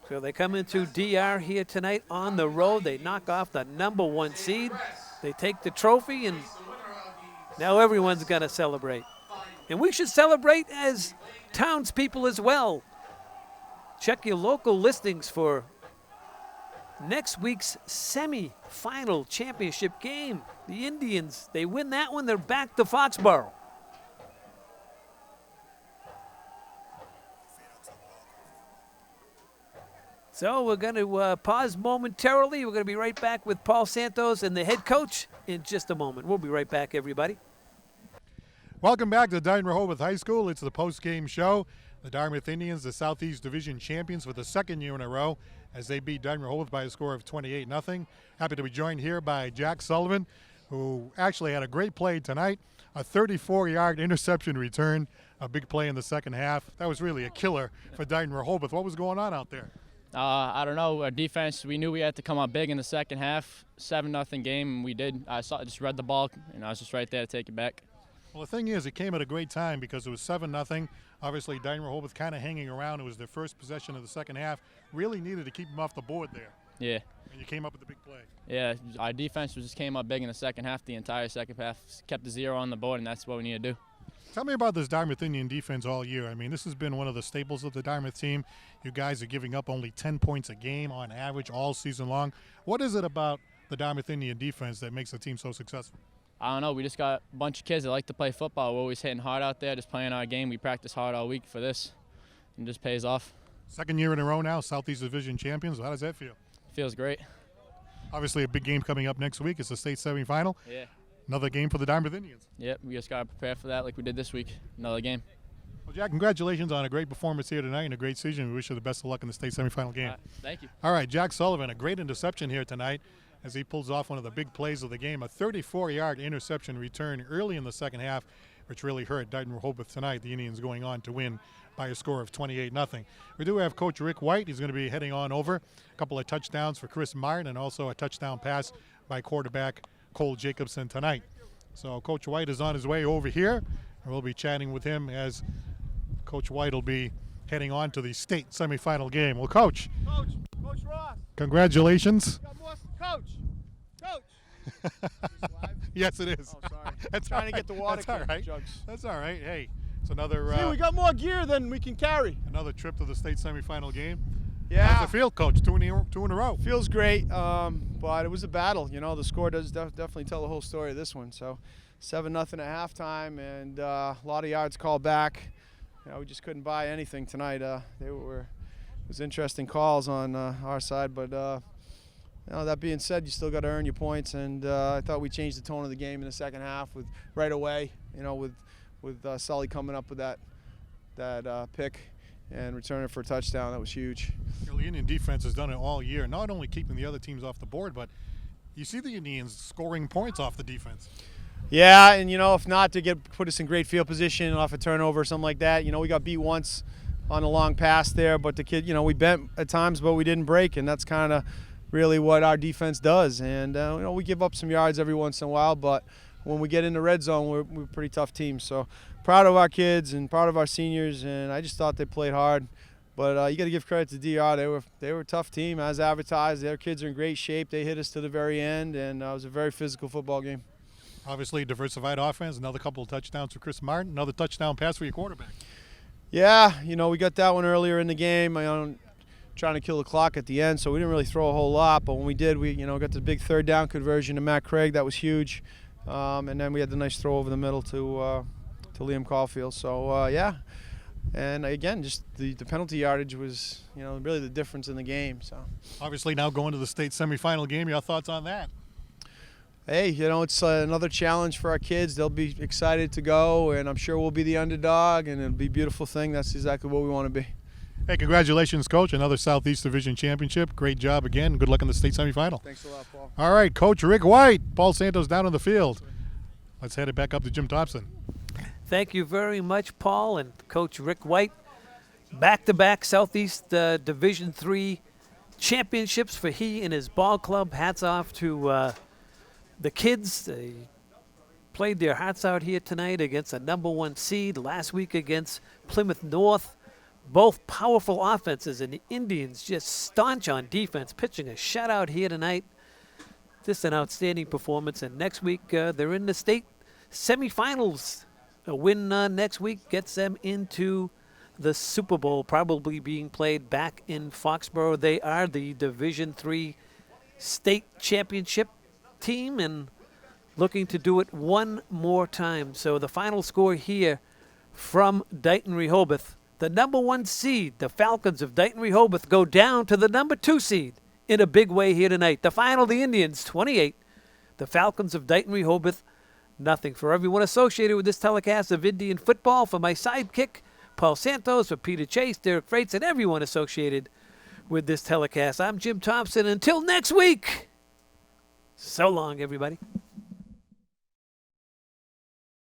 So they come into DR here tonight on the road. They knock off the number 1 seed. They take the trophy, and now everyone's going to celebrate. And we should celebrate as townspeople as well. Check your local listings for next week's semi-final championship game. The Indians, they win that one, they're back to Foxborough. So we're going to pause momentarily. We're going to be right back with Paul Santos and the head coach in just a moment. We'll be right back, everybody.
Welcome back to Dighton Rehoboth High School. It's the post-game show. The Dartmouth Indians, the Southeast Division champions for the second year in a row, as they beat Dighton Rehoboth by a score of 28-0. Happy to be joined here by Jack Sullivan, who actually had a great play tonight. A 34-yard interception return, a big play in the second half. That was really a killer for Dighton Rehoboth. What was going on out there?
I don't know. Our defense, we knew we had to come out big in the second half. 7-0 game, and we did. I just read the ball, and I was just right there to take it back.
Well, the thing is, it came at a great time because it was 7-0. Obviously, Dighton Rehoboth kind of hanging around. It was their first possession of the second half. Really needed to keep them off the board there.
Yeah.
And you came up with a big play.
Yeah, our defense just came up big in the second half. The entire second half kept the 0 on the board, and that's what we need to do.
Tell me about this Dartmouth Indian defense all year. I mean, this has been one of the staples of the Dartmouth team. You guys are giving up only 10 points a game on average all season long. What is it about the Dartmouth Indian defense that makes the team so successful?
I don't know. We just got a bunch of kids that like to play football. We're always hitting hard out there, just playing our game. We practice hard all week for this, and it just pays off.
Second year in a row now, Southeast Division champions. How does that feel?
Feels great.
Obviously, a big game coming up next week. It's the state semifinal.
Yeah.
Another game for the Dartmouth Indians.
Yep, we just got to prepare for that like we did this week. Another game.
Well, Jack, congratulations on a great performance here tonight and a great season. We wish you the best of luck in the state semifinal game.
Thank you.
All right, Jack Sullivan, a great interception here tonight as he pulls off one of the big plays of the game, a 34-yard interception return early in the second half, which really hurt Dighton Rehoboth tonight. The Indians going on to win by a score of 28-0. We do have Coach Rick White. He's going to be heading on over. A couple of touchdowns for Chris Martin and also a touchdown pass by quarterback Cole Jacobson tonight. So Coach White is on his way over here, and we'll be chatting with him as Coach White will be heading on to the state semifinal game. Well, Coach
Ross.
Congratulations.
Coach.
Yes, it is.
Oh, sorry.
That's
trying
all
to get the
right.
water
That's all right.
jugs.
That's all right. Hey, it's another
See, we got more gear than we can carry.
another trip to the state semifinal game.
Yeah.
How's it feel, Coach? Two in a row.
Feels great, but it was a battle. You know, the score does definitely tell the whole story of this one. So 7-0 at halftime, and a lot of yards called back. You know, we just couldn't buy anything tonight. It was interesting calls on our side, but you know, that being said, you still got to earn your points. And I thought we changed the tone of the game in the second half with right away. You know, with Sully coming up with that pick and returning for a touchdown. That was huge.
The Indian defense has done it all year, not only keeping the other teams off the board, but you see the Indians scoring points off the defense.
Yeah, and you know, if not to put us in great field position off a turnover or something like that. You know, we got beat once on a long pass there, but the kid, you know, we bent at times, but we didn't break, and that's kind of really what our defense does. And you know, we give up some yards every once in a while, but when we get in the red zone, we're a pretty tough team. So proud of our kids and proud of our seniors, and I just thought they played hard. But you got to give credit to DR. They were a tough team as advertised. Their kids are in great shape. They hit us to the very end, and it was a very physical football game.
Obviously, diversified offense. Another couple of touchdowns for Chris Martin. Another touchdown pass for your quarterback.
Yeah, you know, we got that one earlier in the game. Trying to kill the clock at the end, so we didn't really throw a whole lot. But when we did, we got the big third down conversion to Matt Craig. That was huge. And then we had the nice throw over the middle to Liam Caulfield. So, yeah. And, again, just the penalty yardage was, really the difference in the game. So
obviously now going to the state semifinal game. Your thoughts on that?
Hey, it's another challenge for our kids. They'll be excited to go, and I'm sure we'll be the underdog, and it'll be a beautiful thing. That's exactly what we want to be.
Hey, congratulations, Coach. Another Southeast Division championship. Great job again. Good luck in the state semifinal.
Thanks a lot, Paul.
All right, Coach Rick White. Paul Santos down in the field. Let's head it back up to Jim Thompson.
Thank you very much, Paul and Coach Rick White. Back-to-back Southeast Division III championships for he and his ball club. Hats off to the kids. They played their hearts out here tonight against a #1 seed. Last week against Plymouth North. Both powerful offenses, and the Indians just staunch on defense, pitching a shutout here tonight. Just an outstanding performance. And next week, they're in the state semifinals. A win next week gets them into the Super Bowl, probably being played back in Foxborough. They are the Division III state championship team and looking to do it one more time. So the final score here from Dighton Rehoboth. The #1 seed, the Falcons of Dighton Rehoboth, go down to the #2 seed in a big way here tonight. The final, the Indians, 28. The Falcons of Dighton Rehoboth, nothing. For everyone associated with this telecast of Indian football, for my sidekick, Paul Santos, for Peter Chase, Derek Freites, and everyone associated with this telecast, I'm Jim Thompson. Until next week, so long, everybody.